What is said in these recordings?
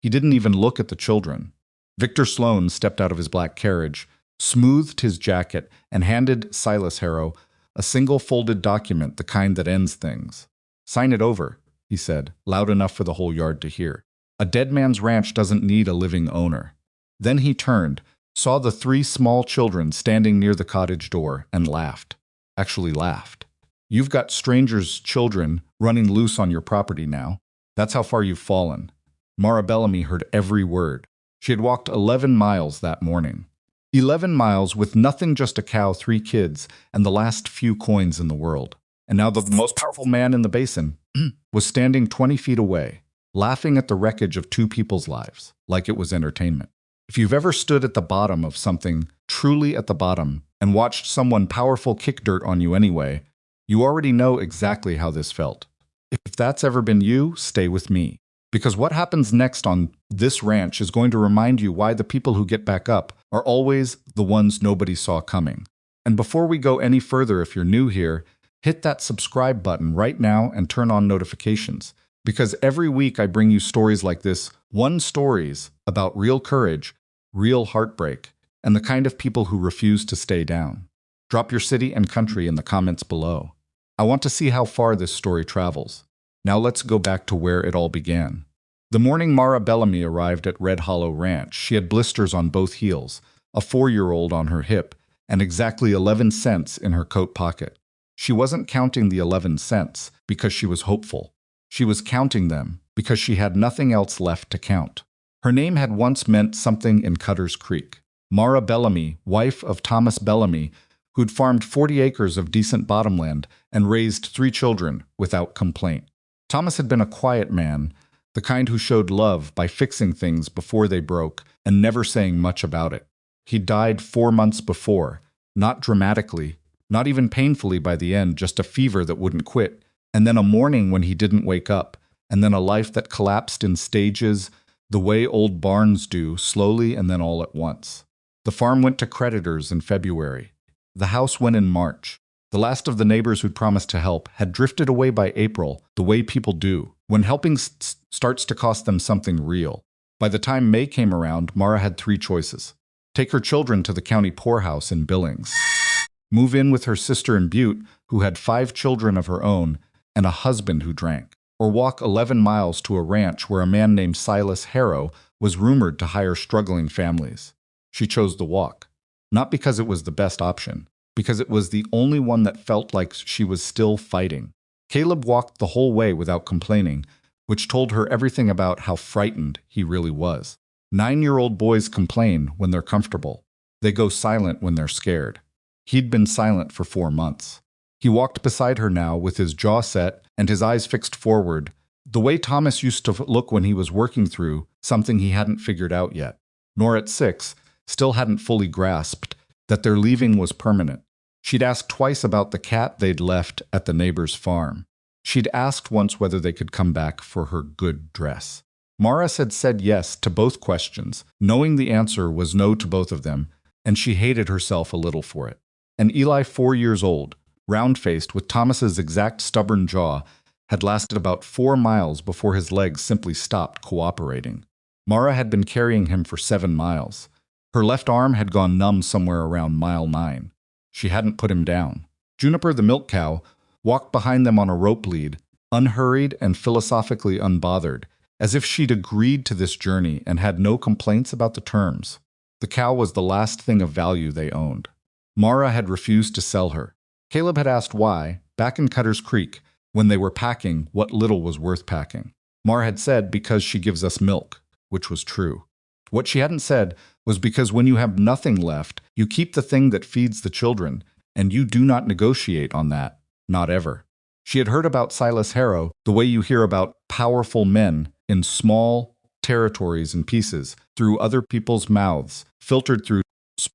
He didn't even look at the children. Victor Sloan stepped out of his black carriage, smoothed his jacket, and handed Silas Harrow a single folded document, the kind that ends things. "Sign it over," he said, loud enough for the whole yard to hear. "A dead man's ranch doesn't need a living owner." Then he turned, saw the 3 small children standing near the cottage door, and laughed. Actually laughed. "You've got strangers' children running loose on your property now. That's how far you've fallen." Mara Bellamy heard every word. She had walked 11 miles that morning. 11 miles with nothing, just a cow, 3 kids, and the last few coins in the world. And now the most powerful man in the basin was standing 20 feet away, laughing at the wreckage of 2 people's lives, like it was entertainment. If you've ever stood at the bottom of something, truly at the bottom, and watched someone powerful kick dirt on you anyway, you already know exactly how this felt. If that's ever been you, stay with me. Because what happens next on this ranch is going to remind you why the people who get back up are always the ones nobody saw coming. And before we go any further, if you're new here, hit that subscribe button right now and turn on notifications. Because every week I bring you stories like this, stories about real courage, real heartbreak, and the kind of people who refuse to stay down. Drop your city and country in the comments below. I want to see how far this story travels. Now let's go back to where it all began. The morning Mara Bellamy arrived at Red Hollow Ranch, she had blisters on both heels, a 4-year-old on her hip, and exactly 11 cents in her coat pocket. She wasn't counting the 11 cents because she was hopeful. She was counting them because she had nothing else left to count. Her name had once meant something in Cutter's Creek. Mara Bellamy, wife of Thomas Bellamy, who'd farmed 40 acres of decent bottomland and raised 3 children without complaint. Thomas had been a quiet man, the kind who showed love by fixing things before they broke and never saying much about it. He died 4 months before, not dramatically, not even painfully by the end, just a fever that wouldn't quit, and then a morning when he didn't wake up, and then a life that collapsed in stages, the way old barns do, slowly and then all at once. The farm went to creditors in February. The house went in March. The last of the neighbors who'd promised to help had drifted away by April, the way people do, when helping starts to cost them something real. By the time May came around, Mara had 3 choices. Take her children to the county poorhouse in Billings. Move in with her sister in Butte, who had 5 children of her own and a husband who drank. Or walk 11 miles to a ranch where a man named Silas Harrow was rumored to hire struggling families. She chose the walk. Not because it was the best option, because it was the only one that felt like she was still fighting. Caleb walked the whole way without complaining, which told her everything about how frightened he really was. 9-year-old boys complain when they're comfortable. They go silent when they're scared. He'd been silent for 4 months. He walked beside her now with his jaw set and his eyes fixed forward, the way Thomas used to look when he was working through something he hadn't figured out yet. Nor at 6, still hadn't fully grasped that their leaving was permanent. She'd asked twice about the cat they'd left at the neighbor's farm. She'd asked once whether they could come back for her good dress. Mara had said yes to both questions, knowing the answer was no to both of them, and she hated herself a little for it. And Eli, 4 years old, round-faced with Thomas's exact stubborn jaw, had lasted about 4 miles before his legs simply stopped cooperating. Mara had been carrying him for 7 miles. Her left arm had gone numb somewhere around mile 9. She hadn't put him down. Juniper, the milk cow, walked behind them on a rope lead, unhurried and philosophically unbothered, as if she'd agreed to this journey and had no complaints about the terms. The cow was the last thing of value they owned. Mara had refused to sell her. Caleb had asked why, back in Cutter's Creek, when they were packing what little was worth packing. Mara had said because she gives us milk, which was true. What she hadn't said was because when you have nothing left, you keep the thing that feeds the children, and you do not negotiate on that, not ever. She had heard about Silas Harrow the way you hear about powerful men in small territories and pieces, through other people's mouths, filtered through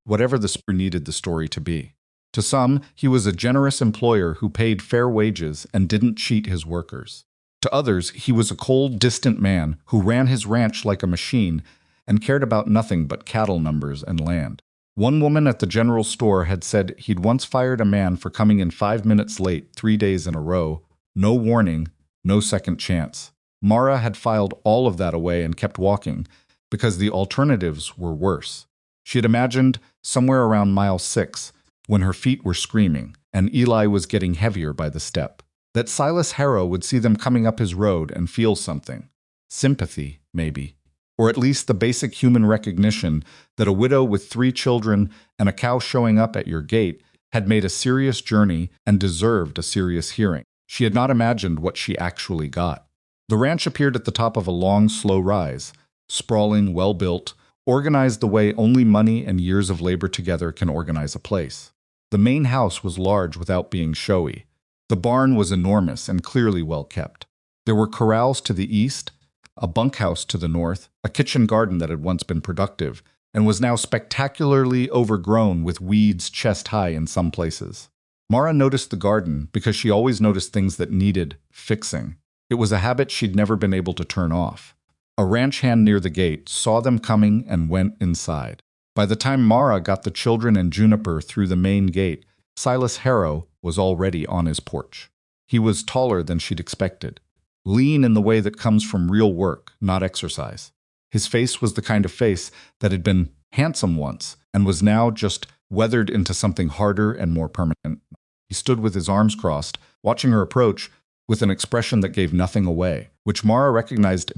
whatever the story needed the story to be. To some, he was a generous employer who paid fair wages and didn't cheat his workers. To others, he was a cold, distant man who ran his ranch like a machine and cared about nothing but cattle numbers and land. One woman at the general store had said he'd once fired a man for coming in 5 minutes late 3 days in a row, no warning, no second chance. Mara had filed all of that away and kept walking, because the alternatives were worse. She had imagined somewhere around mile 6, when her feet were screaming, and Eli was getting heavier by the step, that Silas Harrow would see them coming up his road and feel something. Sympathy, maybe. Or at least the basic human recognition that a widow with 3 children and a cow showing up at your gate had made a serious journey and deserved a serious hearing. She had not imagined what she actually got. The ranch appeared at the top of a long, slow rise, sprawling, well-built, organized the way only money and years of labor together can organize a place. The main house was large without being showy. The barn was enormous and clearly well kept. There were corrals to the east, a bunkhouse to the north, a kitchen garden that had once been productive, and was now spectacularly overgrown with weeds chest high in some places. Mara noticed the garden because she always noticed things that needed fixing. It was a habit she'd never been able to turn off. A ranch hand near the gate saw them coming and went inside. By the time Mara got the children and Juniper through the main gate, Silas Harrow was already on his porch. He was taller than she'd expected, lean in the way that comes from real work, not exercise. His face was the kind of face that had been handsome once and was now just weathered into something harder and more permanent. He stood with his arms crossed, watching her approach with an expression that gave nothing away, which Mara recognized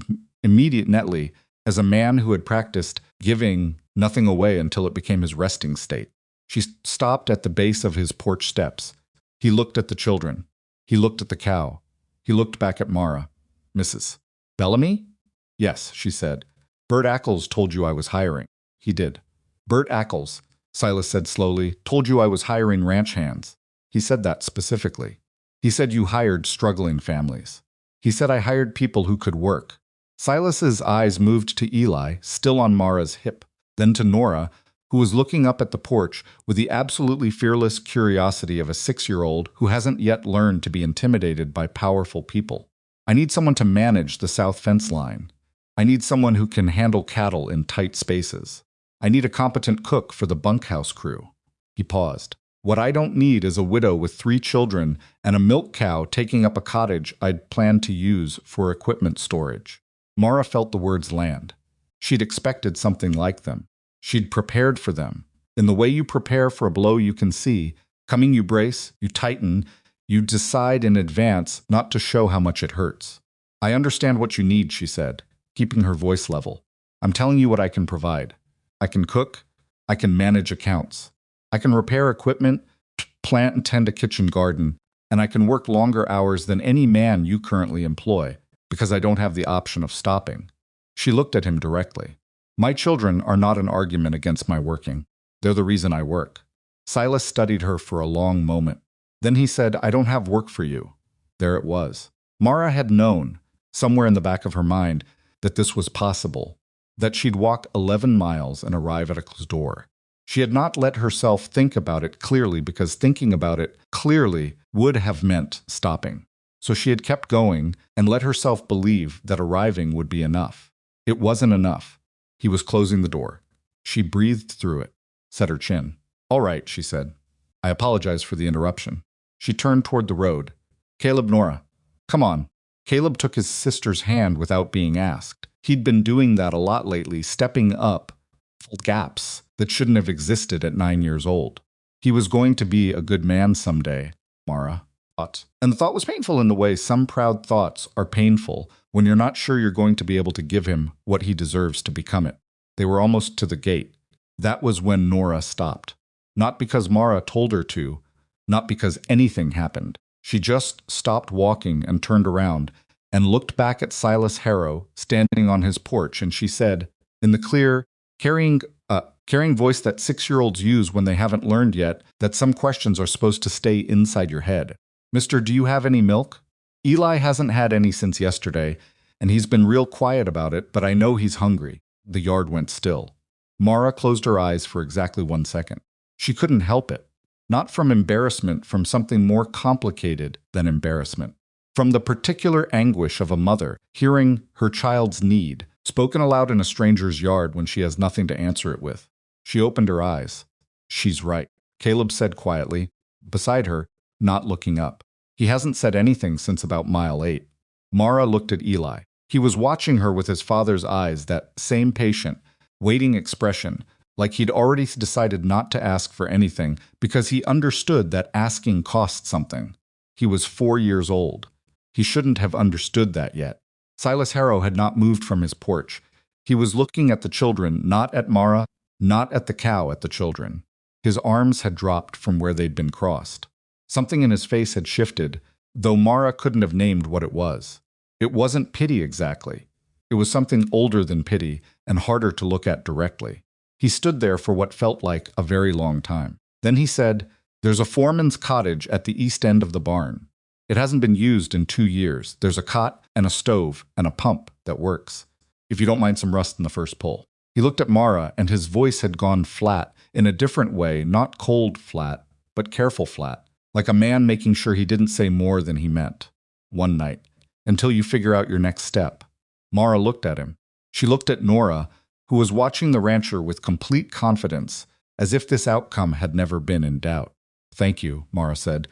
immediately as a man who had practiced giving nothing away until it became his resting state. She stopped at the base of his porch steps. He looked at the children. He looked at the cow. He looked back at Mara. "Mrs. Bellamy?" "Yes," she said. "Bert Ackles told you I was hiring." He did. "Bert Ackles," Silas said slowly, "told you I was hiring ranch hands. He said that specifically. He said you hired struggling families. He said I hired people who could work." Silas's eyes moved to Eli, still on Mara's hip, then to Nora, who was looking up at the porch with the absolutely fearless curiosity of a 6-year-old who hasn't yet learned to be intimidated by powerful people. "I need someone to manage the south fence line. I need someone who can handle cattle in tight spaces. I need a competent cook for the bunkhouse crew." He paused. "What I don't need is a widow with 3 children and a milk cow taking up a cottage I'd planned to use for equipment storage." Mara felt the words land. She'd expected something like them. She'd prepared for them. In the way you prepare for a blow you can see, coming you brace, you tighten, you decide in advance not to show how much it hurts. "I understand what you need," she said, keeping her voice level. "I'm telling you what I can provide. I can cook. I can manage accounts. I can repair equipment, plant and tend a kitchen garden, and I can work longer hours than any man you currently employ, because I don't have the option of stopping." She looked at him directly. "My children are not an argument against my working. They're the reason I work." Silas studied her for a long moment. Then he said, "I don't have work for you." There it was. Mara had known, somewhere in the back of her mind, that this was possible, that she'd walk 11 miles and arrive at a door. She had not let herself think about it clearly because thinking about it clearly would have meant stopping. So she had kept going and let herself believe that arriving would be enough. It wasn't enough. He was closing the door. She breathed through it, set her chin. "All right," she said. "I apologize for the interruption." She turned toward the road. "Caleb, Nora, come on." Caleb took his sister's hand without being asked. He'd been doing that a lot lately, stepping up gaps that shouldn't have existed at 9 years old. He was going to be a good man someday, Mara thought. And the thought was painful in the way some proud thoughts are painful when you're not sure you're going to be able to give him what he deserves to become it. They were almost to the gate. That was when Nora stopped. Not because Mara told her to, not because anything happened. She just stopped walking and turned around and looked back at Silas Harrow standing on his porch, and she said, in the clear, carrying voice that 6-year-olds use when they haven't learned yet that some questions are supposed to stay inside your head, "Mister, do you have any milk?" "Eli hasn't had any since yesterday, and he's been real quiet about it, but I know he's hungry." The yard went still. Mara closed her eyes for exactly 1 second. She couldn't help it. Not from embarrassment, from something more complicated than embarrassment. From the particular anguish of a mother hearing her child's need, spoken aloud in a stranger's yard when she has nothing to answer it with. She opened her eyes. "She's right," Caleb said quietly, beside her, not looking up. "He hasn't said anything since about mile 8. Mara looked at Eli. He was watching her with his father's eyes, that same patient, waiting expression, like he'd already decided not to ask for anything because he understood that asking cost something. He was 4 years old. He shouldn't have understood that yet. Silas Harrow had not moved from his porch. He was looking at the children, not at Mara, not at the cow, at the children. His arms had dropped from where they'd been crossed. Something in his face had shifted, though Mara couldn't have named what it was. It wasn't pity exactly. It was something older than pity and harder to look at directly. He stood there for what felt like a very long time. Then he said, "There's a foreman's cottage at the east end of the barn. It hasn't been used in 2 years. There's a cot and a stove and a pump that works. If you don't mind some rust in the first pull." He looked at Mara, and his voice had gone flat, in a different way, not cold flat, but careful flat, like a man making sure he didn't say more than he meant. "One night, until you figure out your next step." Mara looked at him. She looked at Nora, who was watching the rancher with complete confidence, as if this outcome had never been in doubt. "Thank you," Mara said.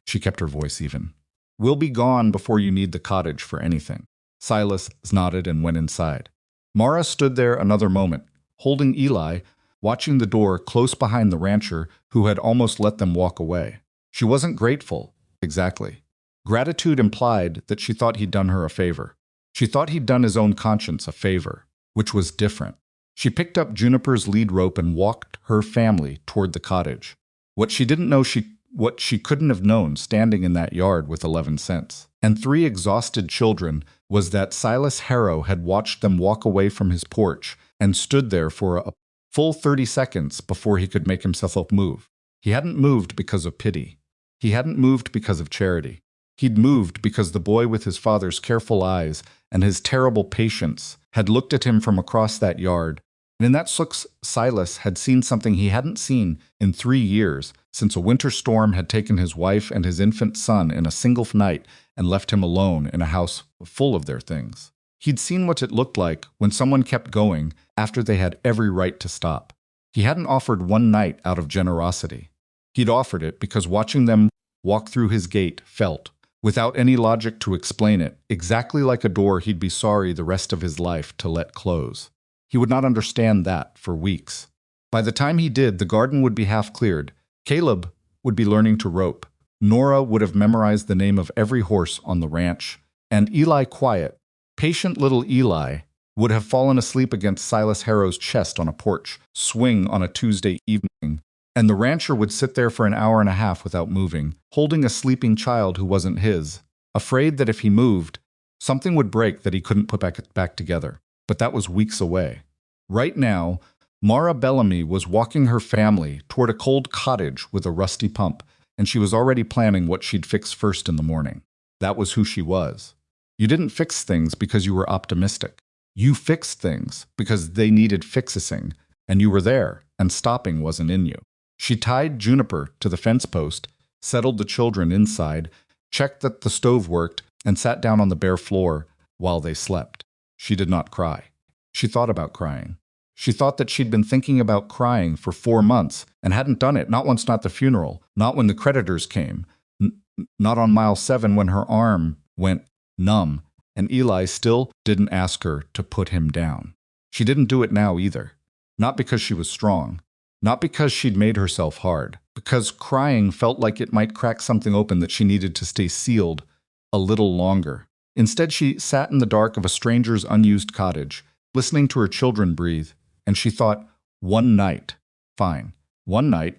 She kept her voice even. "We'll be gone before you need the cottage for anything." Silas nodded and went inside. Mara stood there another moment, holding Eli, watching the door close behind the rancher who had almost let them walk away. She wasn't grateful, exactly. Gratitude implied that she thought he'd done her a favor. She thought he'd done his own conscience a favor, which was different. She picked up Juniper's lead rope and walked her family toward the cottage. What she didn't know what she couldn't have known standing in that yard with 11 cents and 3 exhausted children was that Silas Harrow had watched them walk away from his porch and stood there for a full 30 seconds before he could make himself move. He hadn't moved because of pity. He hadn't moved because of charity. He'd moved because the boy with his father's careful eyes and his terrible patience had looked at him from across that yard, and in that look Silas had seen something he hadn't seen in 3 years, since a winter storm had taken his wife and his infant son in a single night and left him alone in a house full of their things. He'd seen what it looked like when someone kept going after they had every right to stop. He hadn't offered one night out of generosity. He'd offered it because watching them walk through his gate felt, without any logic to explain it, exactly like a door he'd be sorry the rest of his life to let close. He would not understand that for weeks. By the time he did, the garden would be half cleared. Caleb would be learning to rope. Nora would have memorized the name of every horse on the ranch. And Eli quiet, patient little Eli, would have fallen asleep against Silas Harrow's chest on a porch swing on a Tuesday evening. And the rancher would sit there for an hour and a half without moving, holding a sleeping child who wasn't his, afraid that if he moved, something would break that he couldn't put back together. But that was weeks away. Right now, Mara Bellamy was walking her family toward a cold cottage with a rusty pump, and she was already planning what she'd fix first in the morning. That was who she was. You didn't fix things because you were optimistic. You fixed things because they needed fixing, and you were there, and stopping wasn't in you. She tied Juniper to the fence post, settled the children inside, checked that the stove worked, and sat down on the bare floor while they slept. She did not cry. She thought about crying. She thought that she'd been thinking about crying for 4 months and hadn't done it, not once, not the funeral, not when the creditors came, not on mile 7 when her arm went numb, and Eli still didn't ask her to put him down. She didn't do it now either. Not because she was strong. Not because she'd made herself hard. Because crying felt like it might crack something open that she needed to stay sealed a little longer. Instead, she sat in the dark of a stranger's unused cottage, listening to her children breathe, and she thought, one night, fine, one night,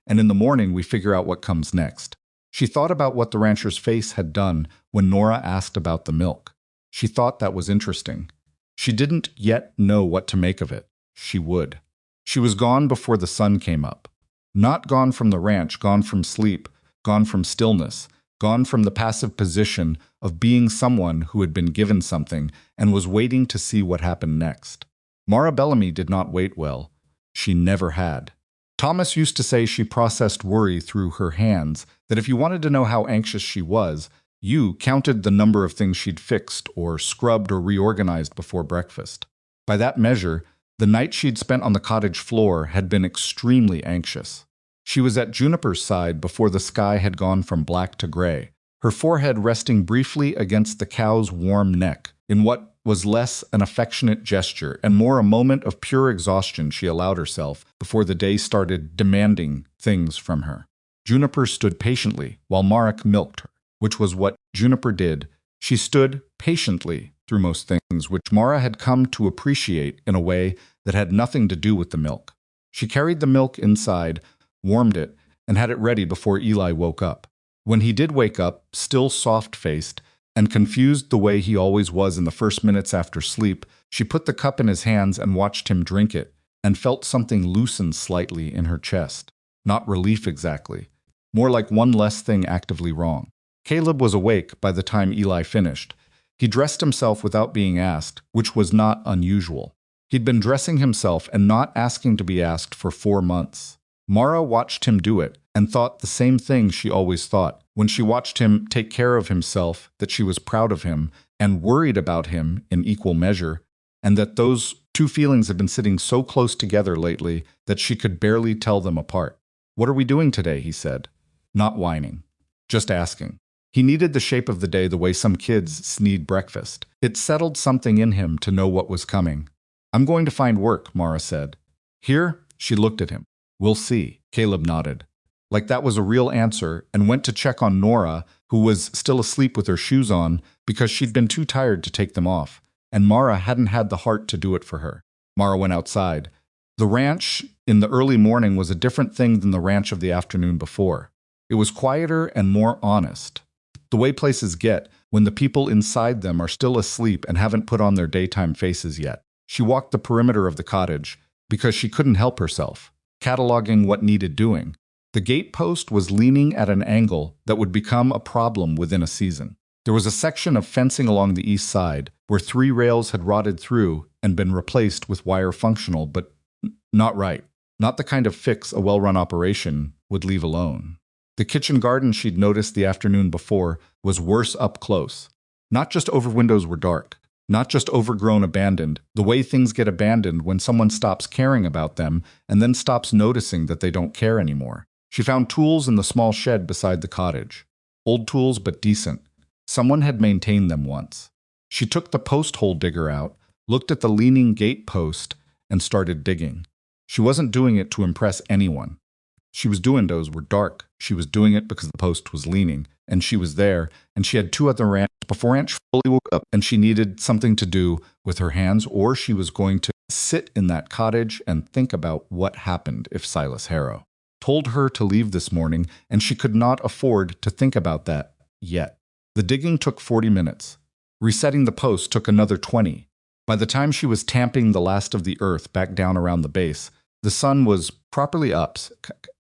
and in the morning we figure out what comes next. She thought about what the rancher's face had done when Nora asked about the milk. She thought that was interesting. She didn't yet know what to make of it. She would. She was gone before the sun came up. Not gone from the ranch, gone from sleep, gone from stillness, gone from the passive position of being someone who had been given something and was waiting to see what happened next. Mara Bellamy did not wait well. She never had. Thomas used to say she processed worry through her hands, that if you wanted to know how anxious she was, you counted the number of things she'd fixed or scrubbed or reorganized before breakfast. By that measure, the night she'd spent on the cottage floor had been extremely anxious. She was at Juniper's side before the sky had gone from black to gray, her forehead resting briefly against the cow's warm neck, in what was less an affectionate gesture and more a moment of pure exhaustion she allowed herself before the day started demanding things from her. Juniper stood patiently while Marek milked her, which was what Juniper did. She stood patiently through most things, which Mara had come to appreciate in a way that had nothing to do with the milk. She carried the milk inside, warmed it, and had it ready before Eli woke up. When he did wake up, still soft-faced, and confused the way he always was in the first minutes after sleep, she put the cup in his hands and watched him drink it, and felt something loosen slightly in her chest. Not relief exactly. More like one less thing actively wrong. Caleb was awake by the time Eli finished. He dressed himself without being asked, which was not unusual. He'd been dressing himself and not asking to be asked for 4 months. Mara watched him do it and thought the same thing she always thought when she watched him take care of himself, that she was proud of him and worried about him in equal measure, and that those two feelings had been sitting so close together lately that she could barely tell them apart. "What are we doing today?" he said. Not whining, just asking. He needed the shape of the day the way some kids need breakfast. It settled something in him to know what was coming. "I'm going to find work," Mara said. "Here?" She looked at him. "We'll see." Caleb nodded. Like that was a real answer, and went to check on Nora, who was still asleep with her shoes on because she'd been too tired to take them off, and Mara hadn't had the heart to do it for her. Mara went outside. The ranch in the early morning was a different thing than the ranch of the afternoon before. It was quieter and more honest. The way places get when the people inside them are still asleep and haven't put on their daytime faces yet. She walked the perimeter of the cottage because she couldn't help herself, cataloging what needed doing. The gate post was leaning at an angle that would become a problem within a season. There was a section of fencing along the east side where 3 rails had rotted through and been replaced with wire functional, but not right. Not the kind of fix a well-run operation would leave alone. The kitchen garden she'd noticed the afternoon before was worse up close. Not just over windows were dark, not just overgrown abandoned, the way things get abandoned when someone stops caring about them and then stops noticing that they don't care anymore. She found tools in the small shed beside the cottage. Old tools, but decent. Someone had maintained them once. She took the post hole digger out, looked at the leaning gate post, and started digging. She wasn't doing it to impress anyone. She was doing those were dark. She was doing it because the post was leaning, and she was there, and she had 2 other ranches before Aunt fully woke up, and she needed something to do with her hands, or she was going to sit in that cottage and think about what happened if Silas Harrow told her to leave this morning, and she could not afford to think about that yet. The digging took 40 minutes. Resetting the post took another 20. By the time she was tamping the last of the earth back down around the base, the sun was properly up,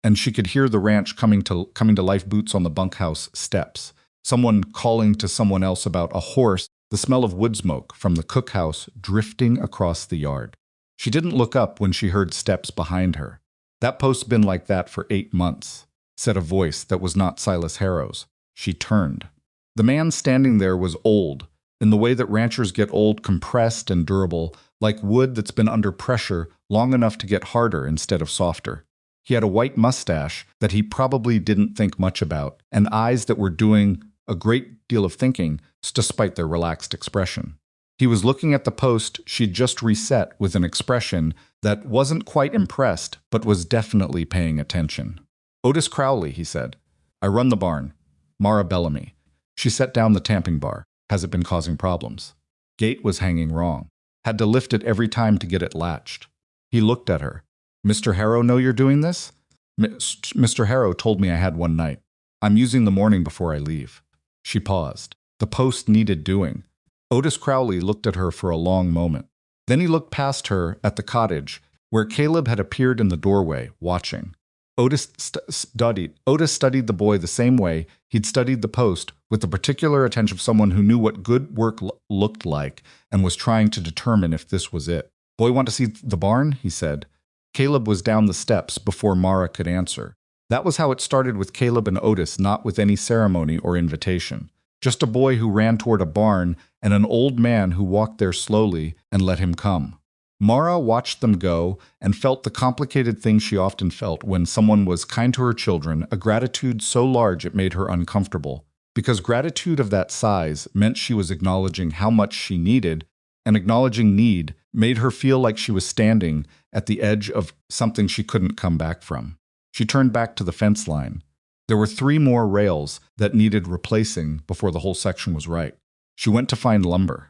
and she could hear the ranch coming to life, boots on the bunkhouse steps, someone calling to someone else about a horse, the smell of wood smoke from the cookhouse drifting across the yard. She didn't look up when she heard steps behind her. "That post's been like that for 8 months, said a voice that was not Silas Harrow's. She turned. The man standing there was old, in the way that ranchers get old, compressed and durable, like wood that's been under pressure long enough to get harder instead of softer. He had a white mustache that he probably didn't think much about, and eyes that were doing a great deal of thinking despite their relaxed expression. He was looking at the post she'd just reset with an expression that wasn't quite impressed, but was definitely paying attention. "Otis Crowley," he said. "I run the barn. Mara Bellamy." She set down the tamping bar. "Has it been causing problems?" Gate was hanging wrong. Had to lift it every time to get it latched. He looked at her. "Mr. Harrow know you're doing this?" Mr. Harrow told me I had one night. I'm using the morning before I leave." She paused. The post needed doing. Otis Crowley looked at her for a long moment. Then he looked past her at the cottage, where Caleb had appeared in the doorway, watching. Otis studied the boy the same way he'd studied the post, with the particular attention of someone who knew what good work looked like and was trying to determine if this was it. "Boy, want to see the barn?" he said. Caleb was down the steps before Mara could answer. That was how it started with Caleb and Otis, not with any ceremony or invitation. Just a boy who ran toward a barn and an old man who walked there slowly and let him come. Mara watched them go and felt the complicated thing she often felt when someone was kind to her children, a gratitude so large it made her uncomfortable. Because gratitude of that size meant she was acknowledging how much she needed and acknowledging need made her feel like she was standing at the edge of something she couldn't come back from. She turned back to the fence line. There were 3 more rails that needed replacing before the whole section was right. She went to find lumber.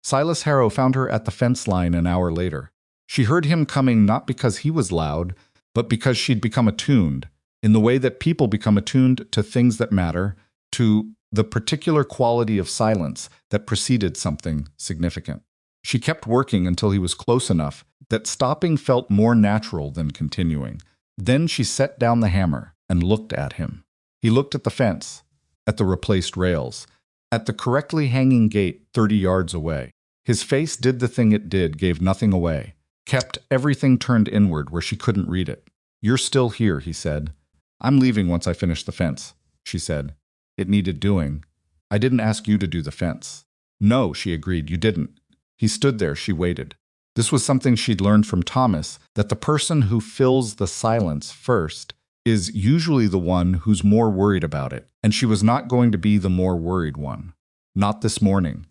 Silas Harrow found her at the fence line an hour later. She heard him coming not because he was loud, but because she'd become attuned, in the way that people become attuned to things that matter, to the particular quality of silence that preceded something significant. She kept working until he was close enough that stopping felt more natural than continuing. Then she set down the hammer and looked at him. He looked at the fence, at the replaced rails, at the correctly hanging gate 30 yards away. His face did the thing it did, gave nothing away, kept everything turned inward where she couldn't read it. "You're still here," he said. "I'm leaving once I finish the fence," she said. "It needed doing. I didn't ask you to do the fence." "No," she agreed, "you didn't." He stood there, she waited. This was something she'd learned from Thomas, that the person who fills the silence first is usually the one who's more worried about it, and she was not going to be the more worried one. Not this morning.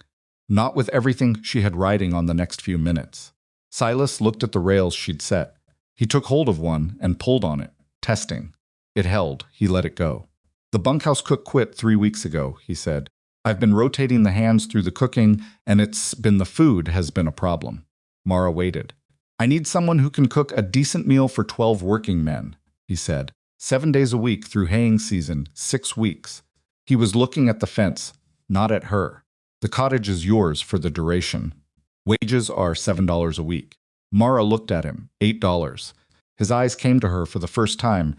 Not with everything she had riding on the next few minutes. Silas looked at the rails she'd set. He took hold of one and pulled on it, testing. It held. He let it go. "The bunkhouse cook quit 3 weeks ago," he said. "I've been rotating the hands through the cooking, and it's been the food has been a problem." Mara waited. "I need someone who can cook a decent meal for 12 working men," he said. 7 days a week through haying season, 6 weeks. He was looking at the fence, not at her. "The cottage is yours for the duration. Wages are $7 a week." Mara looked at him, $8. His eyes came to her for the first time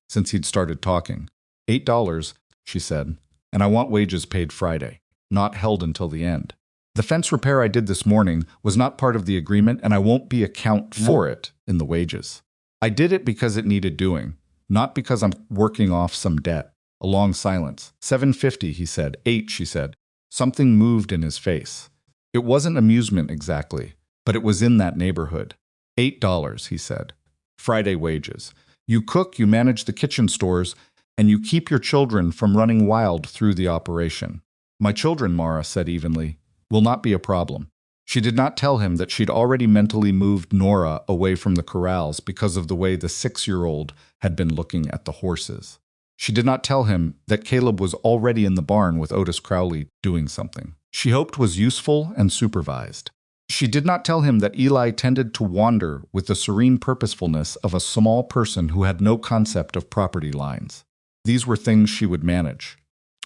since he'd started talking. $8, she said, "and I want wages paid Friday, not held until the end. The fence repair I did this morning was not part of the agreement, and I won't be account for it in the wages. I did it because it needed doing, not because I'm working off some debt." A long silence. $7.50, he said. $8, she said. Something moved in his face. It wasn't amusement exactly, but it was in that neighborhood. $8, he said. "Friday wages. You cook, you manage the kitchen stores, and you keep your children from running wild through the operation." "My children," Mara said evenly, "will not be a problem." She did not tell him that she'd already mentally moved Nora away from the corrals because of the way the 6-year-old had been looking at the horses. She did not tell him that Caleb was already in the barn with Otis Crowley doing something she hoped was useful and supervised. She did not tell him that Eli tended to wander with the serene purposefulness of a small person who had no concept of property lines. These were things she would manage.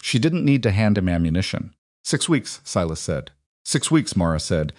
She didn't need to hand him ammunition. 6 weeks, Silas said. 6 weeks, Mara said.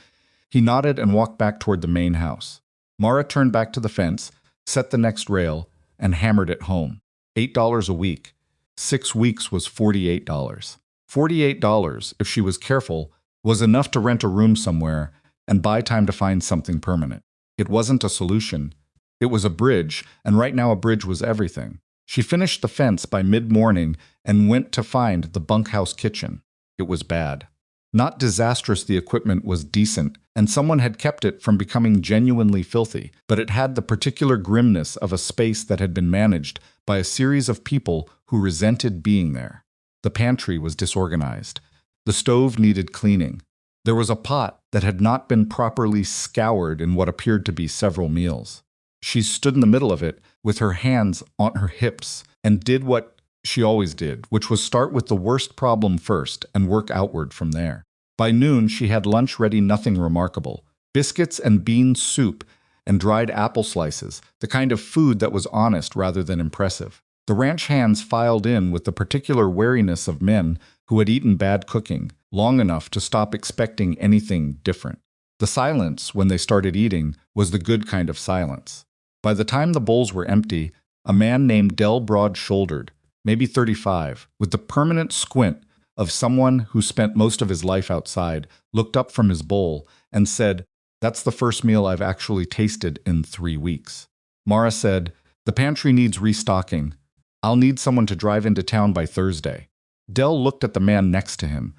He nodded and walked back toward the main house. Mara turned back to the fence, set the next rail, and hammered it home. $8 a week. 6 weeks was $48. $48, if she was careful, was enough to rent a room somewhere and buy time to find something permanent. It wasn't a solution. It was a bridge, and right now a bridge was everything. She finished the fence by mid-morning and went to find the bunkhouse kitchen. It was bad. Not disastrous, the equipment was decent, and someone had kept it from becoming genuinely filthy, but it had the particular grimness of a space that had been managed by a series of people who resented being there. The pantry was disorganized. The stove needed cleaning. There was a pot that had not been properly scoured in what appeared to be several meals. She stood in the middle of it with her hands on her hips and did what she always did, which was start with the worst problem first and work outward from there. By noon, she had lunch ready, nothing remarkable. Biscuits and bean soup and dried apple slices, the kind of food that was honest rather than impressive. The ranch hands filed in with the particular wariness of men who had eaten bad cooking long enough to stop expecting anything different. The silence, when they started eating, was the good kind of silence. By the time the bowls were empty, a man named Dell, broad-shouldered, maybe 35, with the permanent squint of someone who spent most of his life outside, looked up from his bowl and said, "That's the first meal I've actually tasted in 3 weeks." Mara said, "The pantry needs restocking. I'll need someone to drive into town by Thursday." Dell looked at the man next to him.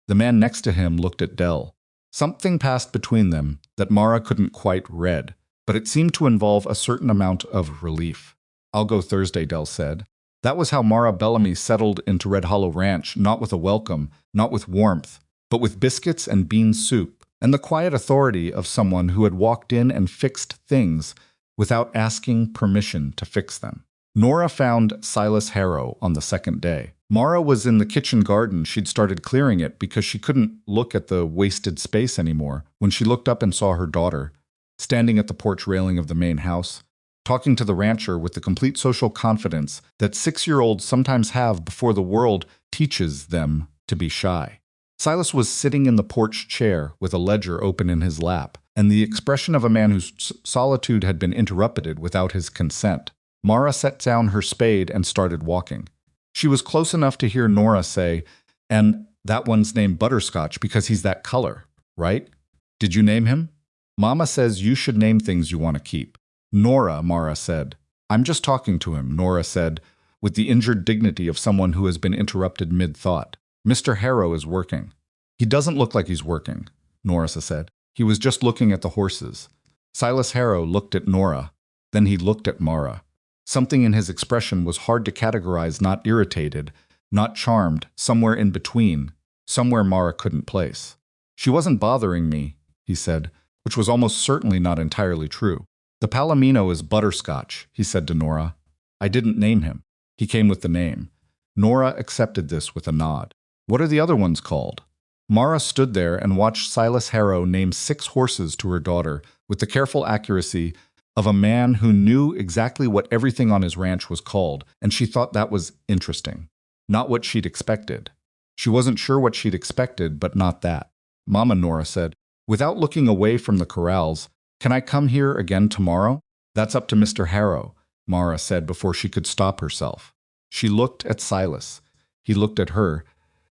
The man next to him looked at Dell. Something passed between them that Mara couldn't quite read, but it seemed to involve a certain amount of relief. "I'll go Thursday," Dell said. That was how Mara Bellamy settled into Red Hollow Ranch, not with a welcome, not with warmth, but with biscuits and bean soup, and the quiet authority of someone who had walked in and fixed things without asking permission to fix them. Nora found Silas Harrow on the second day. Mara was in the kitchen garden. She'd started clearing it because she couldn't look at the wasted space anymore when she looked up and saw her daughter, standing at the porch railing of the main house, talking to the rancher with the complete social confidence that 6-year-olds sometimes have before the world teaches them to be shy. Silas was sitting in the porch chair with a ledger open in his lap, and the expression of a man whose solitude had been interrupted without his consent. Mara set down her spade and started walking. She was close enough to hear Nora say, "And that one's named Butterscotch because he's that color, right? Did you name him?" "Mama says you should name things you want to keep." "Nora," Mara said. "I'm just talking to him," Nora said, with the injured dignity of someone who has been interrupted mid-thought. "Mr. Harrow is working." "He doesn't look like he's working," Nora said. "He was just looking at the horses." Silas Harrow looked at Nora. Then he looked at Mara. Something in his expression was hard to categorize, not irritated, not charmed, somewhere in between, somewhere Mara couldn't place. "She wasn't bothering me," he said, which was almost certainly not entirely true. "The Palomino is Butterscotch," he said to Nora. "I didn't name him. He came with the name." Nora accepted this with a nod. "What are the other ones called?" Mara stood there and watched Silas Harrow name 6 horses to her daughter with the careful accuracy of a man who knew exactly what everything on his ranch was called, and she thought that was interesting. Not what she'd expected. She wasn't sure what she'd expected, but not that. "Mama," Nora said, without looking away from the corrals, "can I come here again tomorrow?" "That's up to Mr. Harrow," Mara said before she could stop herself. She looked at Silas. He looked at her.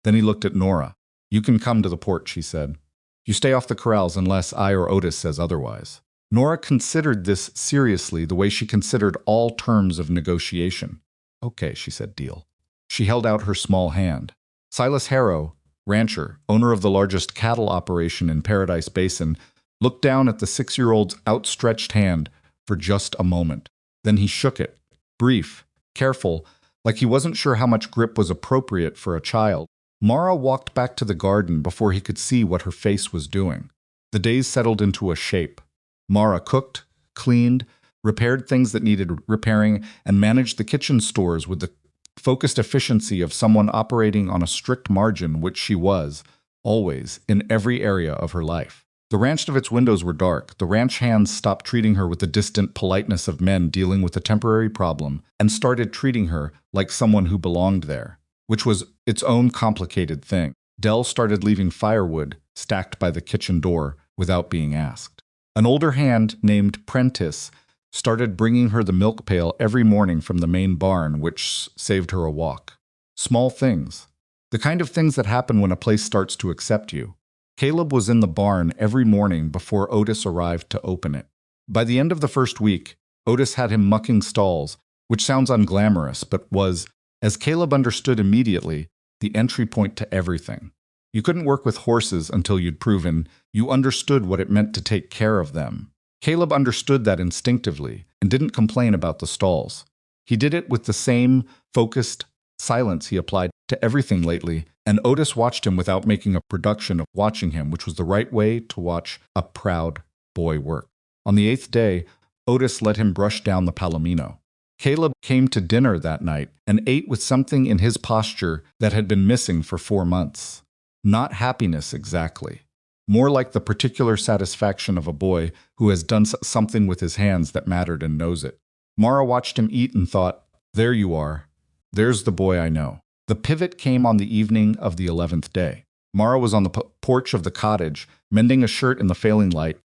Then he looked at Nora. "You can come to the porch," he said. "You stay off the corrals unless I or Otis says otherwise." Nora considered this seriously the way she considered all terms of negotiation. "Okay," she said, "deal." She held out her small hand. Silas Harrow, rancher, owner of the largest cattle operation in Paradise Basin, looked down at the 6-year-old's outstretched hand for just a moment. Then he shook it, brief, careful, like he wasn't sure how much grip was appropriate for a child. Mara walked back to the garden before he could see what her face was doing. The days settled into a shape. Mara cooked, cleaned, repaired things that needed repairing, and managed the kitchen stores with the focused efficiency of someone operating on a strict margin, which she was, always, in every area of her life. The ranch of its windows were dark. The ranch hands stopped treating her with the distant politeness of men dealing with a temporary problem and started treating her like someone who belonged there, which was its own complicated thing. Dell started leaving firewood stacked by the kitchen door without being asked. An older hand named Prentice started bringing her the milk pail every morning from the main barn, which saved her a walk. Small things. The kind of things that happen when a place starts to accept you. Caleb was in the barn every morning before Otis arrived to open it. By the end of the first week, Otis had him mucking stalls, which sounds unglamorous, but was, as Caleb understood immediately, the entry point to everything. You couldn't work with horses until you'd proven you understood what it meant to take care of them. Caleb understood that instinctively and didn't complain about the stalls. He did it with the same focused silence he applied to everything lately, and Otis watched him without making a production of watching him, which was the right way to watch a proud boy work. On the 8th day, Otis let him brush down the Palomino. Caleb came to dinner that night and ate with something in his posture that had been missing for 4 months. Not happiness exactly. More like the particular satisfaction of a boy who has done something with his hands that mattered and knows it. Mara watched him eat and thought, "There you are. There's the boy I know." The pivot came on the evening of the 11th day. Mara was on the porch of the cottage, mending a shirt in the failing light,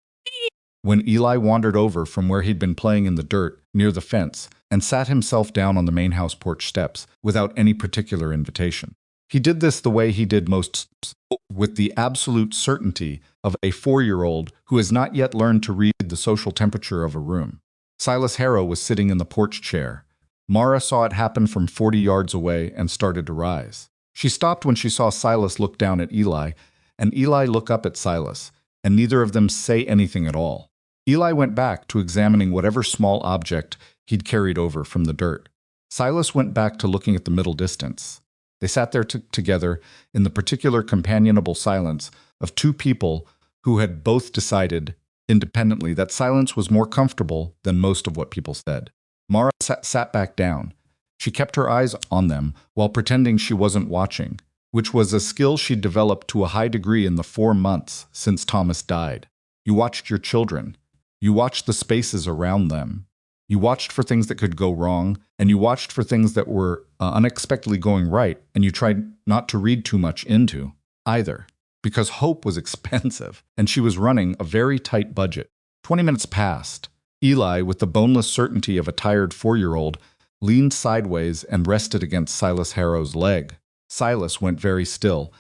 when Eli wandered over from where he'd been playing in the dirt near the fence and sat himself down on the main house porch steps without any particular invitation. He did this the way he did most, with the absolute certainty of a 4-year-old who has not yet learned to read the social temperature of a room. Silas Harrow was sitting in the porch chair. Mara saw it happen from 40 yards away and started to rise. She stopped when she saw Silas look down at Eli, and Eli look up at Silas, and neither of them say anything at all. Eli went back to examining whatever small object he'd carried over from the dirt. Silas went back to looking at the middle distance. They sat there together in the particular companionable silence of 2 people who had both decided independently that silence was more comfortable than most of what people said. Mara sat back down. She kept her eyes on them while pretending she wasn't watching, which was a skill she'd developed to a high degree in the 4 months since Thomas died. You watched your children. You watched the spaces around them. You watched for things that could go wrong, and you watched for things that were unexpectedly going right, and you tried not to read too much into either, because hope was expensive, and she was running a very tight budget. 20 minutes passed. Eli, with the boneless certainty of a tired 4-year-old, leaned sideways and rested against Silas Harrow's leg. Silas went very still,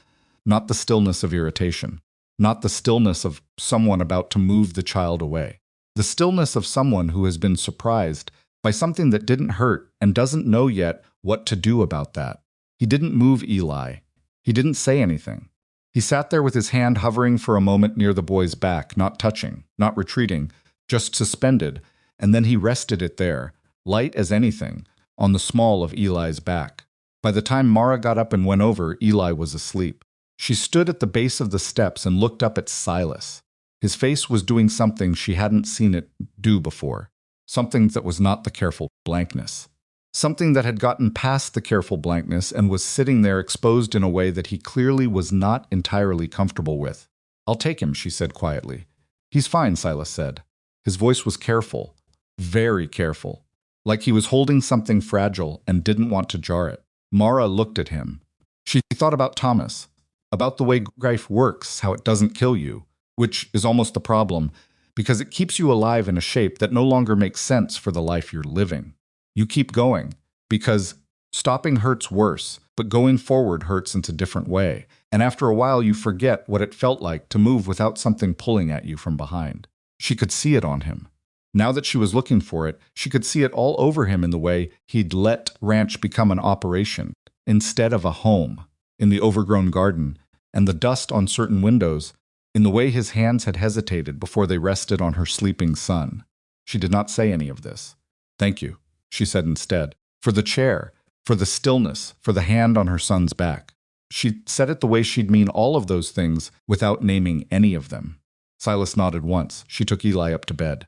not the stillness of irritation, not the stillness of someone about to move the child away. The stillness of someone who has been surprised by something that didn't hurt and doesn't know yet what to do about that. He didn't move Eli. He didn't say anything. He sat there with his hand hovering for a moment near the boy's back, not touching, not retreating, just suspended, and then he rested it there, light as anything, on the small of Eli's back. By the time Mara got up and went over, Eli was asleep. She stood at the base of the steps and looked up at Silas. His face was doing something she hadn't seen it do before, something that was not the careful blankness. Something that had gotten past the careful blankness and was sitting there exposed in a way that he clearly was not entirely comfortable with. "I'll take him," she said quietly. "He's fine," Silas said. His voice was careful, very careful, like he was holding something fragile and didn't want to jar it. Mara looked at him. She thought about Thomas, about the way grief works, how it doesn't kill you, which is almost the problem, because it keeps you alive in a shape that no longer makes sense for the life you're living. You keep going, because stopping hurts worse, but going forward hurts in a different way, and after a while you forget what it felt like to move without something pulling at you from behind. She could see it on him. Now that she was looking for it, she could see it all over him in the way he'd let ranch become an operation, instead of a home, in the overgrown garden, and the dust on certain windows, in the way his hands had hesitated before they rested on her sleeping son. She did not say any of this. "Thank you," she said instead, "for the chair, for the stillness, for the hand on her son's back." She said it the way she'd mean all of those things without naming any of them. Silas nodded once. She took Eli up to bed.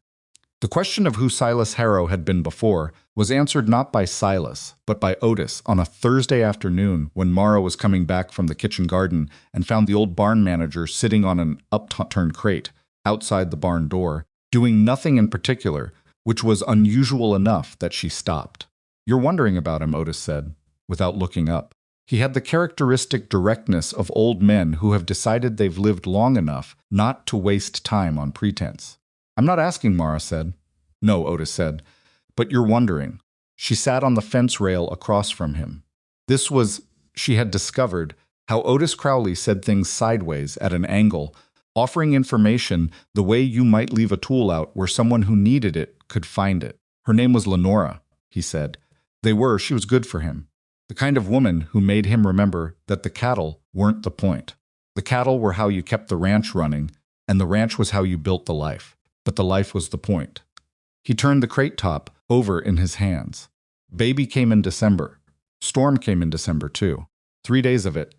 The question of who Silas Harrow had been before was answered not by Silas, but by Otis on a Thursday afternoon when Mara was coming back from the kitchen garden and found the old barn manager sitting on an upturned crate outside the barn door, doing nothing in particular, which was unusual enough that she stopped. "You're wondering about him," Otis said, without looking up. He had the characteristic directness of old men who have decided they've lived long enough not to waste time on pretense. "I'm not asking," Mara said. "No," Otis said, "but you're wondering." She sat on the fence rail across from him. This was, she had discovered, how Otis Crowley said things sideways at an angle, offering information the way you might leave a tool out where someone who needed it could find it. Her name was Lenora, he said. She was good for him. The kind of woman who made him remember that the cattle weren't the point. The cattle were how you kept the ranch running, and the ranch was how you built the life. But the life was the point. He turned the crate top over in his hands. Baby came in December. Storm came in December, too. 3 days of it.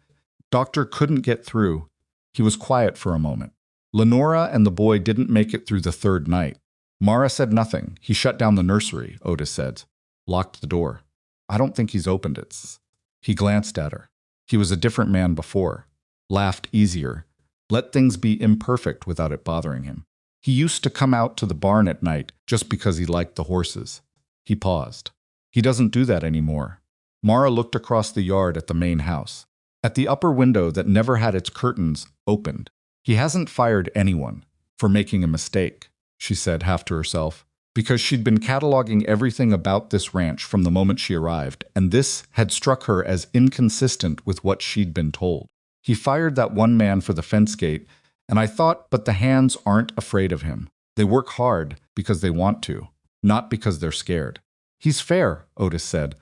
Doctor couldn't get through. He was quiet for a moment. Lenora and the boy didn't make it through the 3rd night. Mara said nothing. He shut down the nursery, Otis said. Locked the door. "I don't think he's opened it." He glanced at her. He was a different man before. Laughed easier. Let things be imperfect without it bothering him. He used to come out to the barn at night just because he liked the horses. He paused. He doesn't do that anymore. Mara looked across the yard at the main house. At the upper window that never had its curtains opened. "He hasn't fired anyone for making a mistake," she said half to herself, because she'd been cataloging everything about this ranch from the moment she arrived, and this had struck her as inconsistent with what she'd been told. "He fired that one man for the fence gate, and I thought, but the hands aren't afraid of him. They work hard because they want to, not because they're scared." "He's fair," Otis said.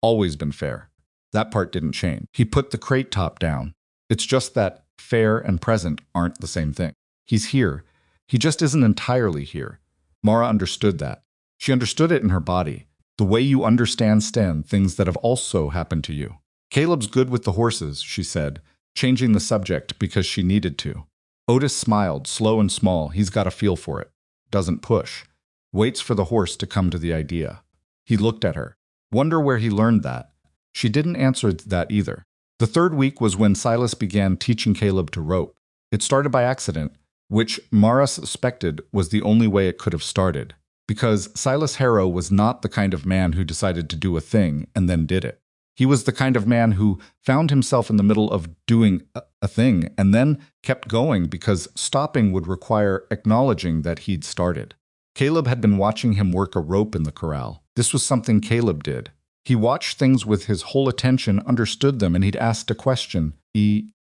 "Always been fair." That part didn't change. He put the crate top down. "It's just that fair and present aren't the same thing. He's here. He just isn't entirely here." Mara understood that. She understood it in her body, the way you understand things that have also happened to you. "Caleb's good with the horses," she said, changing the subject because she needed to. Otis smiled, slow and small. He's got a feel for it. Doesn't push. Waits for the horse to come to the idea. He looked at her. Wonder where he learned that. She didn't answer that either. The third week was when Silas began teaching Caleb to rope. It started by accident, which Mara suspected was the only way it could have started, because Silas Harrow was not the kind of man who decided to do a thing and then did it. He was the kind of man who found himself in the middle of doing a thing and then kept going because stopping would require acknowledging that he'd started. Caleb had been watching him work a rope in the corral. This was something Caleb did. He watched things with his whole attention, understood them, and he'd asked a question.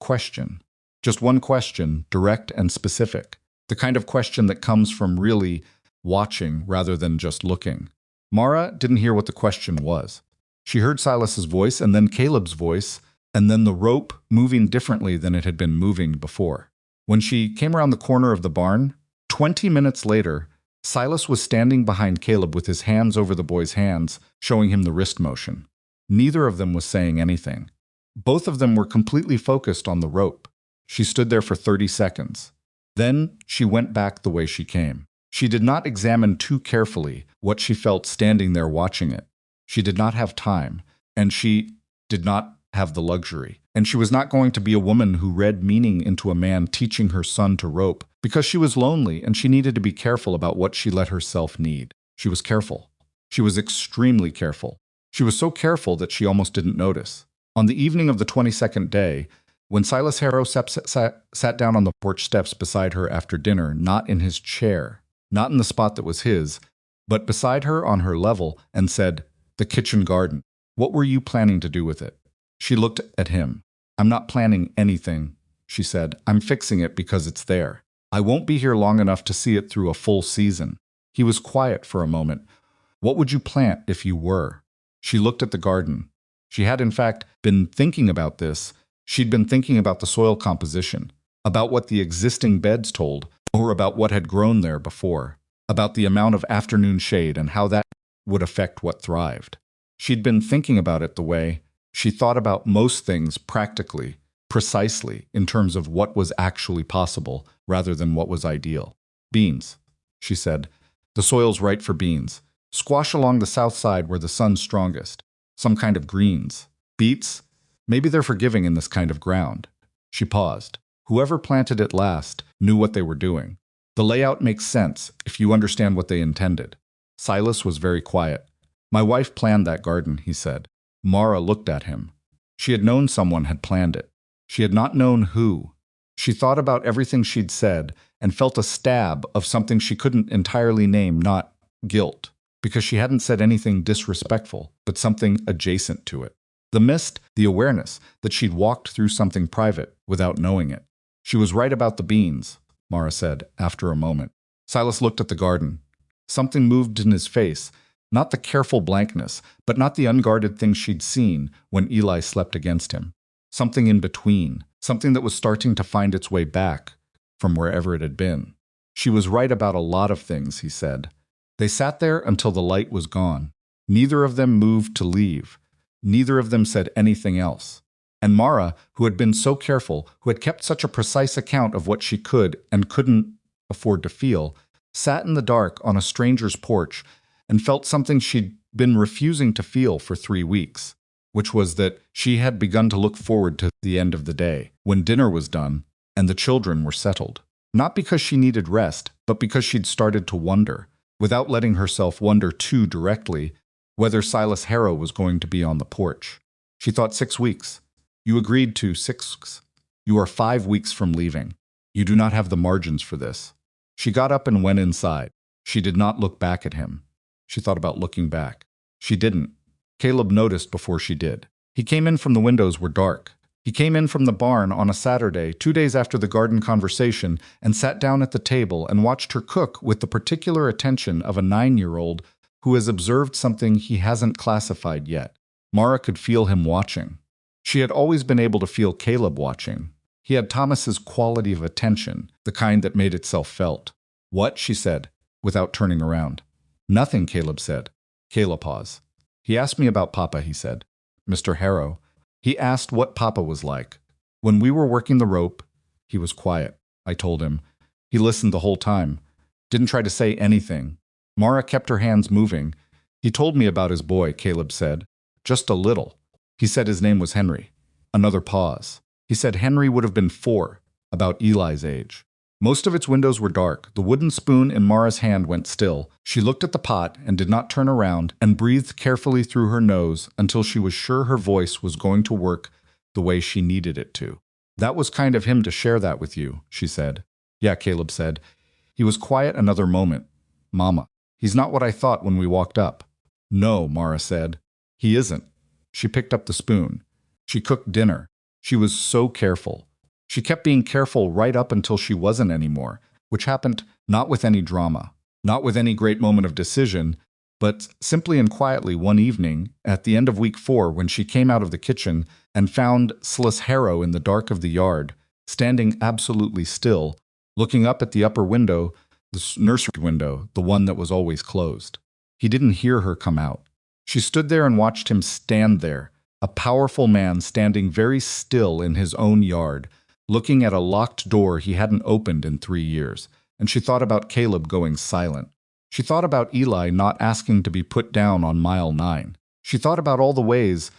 Question. Just one question, direct and specific. The kind of question that comes from really watching rather than just looking. Mara didn't hear what the question was. She heard Silas's voice and then Caleb's voice, and then the rope moving differently than it had been moving before. When she came around the corner of the barn, 20 minutes later, Silas was standing behind Caleb with his hands over the boy's hands, showing him the wrist motion. Neither of them was saying anything. Both of them were completely focused on the rope. She stood there for 30 seconds. Then she went back the way she came. She did not examine too carefully what she felt standing there watching it. She did not have time, and she did not have the luxury. And she was not going to be a woman who read meaning into a man teaching her son to rope, because she was lonely and she needed to be careful about what she let herself need. She was careful. She was extremely careful. She was so careful that she almost didn't notice. On the evening of the 22nd day, when Silas Harrow sat down on the porch steps beside her after dinner, not in his chair, not in the spot that was his, but beside her on her level, and said, "The kitchen garden. What were you planning to do with it?" She looked at him. "I'm not planning anything," she said. "I'm fixing it because it's there. I won't be here long enough to see it through a full season." He was quiet for a moment. "What would you plant if you were?" She looked at the garden. She had, in fact, been thinking about this. She'd been thinking about the soil composition, about what the existing beds told, or about what had grown there before, about the amount of afternoon shade and how that would affect what thrived. She'd been thinking about it the way she thought about most things practically, precisely, in terms of what was actually possible rather than what was ideal. "Beans," she said. "The soil's right for beans. Squash along the south side where the sun's strongest. Some kind of greens. Beets? Maybe they're forgiving in this kind of ground." She paused. Whoever planted it last knew what they were doing. The layout makes sense if you understand what they intended. Silas was very quiet. "My wife planned that garden," he said. Mara looked at him. She had known someone had planned it. She had not known who. She thought about everything she'd said and felt a stab of something she couldn't entirely name, not guilt, because she hadn't said anything disrespectful, but something adjacent to it. The mist, the awareness that she'd walked through something private without knowing it. "She was right about the beans," Mara said after a moment. Silas looked at the garden. Something moved in his face, not the careful blankness, but not the unguarded thing she'd seen when Eli slept against him. Something in between, something that was starting to find its way back from wherever it had been. "She was right about a lot of things," he said. They sat there until the light was gone. Neither of them moved to leave. Neither of them said anything else. And Mara, who had been so careful, who had kept such a precise account of what she could and couldn't afford to feel, sat in the dark on a stranger's porch and felt something she'd been refusing to feel for 3 weeks, which was that she had begun to look forward to the end of the day, when dinner was done and the children were settled. Not because she needed rest, but because she'd started to wonder, without letting herself wonder too directly, whether Silas Harrow was going to be on the porch. She thought 6 weeks. You agreed to 6. You are 5 weeks from leaving. You do not have the margins for this. She got up and went inside. She did not look back at him. She thought about looking back. She didn't. Caleb noticed before she did. He came in from the windows were dark. He came in from the barn on a Saturday, 2 days after the garden conversation, and sat down at the table and watched her cook with the particular attention of a 9-year-old who has observed something he hasn't classified yet. Mara could feel him watching. She had always been able to feel Caleb watching. He had Thomas's quality of attention, the kind that made itself felt. "What?" she said, without turning around. "Nothing," Caleb said. Caleb paused. "He asked me about Papa," he said. "Mr. Harrow. He asked what Papa was like. When we were working the rope," he was quiet. I told him. He listened the whole time. Didn't try to say anything. Mara kept her hands moving. He told me about his boy, Caleb said. Just a little. He said his name was Henry. Another pause. He said Henry would have been 4, about Eli's age. Most of its windows were dark. The wooden spoon in Mara's hand went still. She looked at the pot and did not turn around and breathed carefully through her nose until she was sure her voice was going to work the way she needed it to. That was kind of him to share that with you, she said. Yeah, Caleb said. He was quiet another moment. Mama, he's not what I thought when we walked up. No, Mara said. He isn't. She picked up the spoon. She cooked dinner. She was so careful. She kept being careful right up until she wasn't anymore, which happened not with any drama, not with any great moment of decision, but simply and quietly one evening at the end of week 4 when she came out of the kitchen and found Silas Harrow in the dark of the yard, standing absolutely still, looking up at the upper window, the nursery window, the one that was always closed. He didn't hear her come out. She stood there and watched him stand there, a powerful man standing very still in his own yard, looking at a locked door he hadn't opened in 3 years, and she thought about Caleb going silent. She thought about Eli not asking to be put down on mile 9. She thought about all the ways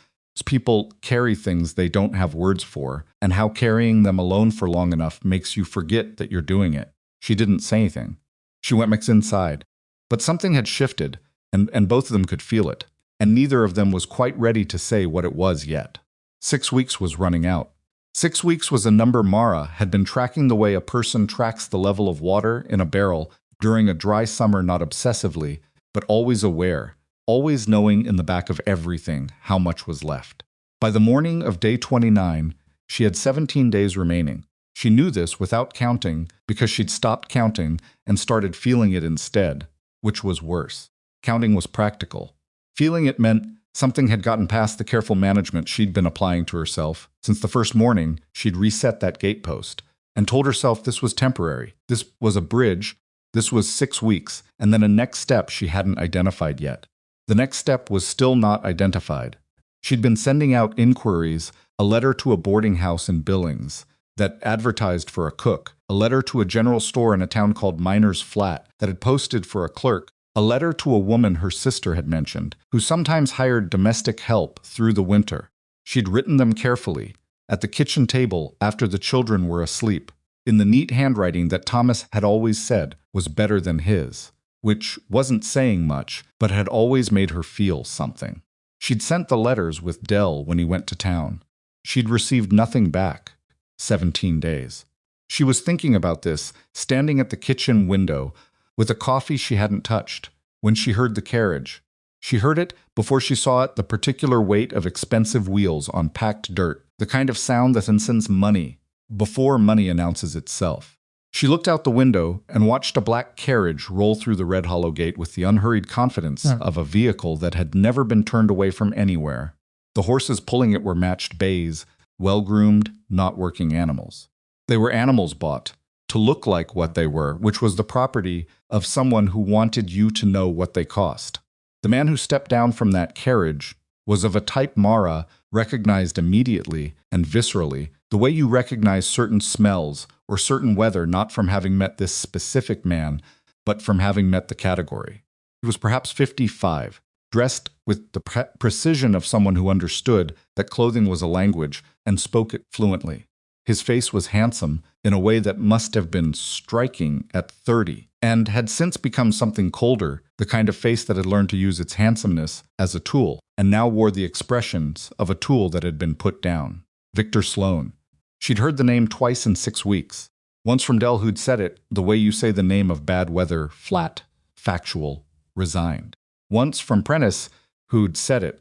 people carry things they don't have words for, and how carrying them alone for long enough makes you forget that you're doing it. She didn't say anything. She went back inside. But something had shifted, and both of them could feel it, and neither of them was quite ready to say what it was yet. 6 weeks was running out. 6 weeks was a number Mara had been tracking the way a person tracks the level of water in a barrel during a dry summer, not obsessively, but always aware, always knowing in the back of everything how much was left. By the morning of day 29, she had 17 days remaining. She knew this without counting because she'd stopped counting and started feeling it instead, which was worse. Counting was practical. Feeling it meant something had gotten past the careful management she'd been applying to herself. Since the first morning, she'd reset that gatepost and told herself this was temporary. This was a bridge. This was 6 weeks, and then a next step she hadn't identified yet. The next step was still not identified. She'd been sending out inquiries, a letter to a boarding house in Billings that advertised for a cook, a letter to a general store in a town called Miner's Flat that had posted for a clerk, a letter to a woman her sister had mentioned, who sometimes hired domestic help through the winter. She'd written them carefully, at the kitchen table after the children were asleep, in the neat handwriting that Thomas had always said was better than his, which wasn't saying much, but had always made her feel something. She'd sent the letters with Dell when he went to town. She'd received nothing back. 17 days. She was thinking about this, standing at the kitchen window, with a coffee she hadn't touched, when she heard the carriage. She heard it before she saw it, the particular weight of expensive wheels on packed dirt, the kind of sound that sends money, before money announces itself. She looked out the window and watched a black carriage roll through the red hollow gate with the unhurried confidence of a vehicle that had never been turned away from anywhere. The horses pulling it were matched bays, well-groomed, not working animals. They were animals bought to look like what they were, which was the property of someone who wanted you to know what they cost. The man who stepped down from that carriage was of a type Mara recognized immediately and viscerally, the way you recognize certain smells or certain weather not from having met this specific man, but from having met the category. He was perhaps 55, dressed with the precision of someone who understood that clothing was a language and spoke it fluently. His face was handsome in a way that must have been striking at 30, and had since become something colder, the kind of face that had learned to use its handsomeness as a tool, and now wore the expressions of a tool that had been put down. Victor Sloan. She'd heard the name twice in 6 weeks. Once from Dell, who'd said it the way you say the name of bad weather, flat, factual, resigned. Once from Penniless, who'd said it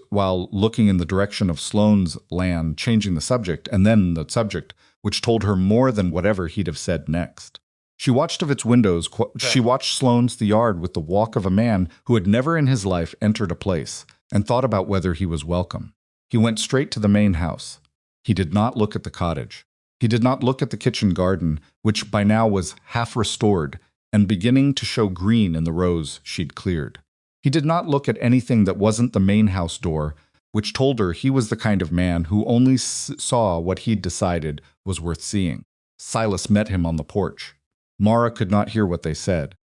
while looking in the direction of Sloan's land, changing the subject, and then the subject, which told her more than whatever he'd have said next. She watched of its windows. She watched Sloan's the yard with the walk of a man who had never in his life entered a place, and thought about whether he was welcome. He went straight to the main house. He did not look at the cottage. He did not look at the kitchen garden, which by now was half restored and beginning to show green in the rows she'd cleared. He did not look at anything that wasn't the main house door, which told her he was the kind of man who only saw what he'd decided was worth seeing. Silas met him on the porch. Mara could not hear what they said.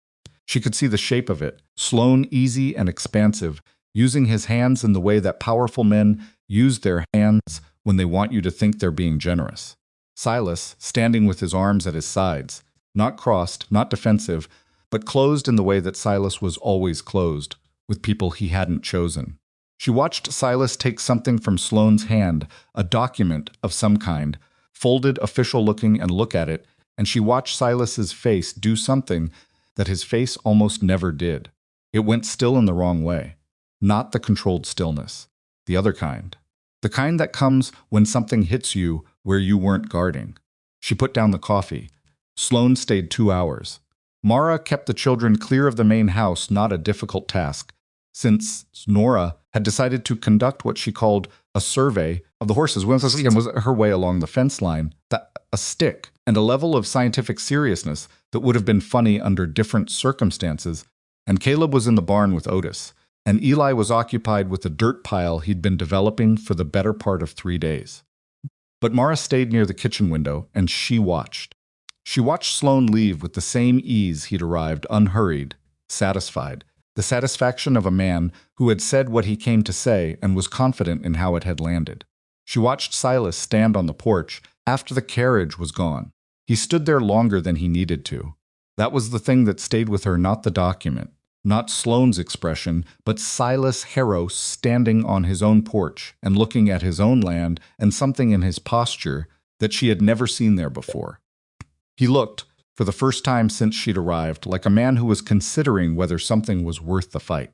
She could see the shape of it, Sloane easy and expansive, using his hands in the way that powerful men use their hands when they want you to think they're being generous. Silas, standing with his arms at his sides, not crossed, not defensive, but closed in the way that Silas was always closed, with people he hadn't chosen. She watched Silas take something from Sloane's hand, a document of some kind, folded, official-looking, and look at it, and she watched Silas's face do something that his face almost never did. It went still in the wrong way. Not the controlled stillness. The other kind. The kind that comes when something hits you where you weren't guarding. She put down the coffee. Sloane stayed 2 hours. Mara kept the children clear of the main house, not a difficult task, since Nora had decided to conduct what she called a survey of the horses. Was her way along the fence line, a stick, and a level of scientific seriousness that would have been funny under different circumstances, and Caleb was in the barn with Otis, and Eli was occupied with a dirt pile he'd been developing for the better part of 3 days. But Mara stayed near the kitchen window, and she watched. She watched Sloane leave with the same ease he'd arrived, unhurried, satisfied, the satisfaction of a man who had said what he came to say and was confident in how it had landed. She watched Silas stand on the porch after the carriage was gone. He stood there longer than he needed to. That was the thing that stayed with her, not the document, not Sloane's expression, but Silas Harrow standing on his own porch and looking at his own land and something in his posture that she had never seen there before. He looked, for the first time since she'd arrived, like a man who was considering whether something was worth the fight.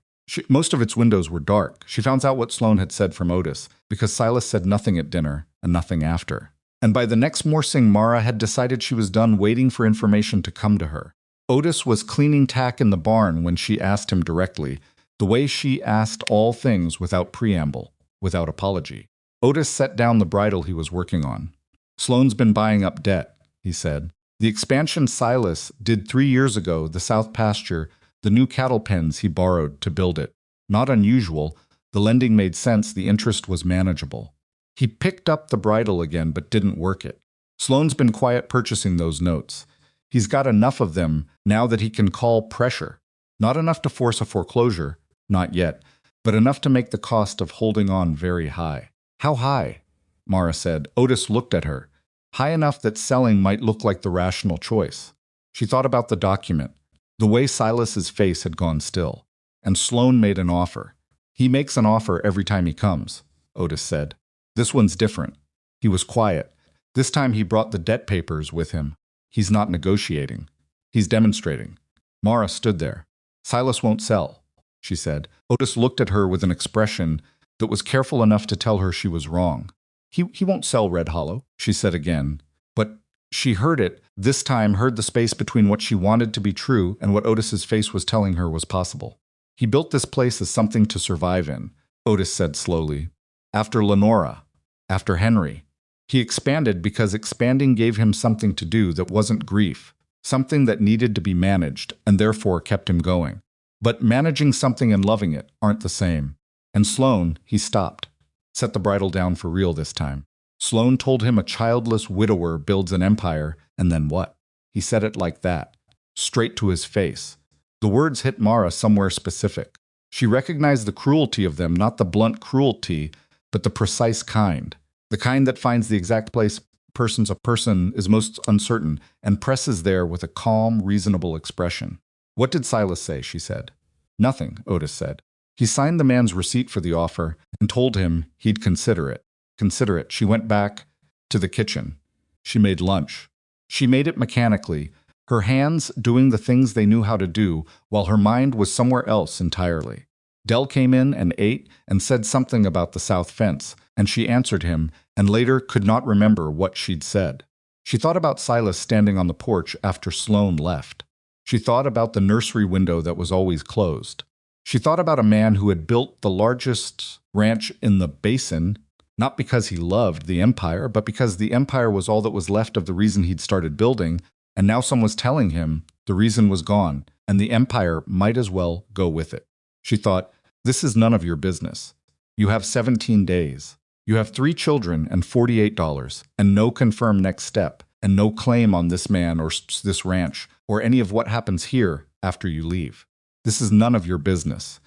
Most of its windows were dark. She found out what Sloane had said from Otis, because Silas said nothing at dinner and nothing after. And by the next morning, Mara had decided she was done waiting for information to come to her. Otis was cleaning tack in the barn when she asked him directly, the way she asked all things without preamble, without apology. Otis set down the bridle he was working on. Sloane's been buying up debt, he said. The expansion Silas did 3 years ago, the south pasture, the new cattle pens he borrowed to build it. Not unusual, the lending made sense, the interest was manageable. He picked up the bridle again but didn't work it. Sloane's been quiet purchasing those notes. He's got enough of them now that he can call pressure. Not enough to force a foreclosure, not yet, but enough to make the cost of holding on very high. How high? Mara said. Otis looked at her. High enough that selling might look like the rational choice. She thought about the document, the way Silas's face had gone still. And Sloane made an offer. He makes an offer every time he comes, Otis said. This one's different. He was quiet. This time he brought the debt papers with him. He's not negotiating. He's demonstrating. Mara stood there. Silas won't sell, she said. Otis looked at her with an expression that was careful enough to tell her she was wrong. He won't sell Red Hollow, she said again. But she heard it, this time heard the space between what she wanted to be true and what Otis's face was telling her was possible. He built this place as something to survive in, Otis said slowly. After Lenora, after Henry. He expanded because expanding gave him something to do that wasn't grief, something that needed to be managed and therefore kept him going. But managing something and loving it aren't the same. And Sloane, he stopped. Set the bridle down for real this time. Sloane told him a childless widower builds an empire, and then what? He said it like that, straight to his face. The words hit Mara somewhere specific. She recognized the cruelty of them, not the blunt cruelty, but the precise kind. The kind that finds the exact place a person is most uncertain and presses there with a calm, reasonable expression. What did Silas say, she said. Nothing, Otis said. He signed the man's receipt for the offer and told him he'd consider it. Consider it. She went back to the kitchen. She made lunch. She made it mechanically, her hands doing the things they knew how to do, while her mind was somewhere else entirely. Dell came in and ate and said something about the south fence, and she answered him, and later could not remember what she'd said. She thought about Silas standing on the porch after Sloane left. She thought about the nursery window that was always closed. She thought about a man who had built the largest ranch in the basin, not because he loved the empire, but because the empire was all that was left of the reason he'd started building, and now someone was telling him the reason was gone, and the empire might as well go with it. She thought, this is none of your business. You have 17 days. You have 3 children and $48, and no confirmed next step, and no claim on this man or this ranch or any of what happens here after you leave. This is none of your business.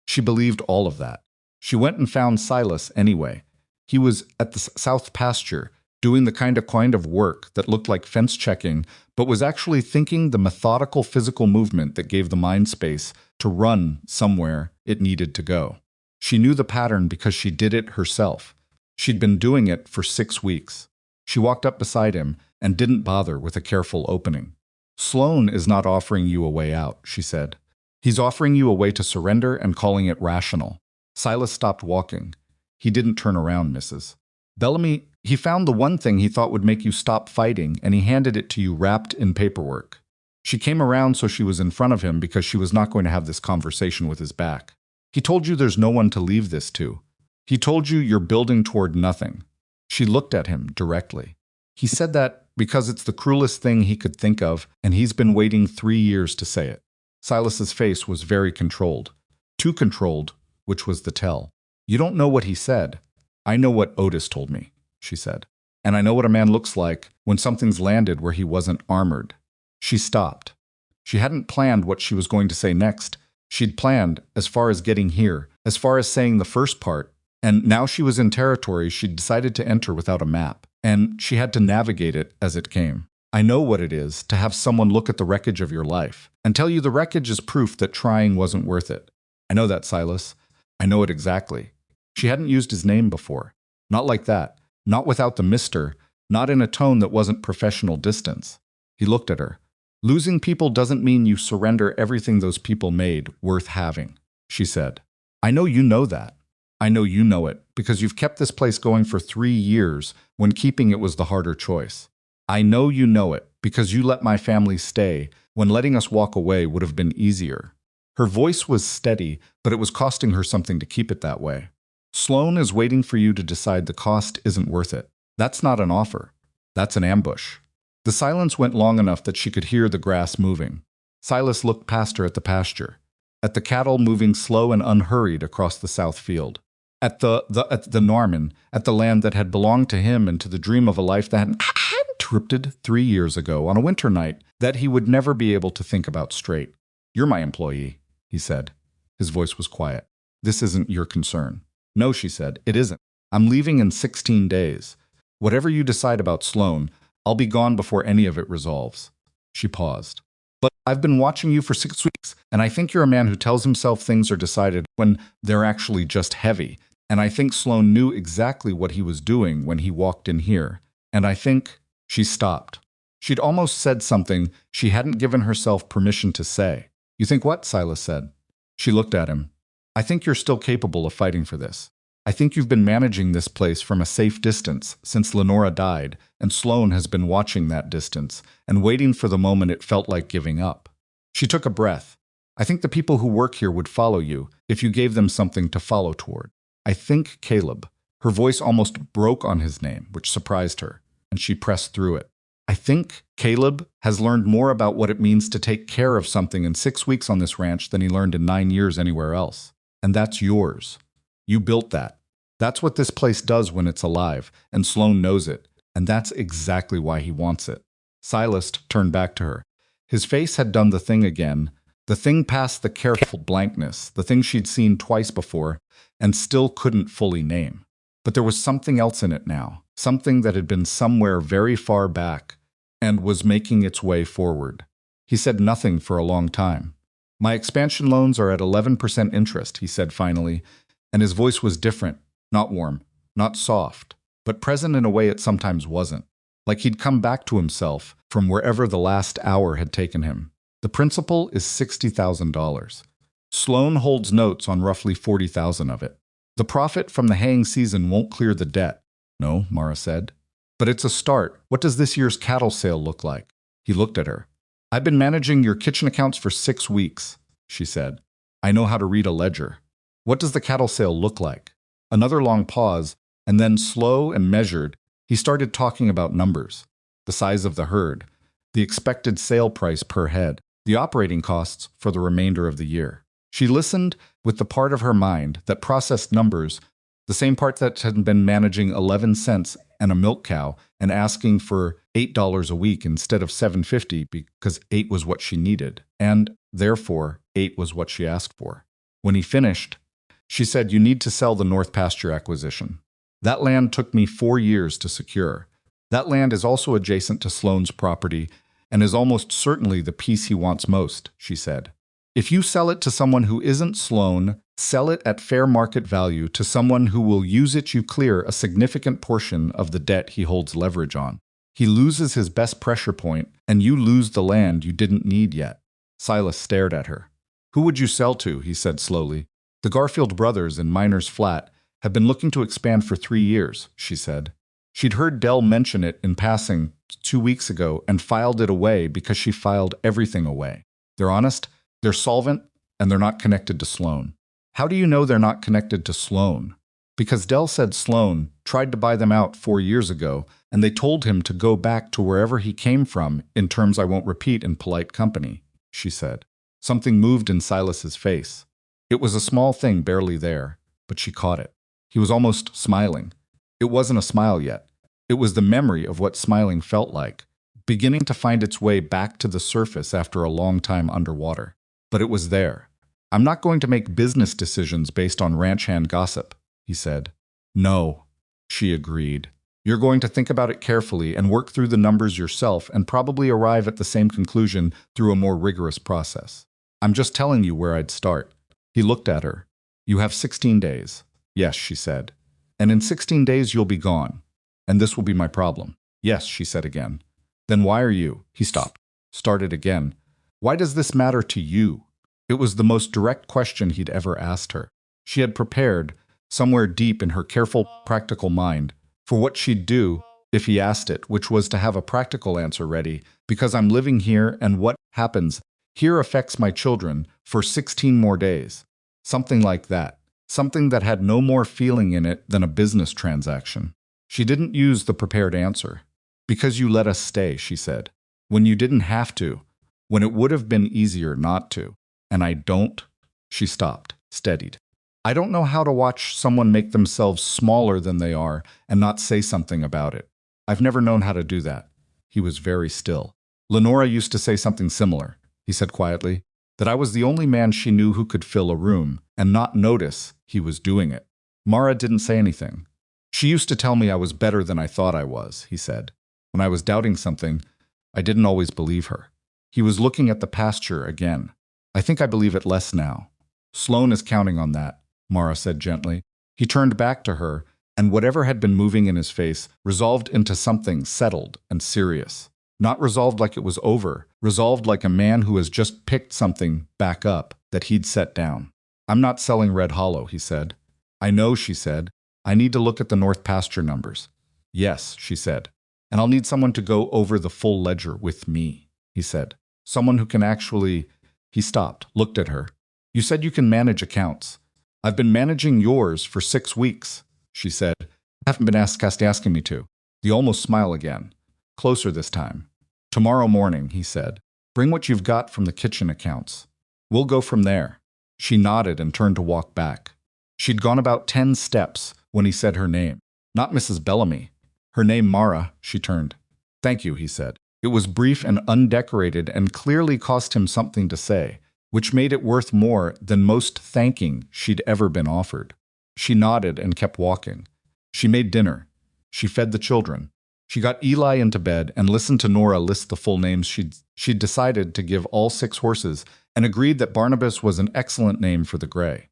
She believed all of that. She went and found Silas anyway. He was at the south pasture, doing the kind of work that looked like fence checking, but was actually thinking the methodical physical movement that gave the mind space to run somewhere it needed to go. She knew the pattern because she did it herself. She'd been doing it for 6 weeks. She walked up beside him and didn't bother with a careful opening. Sloan is not offering you a way out, she said. He's offering you a way to surrender and calling it rational. Silas stopped walking. He didn't turn around, Mrs. Bellamy. He found the one thing he thought would make you stop fighting, and he handed it to you wrapped in paperwork. She came around so she was in front of him because she was not going to have this conversation with his back. He told you there's no one to leave this to. He told you you're building toward nothing. She looked at him directly. He said that because it's the cruelest thing he could think of, and he's been waiting 3 years to say it. Silas's face was very controlled. Too controlled, which was the tell. You don't know what he said. I know what Otis told me, she said. And I know what a man looks like when something's landed where he wasn't armored. She stopped. She hadn't planned what she was going to say next. She'd planned as far as getting here, as far as saying the first part, and now she was in territory she'd decided to enter without a map, and she had to navigate it as it came. I know what it is to have someone look at the wreckage of your life and tell you the wreckage is proof that trying wasn't worth it. I know that, Silas. I know it exactly. She hadn't used his name before. Not like that. Not without the mister. Not in a tone that wasn't professional distance. He looked at her. Losing people doesn't mean you surrender everything those people made worth having, she said. I know you know that. I know you know it because you've kept this place going for 3 years when keeping it was the harder choice. I know you know it because you let my family stay when letting us walk away would have been easier. Her voice was steady, but it was costing her something to keep it that way. Sloan is waiting for you to decide the cost isn't worth it. That's not an offer. That's an ambush. The silence went long enough that she could hear the grass moving. Silas looked past her at the pasture, at the cattle moving slow and unhurried across the south field, at the Norman, at the land that had belonged to him and to the dream of a life that had interrupted 3 years ago on a winter night that he would never be able to think about straight. You're my employee, he said. His voice was quiet. This isn't your concern. No, she said, it isn't. I'm leaving in 16 days. Whatever you decide about Sloan, I'll be gone before any of it resolves. She paused. But I've been watching you for 6 weeks, and I think you're a man who tells himself things are decided when they're actually just heavy. And I think Sloan knew exactly what he was doing when he walked in here. And I think she stopped. She'd almost said something she hadn't given herself permission to say. You think what? Silas said. She looked at him. I think you're still capable of fighting for this. I think you've been managing this place from a safe distance since Lenora died, and Sloan has been watching that distance and waiting for the moment it felt like giving up. She took a breath. I think the people who work here would follow you if you gave them something to follow toward. I think Caleb. Her voice almost broke on his name, which surprised her, and she pressed through it. I think Caleb has learned more about what it means to take care of something in 6 weeks on this ranch than he learned in 9 years anywhere else. And that's yours. You built that. That's what this place does when it's alive, and Sloan knows it, and that's exactly why he wants it. Silas turned back to her. His face had done the thing again, the thing past the careful blankness, the thing she'd seen twice before, and still couldn't fully name. But there was something else in it now, something that had been somewhere very far back, and was making its way forward. He said nothing for a long time. My expansion loans are at 11% interest, he said finally, and his voice was different, not warm, not soft, but present in a way it sometimes wasn't, like he'd come back to himself from wherever the last hour had taken him. The principal is $60,000. Sloan holds notes on roughly $40,000 of it. The profit from the haying season won't clear the debt. No, Mara said. But it's a start. What does this year's cattle sale look like? He looked at her. I've been managing your kitchen accounts for 6 weeks, she said. I know how to read a ledger. What does the cattle sale look like? Another long pause, and then slow and measured, he started talking about numbers. The size of the herd, the expected sale price per head, the operating costs for the remainder of the year. She listened with the part of her mind that processed numbers The same part that had been managing 11 cents and a milk cow and asking for $8 a week instead of $7.50 because 8 was what she needed, and therefore 8 was what she asked for. When he finished, she said, "You need to sell the North Pasture acquisition. That land took me 4 years to secure. That land is also adjacent to Sloane's property and is almost certainly the piece he wants most," she said. "If you sell it to someone who isn't Sloane, sell it at fair market value to someone who will use it, you clear a significant portion of the debt he holds leverage on. He loses his best pressure point, and you lose the land you didn't need yet." Silas stared at her. "Who would you sell to?" he said slowly. "The Garfield brothers in Miner's Flat have been looking to expand for 3 years," she said. She'd heard Dell mention it in passing 2 weeks ago and filed it away because she filed everything away. "They're honest, they're solvent, and they're not connected to Sloane." "How do you know they're not connected to Sloane?" "Because Dell said Sloane tried to buy them out 4 years ago, and they told him to go back to wherever he came from in terms I won't repeat in polite company," she said. Something moved in Silas's face. It was a small thing barely there, but she caught it. He was almost smiling. It wasn't a smile yet. It was the memory of what smiling felt like, beginning to find its way back to the surface after a long time underwater. But it was there. "I'm not going to make business decisions based on ranch hand gossip," he said. "No," she agreed. "You're going to think about it carefully and work through the numbers yourself and probably arrive at the same conclusion through a more rigorous process. I'm just telling you where I'd start." He looked at her. "You have 16 days. "Yes," she said. "And in 16 days you'll be gone. And this will be my problem." "Yes," she said again. "Then why are you?" He stopped. Started again. "Why does this matter to you?" It was the most direct question he'd ever asked her. She had prepared, somewhere deep in her careful, practical mind, for what she'd do if he asked it, which was to have a practical answer ready, because I'm living here and what happens here affects my children for 16 more days. Something like that. Something that had no more feeling in it than a business transaction. She didn't use the prepared answer. "Because you let us stay," she said. "When you didn't have to. When it would have been easier not to. And I don't." She stopped, steadied. "I don't know how to watch someone make themselves smaller than they are and not say something about it. I've never known how to do that." He was very still. "Lenora used to say something similar," he said quietly, "that I was the only man she knew who could fill a room and not notice he was doing it." Mara didn't say anything. "She used to tell me I was better than I thought I was," he said. "When I was doubting something, I didn't always believe her." He was looking at the pasture again. "I think I believe it less now." "Sloane is counting on that," Mara said gently. He turned back to her, and whatever had been moving in his face resolved into something settled and serious. Not resolved like it was over, resolved like a man who has just picked something back up that he'd set down. "I'm not selling Red Hollow," he said. "I know," she said. "I need to look at the North Pasture numbers." "Yes," she said. "And I'll need someone to go over the full ledger with me," he said. "Someone who can actually—" He stopped, looked at her. "You said you can manage accounts." "I've been managing yours for 6 weeks," she said. "You haven't been asking me to." The almost smile again. Closer this time. "Tomorrow morning," he said. "Bring what you've got from the kitchen accounts. We'll go from there." She nodded and turned to walk back. She'd gone about 10 steps when he said her name. "Not Mrs. Bellamy." "Her name Mara," she turned. "Thank you," he said. It was brief and undecorated and clearly cost him something to say, which made it worth more than most thanking she'd ever been offered. She nodded and kept walking. She made dinner. She fed the children. She got Eli into bed and listened to Nora list the full names she'd decided to give all 6 horses and agreed that Barnabas was an excellent name for the gray.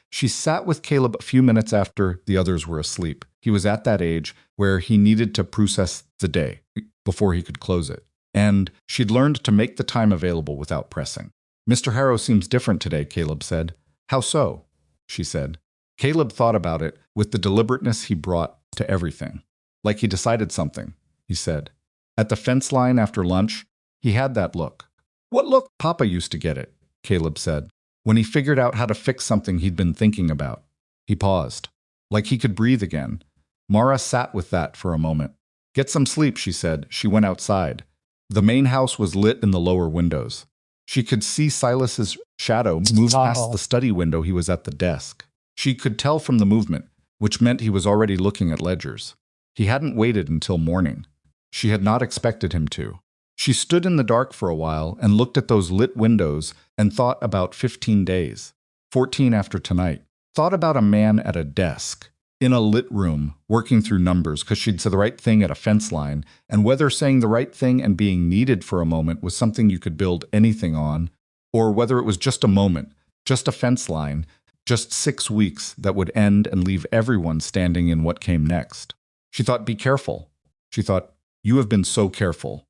She sat with Caleb a few minutes after the others were asleep. He was at that age where he needed to process the day before he could close it, and she'd learned to make the time available without pressing. "Mr. Harrow seems different today," Caleb said. "How so?" she said. Caleb thought about it with the deliberateness he brought to everything. "Like he decided something," he said. "At the fence line after lunch, he had that look." "What look?" "Papa used to get it," Caleb said, "when he figured out how to fix something he'd been thinking about." He paused. Like he could breathe again. Mara sat with that for a moment. "Get some sleep," she said. She went outside. The main house was lit in the lower windows. She could see Silas's shadow move past the study window. He was at the desk. She could tell from the movement. which meant he was already looking at ledgers. He hadn't waited until morning. She had not expected him to. She stood in the dark for a while and looked at those lit windows and thought about 15 days. 14 after tonight. Thought about a man at a desk, in a lit room, working through numbers because she'd said the right thing at a fence line, and whether saying the right thing and being needed for a moment was something you could build anything on, or whether it was just a moment, just a fence line, just 6 weeks that would end and leave everyone standing in what came next. She thought, be careful. She thought, you have been so careful.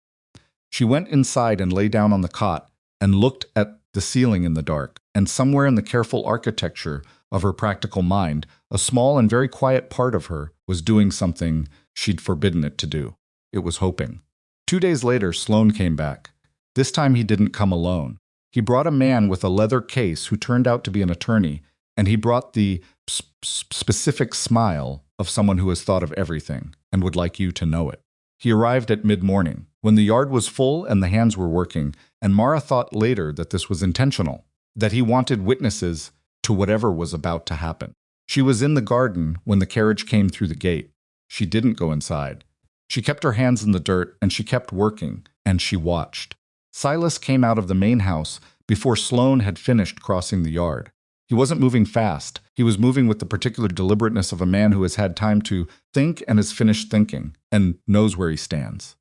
She went inside and lay down on the cot and looked at the ceiling in the dark, and somewhere in the careful architecture of her practical mind, a small and very quiet part of her was doing something she'd forbidden it to do. It was hoping. 2 days later, Sloane came back. This time he didn't come alone. He brought a man with a leather case who turned out to be an attorney, and he brought the specific smile of someone who has thought of everything and would like you to know it. He arrived at mid-morning, when the yard was full and the hands were working, and Mara thought later that this was intentional, that he wanted witnesses to whatever was about to happen. She was in the garden when the carriage came through the gate. She didn't go inside. She kept her hands in the dirt, and she kept working, and she watched. Silas came out of the main house before Sloane had finished crossing the yard. He wasn't moving fast. He was moving with the particular deliberateness of a man who has had time to think and has finished thinking, and knows where he stands.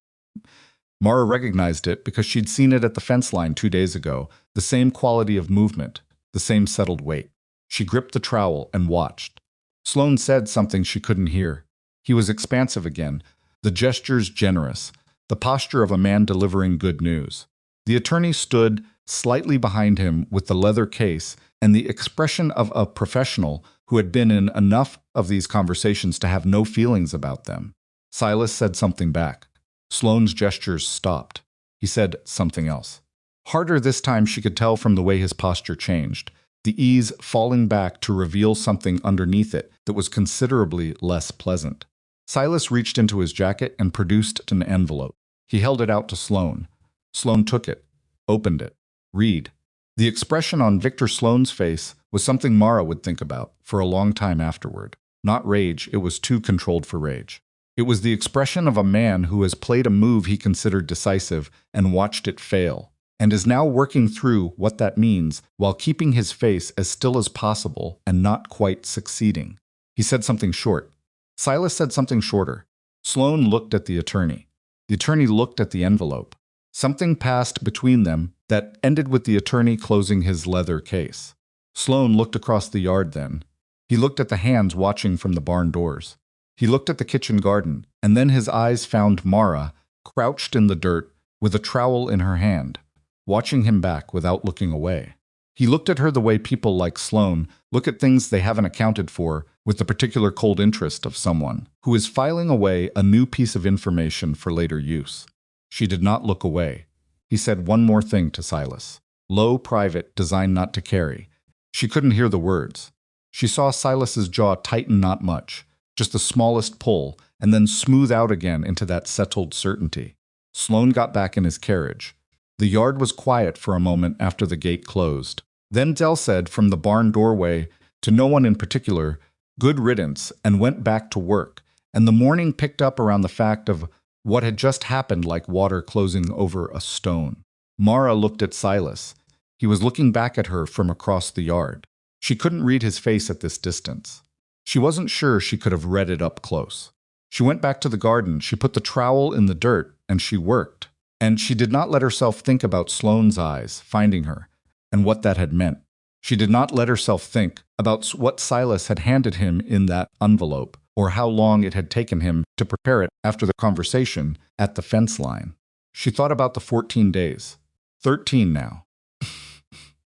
Mara recognized it because she'd seen it at the fence line 2 days ago, the same quality of movement, the same settled weight. She gripped the trowel and watched. Sloane said something she couldn't hear. He was expansive again, the gestures generous, the posture of a man delivering good news. The attorney stood slightly behind him with the leather case and the expression of a professional who had been in enough of these conversations to have no feelings about them. Silas said something back. Sloane's gestures stopped. He said something else. Harder this time, she could tell from the way his posture changed, the ease falling back to reveal something underneath it that was considerably less pleasant. Silas reached into his jacket and produced an envelope. He held it out to Sloane. Sloane took it, opened it. Read. The expression on Victor Sloane's face was something Mara would think about for a long time afterward. Not rage, it was too controlled for rage. It was the expression of a man who has played a move he considered decisive and watched it fail, and is now working through what that means while keeping his face as still as possible and not quite succeeding. He said something short. Silas said something shorter. Sloane looked at the attorney. The attorney looked at the envelope. Something passed between them that ended with the attorney closing his leather case. Sloane looked across the yard then. He looked at the hands watching from the barn doors. He looked at the kitchen garden, and then his eyes found Mara, crouched in the dirt, with a trowel in her hand, watching him back without looking away. He looked at her the way people like Sloane look at things they haven't accounted for, with the particular cold interest of someone who is filing away a new piece of information for later use. She did not look away. He said one more thing to Silas. Low, private, designed not to carry. She couldn't hear the words. She saw Silas's jaw tighten not much, just the smallest pull, and then smooth out again into that settled certainty. Sloane got back in his carriage. The yard was quiet for a moment after the gate closed. Then Dell said from the barn doorway, to no one in particular, good riddance, and went back to work, and the morning picked up around the fact of what had just happened like water closing over a stone. Mara looked at Silas. He was looking back at her from across the yard. She couldn't read his face at this distance. She wasn't sure she could have read it up close. She went back to the garden, she put the trowel in the dirt, and she worked. And she did not let herself think about Sloane's eyes finding her, and what that had meant. She did not let herself think about what Silas had handed him in that envelope, or how long it had taken him to prepare it after the conversation at the fence line. She thought about the 14 days. 13 now.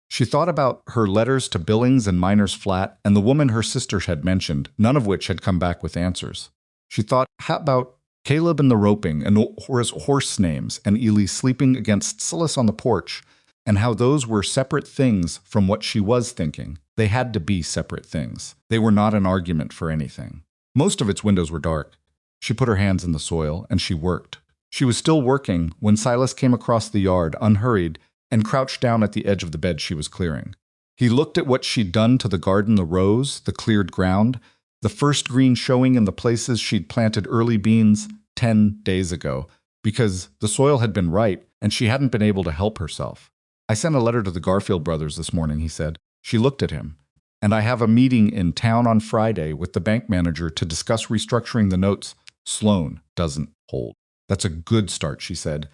She thought about her letters to Billings and Miner's flat and the woman her sister had mentioned, none of which had come back with answers. She thought, how about Caleb and the roping and his horse names and Ely sleeping against Silas on the porch, and how those were separate things from what she was thinking. They had to be separate things. They were not an argument for anything. Most of its windows were dark. She put her hands in the soil, and she worked. She was still working when Silas came across the yard, unhurried, and crouched down at the edge of the bed she was clearing. He looked at what she'd done to the garden, the rows, the cleared ground, The first green showing in the places she'd planted early beans 10 days ago, because the soil had been right and she hadn't been able to help herself. I sent a letter to the Garfield brothers this morning, he said. She looked at him. And I have a meeting in town on Friday with the bank manager to discuss restructuring the notes. Sloan doesn't hold. That's a good start, she said.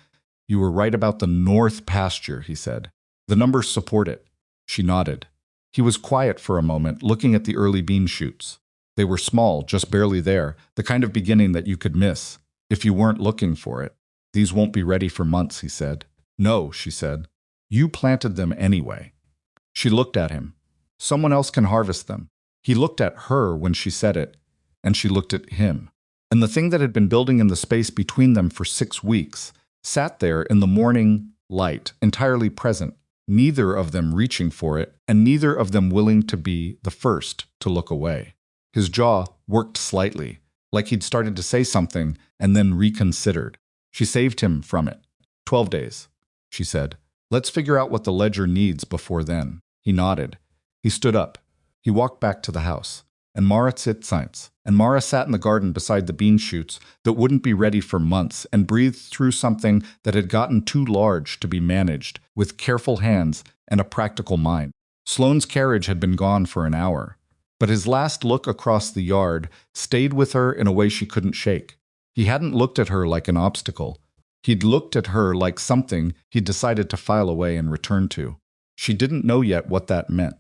You were right about the north pasture, he said. The numbers support it. She nodded. He was quiet for a moment, looking at the early bean shoots. They were small, just barely there, the kind of beginning that you could miss, if you weren't looking for it. These won't be ready for months, he said. No, she said. You planted them anyway. She looked at him. Someone else can harvest them. He looked at her when she said it, and she looked at him. And the thing that had been building in the space between them for 6 weeks sat there in the morning light, entirely present, neither of them reaching for it, and neither of them willing to be the first to look away. His jaw worked slightly, like he'd started to say something and then reconsidered. She saved him from it. 12 days, she said. Let's figure out what the ledger needs before then. He nodded. He stood up. He walked back to the house. And Mara sat in the garden beside the bean shoots that wouldn't be ready for months and breathed through something that had gotten too large to be managed with careful hands and a practical mind. Sloane's carriage had been gone for an hour, but his last look across the yard stayed with her in a way she couldn't shake. He hadn't looked at her like an obstacle. He'd looked at her like something he'd decided to file away and return to. She didn't know yet what that meant.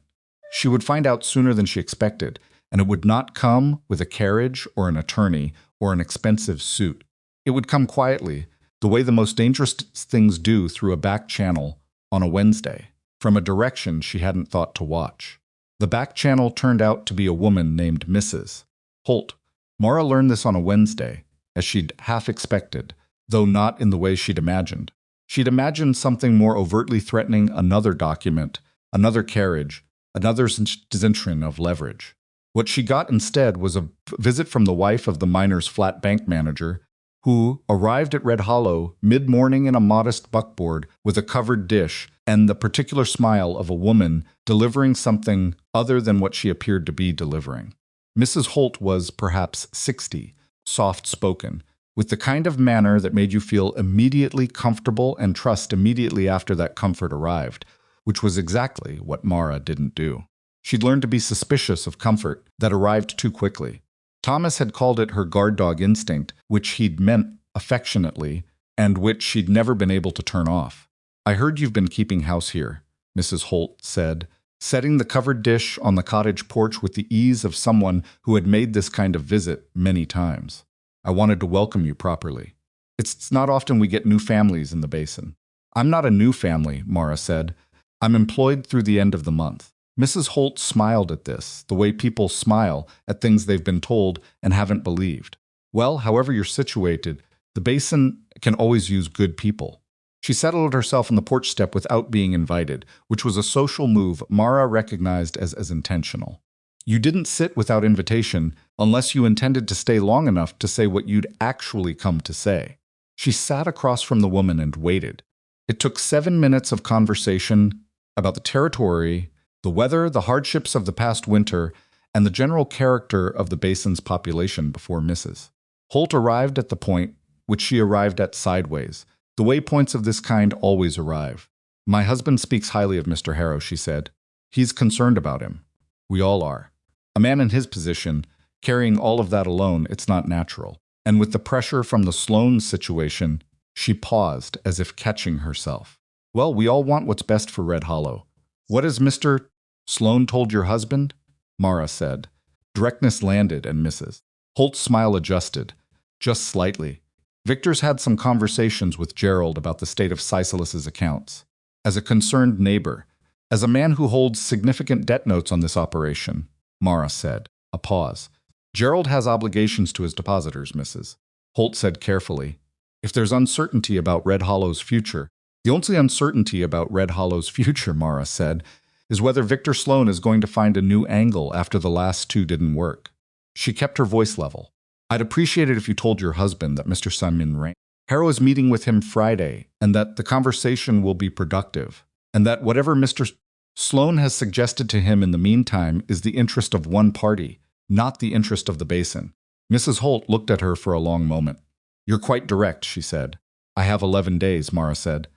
She would find out sooner than she expected, and it would not come with a carriage or an attorney or an expensive suit. It would come quietly, the way the most dangerous things do through a back channel on a Wednesday, from a direction she hadn't thought to watch. The back channel turned out to be a woman named Mrs. Holt. Mara learned this on a Wednesday, as she'd half expected, though not in the way she'd imagined. She'd imagined something more overtly threatening another document, another carriage, another centurion of leverage. What she got instead was a visit from the wife of the miner's flat bank manager, who arrived at Red Hollow mid-morning in a modest buckboard with a covered dish and the particular smile of a woman delivering something other than what she appeared to be delivering. Mrs. Holt was perhaps 60, soft-spoken, with the kind of manner that made you feel immediately comfortable and trust immediately after that comfort arrived, which was exactly what Mara didn't do. She'd learned to be suspicious of comfort that arrived too quickly. Thomas had called it her guard dog instinct, which he'd meant affectionately, and which she'd never been able to turn off. I heard you've been keeping house here, Mrs. Holt said, setting the covered dish on the cottage porch with the ease of someone who had made this kind of visit many times. I wanted to welcome you properly. It's not often we get new families in the basin. I'm not a new family, Mara said. I'm employed through the end of the month. Mrs. Holt smiled at this, the way people smile at things they've been told and haven't believed. Well, however you're situated, the basin can always use good people. She settled herself on the porch step without being invited, which was a social move Mara recognized as intentional. You didn't sit without invitation unless you intended to stay long enough to say what you'd actually come to say. She sat across from the woman and waited. It took 7 minutes of conversation about the territory, the weather, the hardships of the past winter, and the general character of the basin's population before Mrs. Holt arrived at the point which she arrived at sideways, the way points of this kind always arrive. My husband speaks highly of Mr. Harrow, she said. He's concerned about him. We all are. A man in his position, carrying all of that alone, it's not natural. And with the pressure from the Sloan situation, she paused as if catching herself. Well, we all want what's best for Red Hollow. What has Mr. Sloan told your husband? Mara said. Directness landed and Mrs. Holt's smile adjusted, just slightly. Victor's had some conversations with Gerald about the state of Silas's accounts. As a concerned neighbor, as a man who holds significant debt notes on this operation, Mara said. A pause. Gerald has obligations to his depositors, Mrs. Holt said carefully. If there's uncertainty about Red Hollow's future, the only uncertainty about Red Hollow's future, Mara said, is whether Victor Sloan is going to find a new angle after the last two didn't work. She kept her voice level. I'd appreciate it if you told your husband that Mr. Simon Harrow is meeting with him Friday, and that the conversation will be productive, and that whatever Mr. Sloan has suggested to him in the meantime is the interest of one party, not the interest of the basin. Mrs. Holt looked at her for a long moment. "You're quite direct," she said. "I have 11 days," Mara said.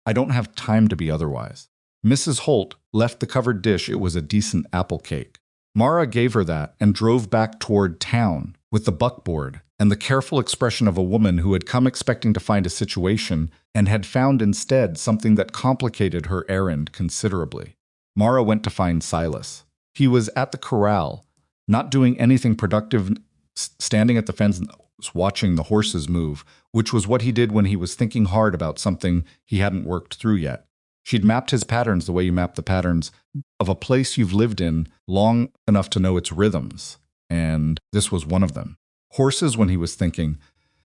"I don't have time to be otherwise." Mrs. Holt left the covered dish. It was a decent apple cake. Mara gave her that and drove back toward town with the buckboard and the careful expression of a woman who had come expecting to find a situation and had found instead something that complicated her errand considerably. Mara went to find Silas. He was at the corral, not doing anything productive, standing at the fence watching the horses move, which was what he did when he was thinking hard about something he hadn't worked through yet. She'd mapped his patterns the way you map the patterns of a place you've lived in long enough to know its rhythms, and this was one of them. Horses when he was thinking,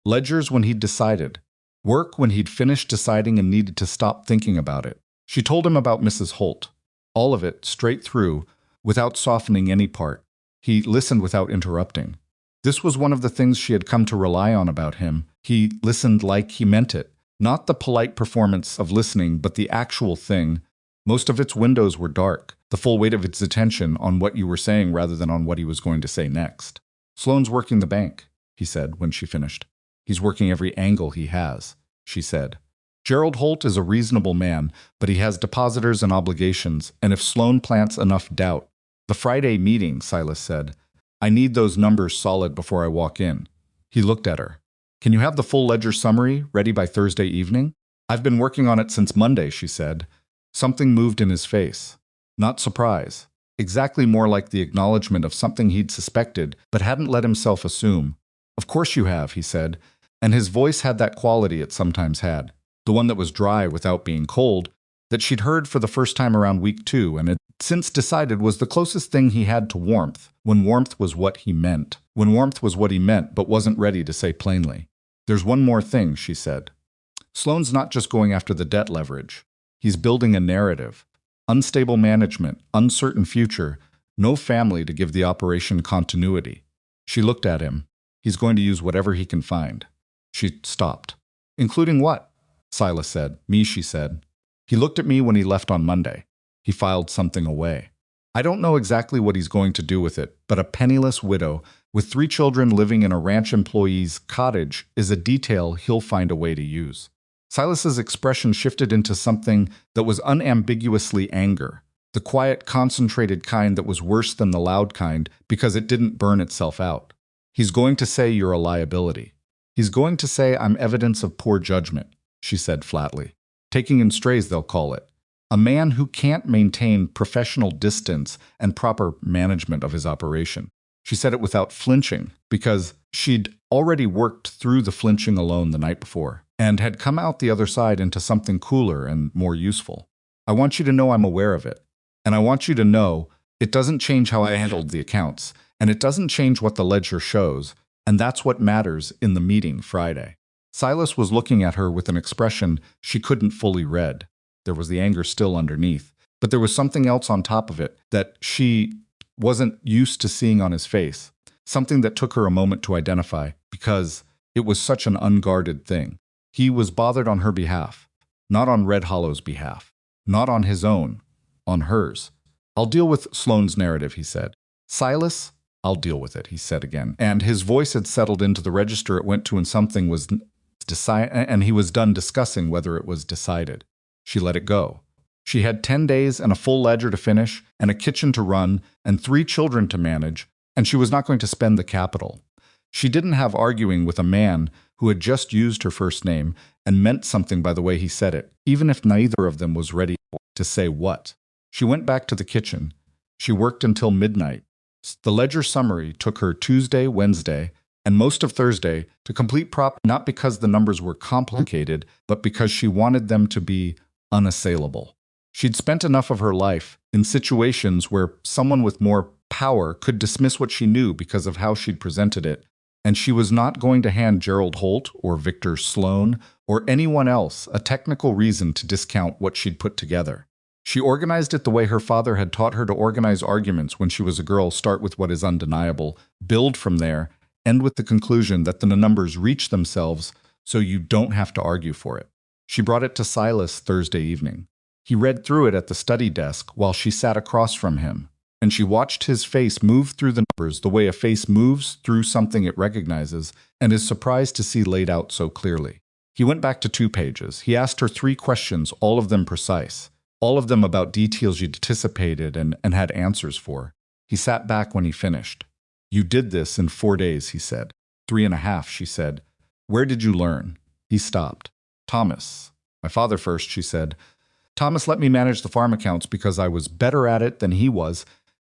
ledgers when he'd decided, work when he'd finished deciding and needed to stop thinking about it. She told him about Mrs. Holt, all of it straight through, without softening any part. He listened without interrupting. This was one of the things she had come to rely on about him. He listened like he meant it. Not the polite performance of listening, but the actual thing. Most of its windows were dark, the full weight of its attention on what you were saying rather than on what he was going to say next. "Sloane's working the bank," he said when she finished. "He's working every angle he has," she said. "Gerald Holt is a reasonable man, but he has depositors and obligations, and if Sloane plants enough doubt—" "The Friday meeting," Silas said. "I need those numbers solid before I walk in." He looked at her. "Can you have the full ledger summary ready by Thursday evening?" "I've been working on it since Monday," she said. Something moved in his face. Not surprise. Exactly more like the acknowledgement of something he'd suspected, but hadn't let himself assume. "Of course you have," he said, and his voice had that quality it sometimes had, the one that was dry without being cold, that she'd heard for the first time around week 2 and had since decided was the closest thing he had to warmth, when warmth was what he meant. When warmth was what he meant, but wasn't ready to say plainly. "There's one more thing," she said. "Sloane's not just going after the debt leverage. He's building a narrative. Unstable management, uncertain future, no family to give the operation continuity." She looked at him. "He's going to use whatever he can find." She stopped. "Including what?" Silas said. "Me," she said. "He looked at me when he left on Monday. He filed something away. I don't know exactly what he's going to do with it, but a penniless widow with 3 children living in a ranch employee's cottage is a detail he'll find a way to use." Silas's expression shifted into something that was unambiguously anger, the quiet, concentrated kind that was worse than the loud kind because it didn't burn itself out. "He's going to say you're a liability. He's going to say I'm evidence of poor judgment," she said flatly. "Taking in strays, they'll call it. A man who can't maintain professional distance and proper management of his operation." She said it without flinching, because she'd already worked through the flinching alone the night before, and had come out the other side into something cooler and more useful. "I want you to know I'm aware of it. And I want you to know it doesn't change how I handled the accounts, and it doesn't change what the ledger shows, and that's what matters in the meeting Friday." Silas was looking at her with an expression she couldn't fully read. There was the anger still underneath, but there was something else on top of it that she wasn't used to seeing on his face, something that took her a moment to identify, because it was such an unguarded thing. He was bothered on her behalf, not on Red Hollow's behalf, not on his own, on hers. "I'll deal with Sloane's narrative," he said. "Silas, I'll deal with it," he said again, and his voice had settled into the register it went to when something was decided, and he was done discussing whether it was decided. She let it go. She had 10 days and a full ledger to finish, and a kitchen to run, and 3 children to manage, and she was not going to spend the capital. She didn't have arguing with a man who had just used her first name and meant something by the way he said it, even if neither of them was ready to say what. She went back to the kitchen. She worked until midnight. The ledger summary took her Tuesday, Wednesday, and most of Thursday to complete not because the numbers were complicated, but because she wanted them to be unassailable. She'd spent enough of her life in situations where someone with more power could dismiss what she knew because of how she'd presented it, and she was not going to hand Gerald Holt or Victor Sloane or anyone else a technical reason to discount what she'd put together. She organized it the way her father had taught her to organize arguments when she was a girl: start with what is undeniable, build from there, end with the conclusion that the numbers reach themselves so you don't have to argue for it. She brought it to Silas Thursday evening. He read through it at the study desk while she sat across from him. And she watched his face move through the numbers the way a face moves through something it recognizes and is surprised to see laid out so clearly. He went back to 2 pages. He asked her 3 questions, all of them precise, all of them about details you'd anticipated and had answers for. He sat back when he finished. You did this in 4 days, he said. 3.5, she said. Where did you learn? He stopped. Thomas. My father first, she said. Thomas let me manage the farm accounts because I was better at it than he was,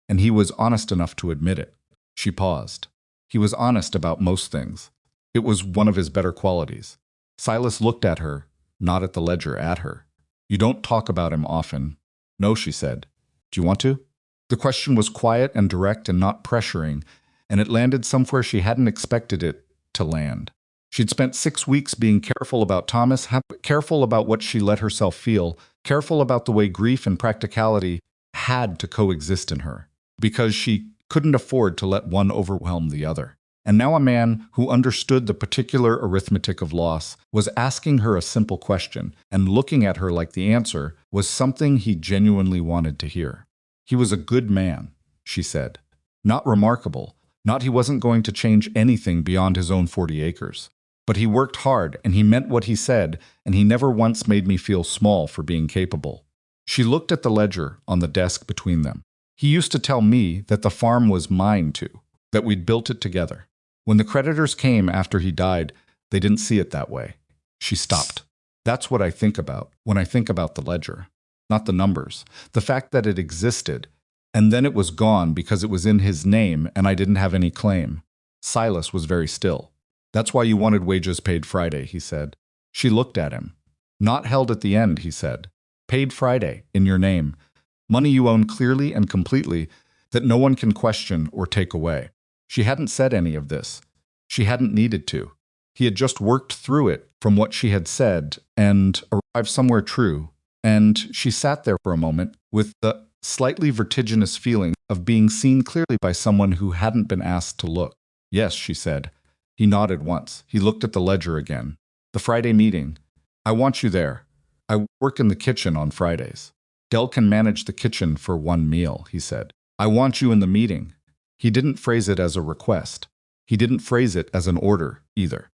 and he was honest enough to admit it. She paused. He was honest about most things. It was one of his better qualities. Silas looked at her, not at the ledger, at her. You don't talk about him often. No, she said. Do you want to? The question was quiet and direct and not pressuring, and it landed somewhere she hadn't expected it to land. She'd spent 6 weeks being careful about Thomas, careful about what she let herself feel, careful about the way grief and practicality had to coexist in her, because she couldn't afford to let one overwhelm the other. And now a man who understood the particular arithmetic of loss was asking her a simple question, and looking at her like the answer was something he genuinely wanted to hear. He was a good man, she said. Not remarkable, not he wasn't going to change anything beyond his own 40 acres. But he worked hard, and he meant what he said, and he never once made me feel small for being capable. She looked at the ledger on the desk between them. He used to tell me that the farm was mine too, that we'd built it together. When the creditors came after he died, they didn't see it that way. She stopped. That's what I think about when I think about the ledger. Not the numbers. The fact that it existed, and then it was gone because it was in his name and I didn't have any claim. Silas was very still. That's why you wanted wages paid Friday, he said. She looked at him. Not held at the end, he said. Paid Friday, in your name. Money you own clearly and completely, that no one can question or take away. She hadn't said any of this. She hadn't needed to. He had just worked through it from what she had said and arrived somewhere true. And she sat there for a moment with the slightly vertiginous feeling of being seen clearly by someone who hadn't been asked to look. Yes, she said. He nodded once. He looked at the ledger again. The Friday meeting. I want you there. I work in the kitchen on Fridays. Dell can manage the kitchen for 1 meal, he said. I want you in the meeting. He didn't phrase it as a request. He didn't phrase it as an order, either.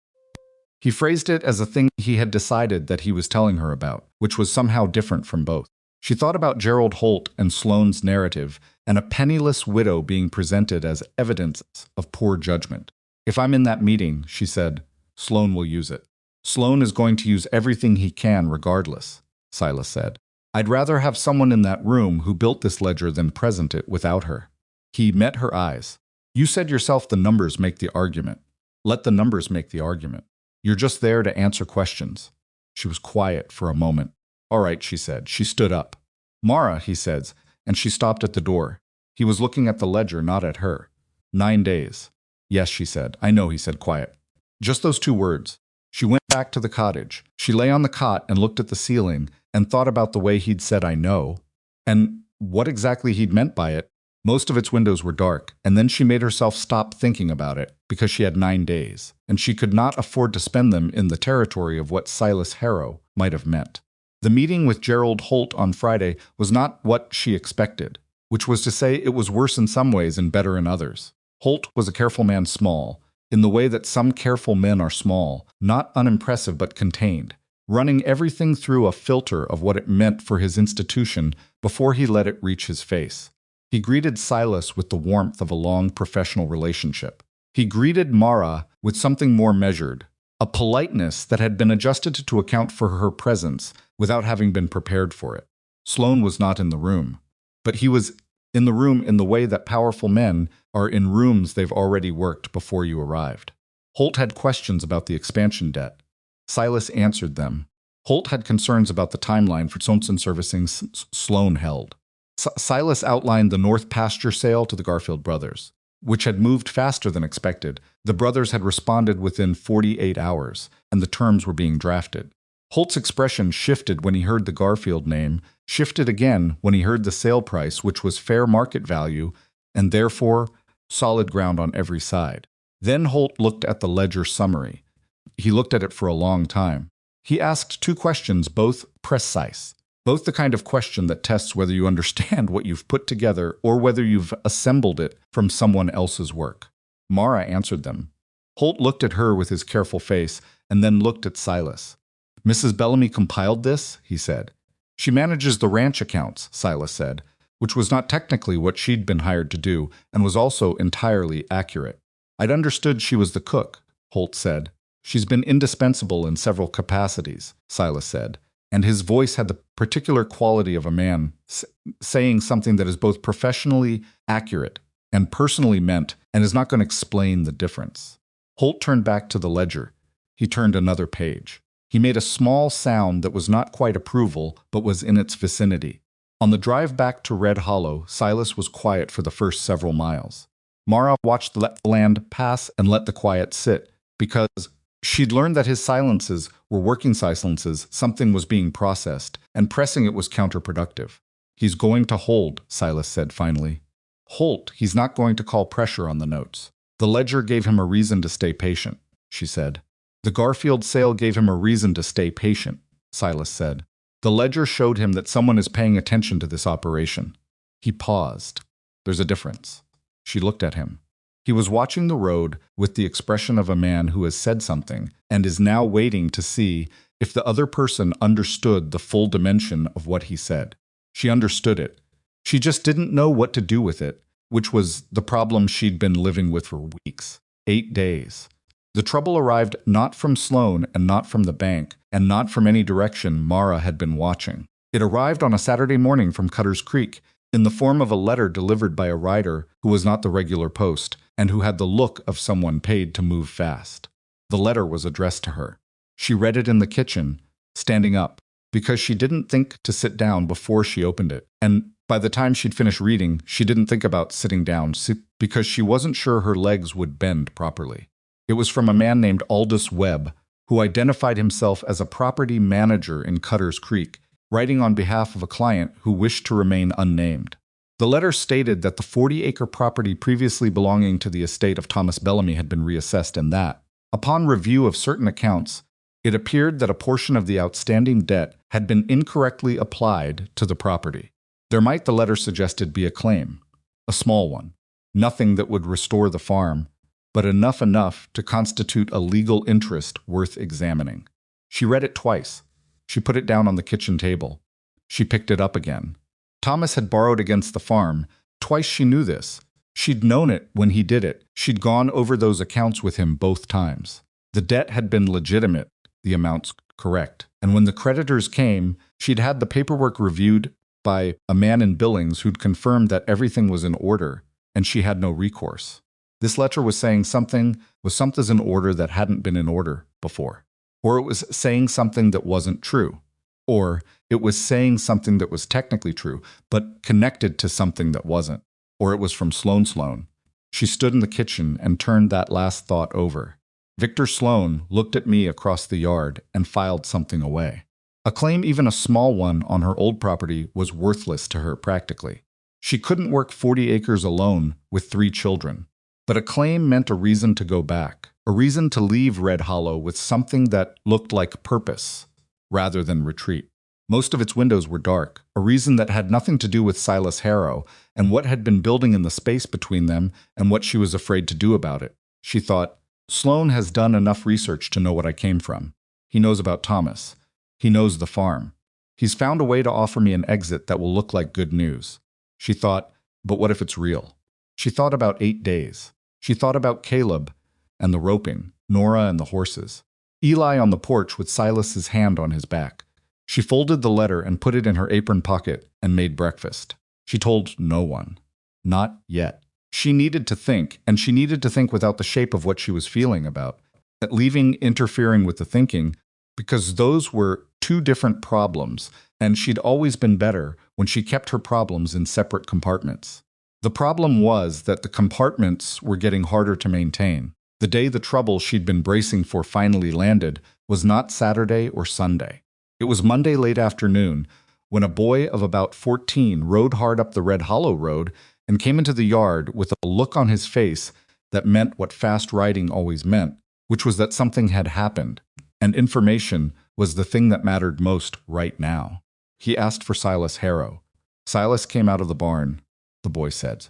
He phrased it as a thing he had decided that he was telling her about, which was somehow different from both. She thought about Gerald Holt and Sloane's narrative, and a penniless widow being presented as evidence of poor judgment. If I'm in that meeting, she said, Sloane will use it. Sloane is going to use everything he can regardless, Silas said. I'd rather have someone in that room who built this ledger than present it without her. He met her eyes. You said yourself the numbers make the argument. Let the numbers make the argument. You're just there to answer questions. She was quiet for a moment. All right, she said. She stood up. Mara, he says, and she stopped at the door. He was looking at the ledger, not at her. 9 days. Yes, she said. I know, he said, quiet. Just those 2 words. She went back to the cottage. She lay on the cot and looked at the ceiling and thought about the way he'd said, I know, and what exactly he'd meant by it. Most of its windows were dark, and then she made herself stop thinking about it because she had 9 days, and she could not afford to spend them in the territory of what Silas Harrow might have meant. The meeting with Gerald Holt on Friday was not what she expected, which was to say it was worse in some ways and better in others. Holt was a careful man, small, in the way that some careful men are small, not unimpressive but contained, running everything through a filter of what it meant for his institution before he let it reach his face. He greeted Silas with the warmth of a long professional relationship. He greeted Mara with something more measured, a politeness that had been adjusted to account for her presence without having been prepared for it. Sloane was not in the room, but he was in the room in the way that powerful men are in rooms they've already worked before you arrived. Holt had questions about the expansion debt. Silas answered them. Holt had concerns about the timeline for Sonson servicing Sloane held. Silas outlined the North Pasture sale to the Garfield brothers, which had moved faster than expected. The brothers had responded within 48 hours, and the terms were being drafted. Holt's expression shifted when he heard the Garfield name, shifted again when he heard the sale price, which was fair market value, and therefore solid ground on every side. Then Holt looked at the ledger summary. He looked at it for a long time. He asked 2 questions, both precise. Both the kind of question that tests whether you understand what you've put together or whether you've assembled it from someone else's work. Mara answered them. Holt looked at her with his careful face and then looked at Silas. Mrs. Bellamy compiled this, he said. She manages the ranch accounts, Silas said, which was not technically what she'd been hired to do and was also entirely accurate. I'd understood she was the cook, Holt said. She's been indispensable in several capacities, Silas said, and his voice had the particular quality of a man saying something that is both professionally accurate and personally meant and is not going to explain the difference. Holt turned back to the ledger. He turned another page. He made a small sound that was not quite approval, but was in its vicinity. On the drive back to Red Hollow, Silas was quiet for the first several miles. Mara watched the land pass and let the quiet sit, because she'd learned that his silences were working silences, something was being processed, and pressing it was counterproductive. He's going to hold, Silas said finally. Holt, he's not going to call pressure on the notes. The ledger gave him a reason to stay patient, she said. The Garfield sale gave him a reason to stay patient, Silas said. The ledger showed him that someone is paying attention to this operation. He paused. There's a difference. She looked at him. He was watching the road with the expression of a man who has said something and is now waiting to see if the other person understood the full dimension of what he said. She understood it. She just didn't know what to do with it, which was the problem she'd been living with for weeks, 8 days. The trouble arrived not from Sloan and not from the bank, and not from any direction Mara had been watching. It arrived on a Saturday morning from Cutter's Creek, in the form of a letter delivered by a rider who was not the regular post, and who had the look of someone paid to move fast. The letter was addressed to her. She read it in the kitchen, standing up, because she didn't think to sit down before she opened it, and by the time she'd finished reading, she didn't think about sitting down because she wasn't sure her legs would bend properly. It was from a man named Aldous Webb, who identified himself as a property manager in Cutter's Creek, writing on behalf of a client who wished to remain unnamed. The letter stated that the 40-acre property previously belonging to the estate of Thomas Bellamy had been reassessed and that, upon review of certain accounts, it appeared that a portion of the outstanding debt had been incorrectly applied to the property. There might, the letter suggested, be a claim, a small one, nothing that would restore the farm, but enough to constitute a legal interest worth examining. She read it twice. She put it down on the kitchen table. She picked it up again. Thomas had borrowed against the farm. Twice she knew this. She'd known it when he did it. She'd gone over those accounts with him both times. The debt had been legitimate, the amounts correct. And when the creditors came, she'd had the paperwork reviewed by a man in Billings who'd confirmed that everything was in order, and she had no recourse. This letter was saying something in order that hadn't been in order before. Or it was saying something that wasn't true. Or it was saying something that was technically true, but connected to something that wasn't. Or it was from Sloan. She stood in the kitchen and turned that last thought over. Victor Sloan looked at me across the yard and filed something away. A claim, even a small one, on her old property was worthless to her practically. She couldn't work 40 acres alone with 3 children. But a claim meant a reason to go back, a reason to leave Red Hollow with something that looked like purpose, rather than retreat. Most of its windows were dark, a reason that had nothing to do with Silas Harrow and what had been building in the space between them and what she was afraid to do about it. She thought, Sloan has done enough research to know what I came from. He knows about Thomas. He knows the farm. He's found a way to offer me an exit that will look like good news. She thought, but what if it's real? She thought about 8 days. She thought about Caleb and the roping, Nora and the horses, Eli on the porch with Silas's hand on his back. She folded the letter and put it in her apron pocket and made breakfast. She told no one. Not yet. She needed to think, and she needed to think without the shape of what she was feeling about, that leaving interfering with the thinking, because those were 2 different problems, and she'd always been better when she kept her problems in separate compartments. The problem was that the compartments were getting harder to maintain. The day the trouble she'd been bracing for finally landed was not Saturday or Sunday. It was Monday late afternoon, when a boy of about 14 rode hard up the Red Hollow Road and came into the yard with a look on his face that meant what fast riding always meant, which was that something had happened, and information was the thing that mattered most right now. He asked for Silas Harrow. Silas came out of the barn, the boy said.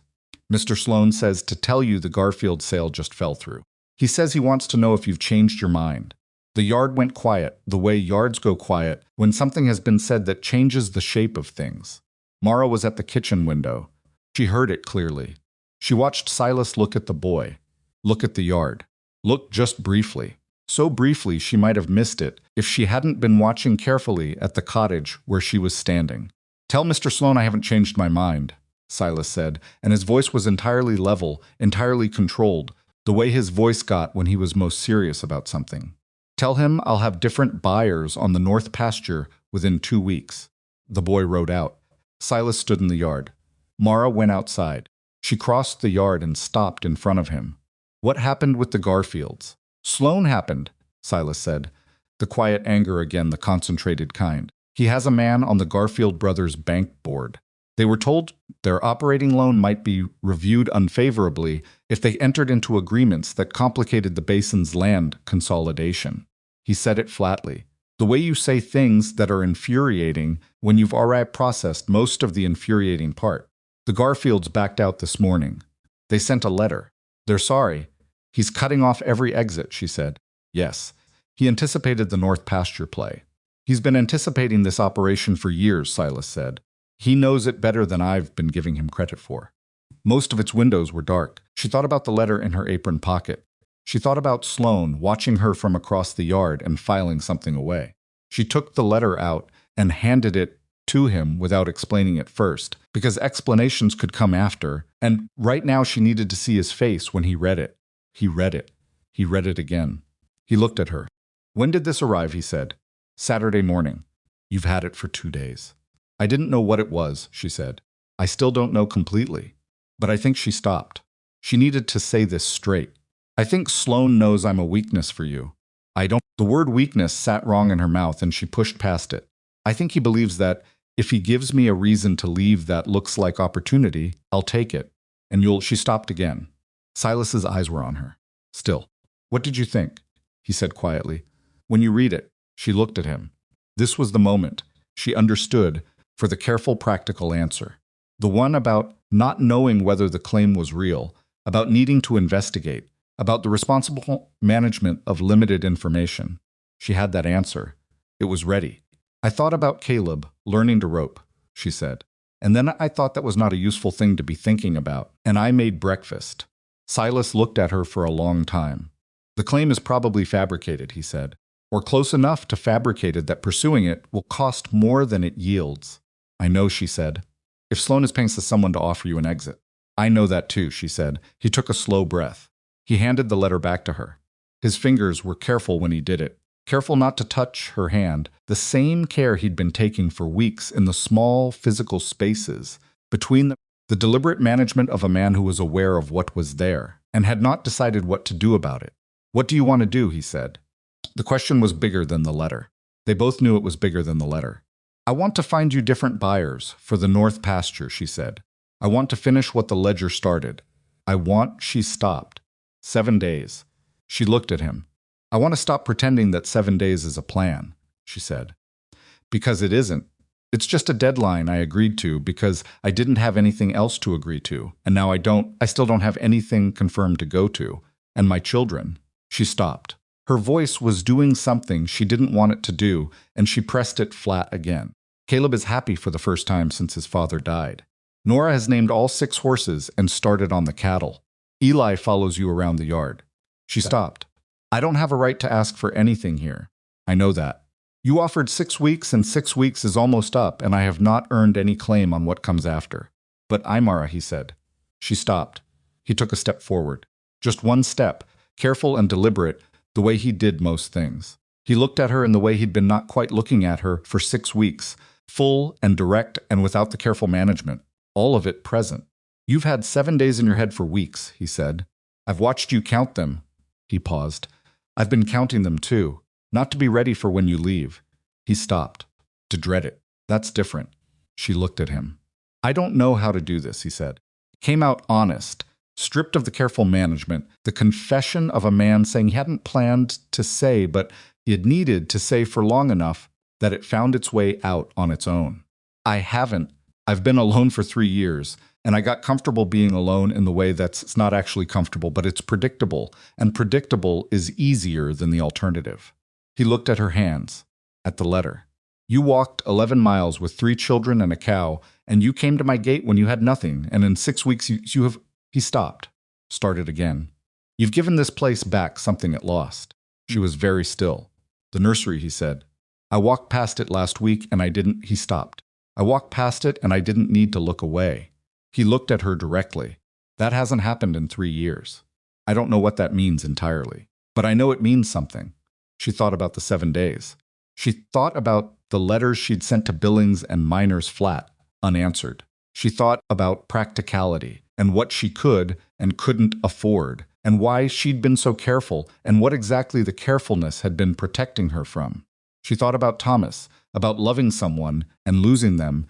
Mr. Sloane says to tell you the Garfield sale just fell through. He says he wants to know if you've changed your mind. The yard went quiet, the way yards go quiet when something has been said that changes the shape of things. Mara was at the kitchen window. She heard it clearly. She watched Silas look at the boy, look at the yard, look just briefly. So briefly she might have missed it if she hadn't been watching carefully at the cottage where she was standing. Tell Mr. Sloane I haven't changed my mind, Silas said, and his voice was entirely level, entirely controlled, the way his voice got when he was most serious about something. Tell him I'll have different buyers on the north pasture within 2 weeks. The boy rode out. Silas stood in the yard. Mara went outside. She crossed the yard and stopped in front of him. What happened with the Garfields? Sloane happened, Silas said. The quiet anger again, the concentrated kind. He has a man on the Garfield brothers' bank board. They were told their operating loan might be reviewed unfavorably if they entered into agreements that complicated the basin's land consolidation. He said it flatly. The way you say things that are infuriating when you've already processed most of the infuriating part. The Garfields backed out this morning. They sent a letter. They're sorry. He's cutting off every exit, she said. Yes. He anticipated the North Pasture play. He's been anticipating this operation for years, Silas said. He knows it better than I've been giving him credit for. Most of its windows were dark. She thought about the letter in her apron pocket. She thought about Sloane watching her from across the yard and filing something away. She took the letter out and handed it to him without explaining it first, because explanations could come after, and right now she needed to see his face when he read it. He read it. He read it again. He looked at her. When did this arrive, he said. Saturday morning. You've had it for 2 days. I didn't know what it was, she said. I still don't know completely. But I think she stopped. She needed to say this straight. I think Sloane knows I'm a weakness for you. I don't. The word weakness sat wrong in her mouth and she pushed past it. I think he believes that if he gives me a reason to leave that looks like opportunity, I'll take it. And she stopped again. Silas's eyes were on her. Still. What did you think? He said quietly. When you read it, she looked at him. This was the moment. She understood for the careful, practical answer. The one about not knowing whether the claim was real, about needing to investigate, about the responsible management of limited information. She had that answer. It was ready. I thought about Caleb learning to rope, she said. And then I thought that was not a useful thing to be thinking about, and I made breakfast. Silas looked at her for a long time. The claim is probably fabricated, he said, or close enough to fabricated that pursuing it will cost more than it yields. I know, she said. If Sloane is paying someone to offer you an exit. I know that too, she said. He took a slow breath. He handed the letter back to her. His fingers were careful when he did it, careful not to touch her hand, the same care he'd been taking for weeks in the small physical spaces between them, the deliberate management of a man who was aware of what was there and had not decided what to do about it. What do you want to do, he said. The question was bigger than the letter. They both knew it was bigger than the letter. I want to find you different buyers for the North Pasture, she said. I want to finish what the ledger started. She stopped. 7 days. She looked at him. I want to stop pretending that 7 days is a plan, she said. Because it isn't. It's just a deadline I agreed to because I didn't have anything else to agree to, and now I still don't have anything confirmed to go to. And my children. She stopped. Her voice was doing something she didn't want it to do, and she pressed it flat again. Caleb is happy for the first time since his father died. Nora has named all 6 horses and started on the cattle. Eli follows you around the yard. She stopped. I don't have a right to ask for anything here. I know that. You offered 6 weeks, and 6 weeks is almost up, and I have not earned any claim on what comes after. But Imara, he said. She stopped. He took a step forward. Just one step, careful and deliberate, the way he did most things. He looked at her in the way he'd been not quite looking at her for 6 weeks, full and direct and without the careful management, all of it present. You've had 7 days in your head for weeks, he said. I've watched you count them. He paused. I've been counting them too, not to be ready for when you leave. He stopped. To dread it. That's different. She looked at him. I don't know how to do this, he said. Came out honest, stripped of the careful management, the confession of a man saying he hadn't planned to say, but he had needed to say for long enough, that it found its way out on its own. I haven't. I've been alone for 3 years, and I got comfortable being alone in the way that's it's not actually comfortable, but it's predictable, and predictable is easier than the alternative. He looked at her hands, at the letter. You walked 11 miles with 3 children and a cow, and you came to my gate when you had nothing, and in 6 weeks you have... He stopped, started again. You've given this place back something it lost. She was very still. The nursery, he said. I walked past it last week and I didn't... He stopped. I walked past it and I didn't need to look away. He looked at her directly. That hasn't happened in 3 years. I don't know what that means entirely, but I know it means something. She thought about the 7 days. She thought about the letters she'd sent to Billings and Miner's flat, unanswered. She thought about practicality and what she could and couldn't afford, and why she'd been so careful, and what exactly the carefulness had been protecting her from. She thought about Thomas, about loving someone and losing them,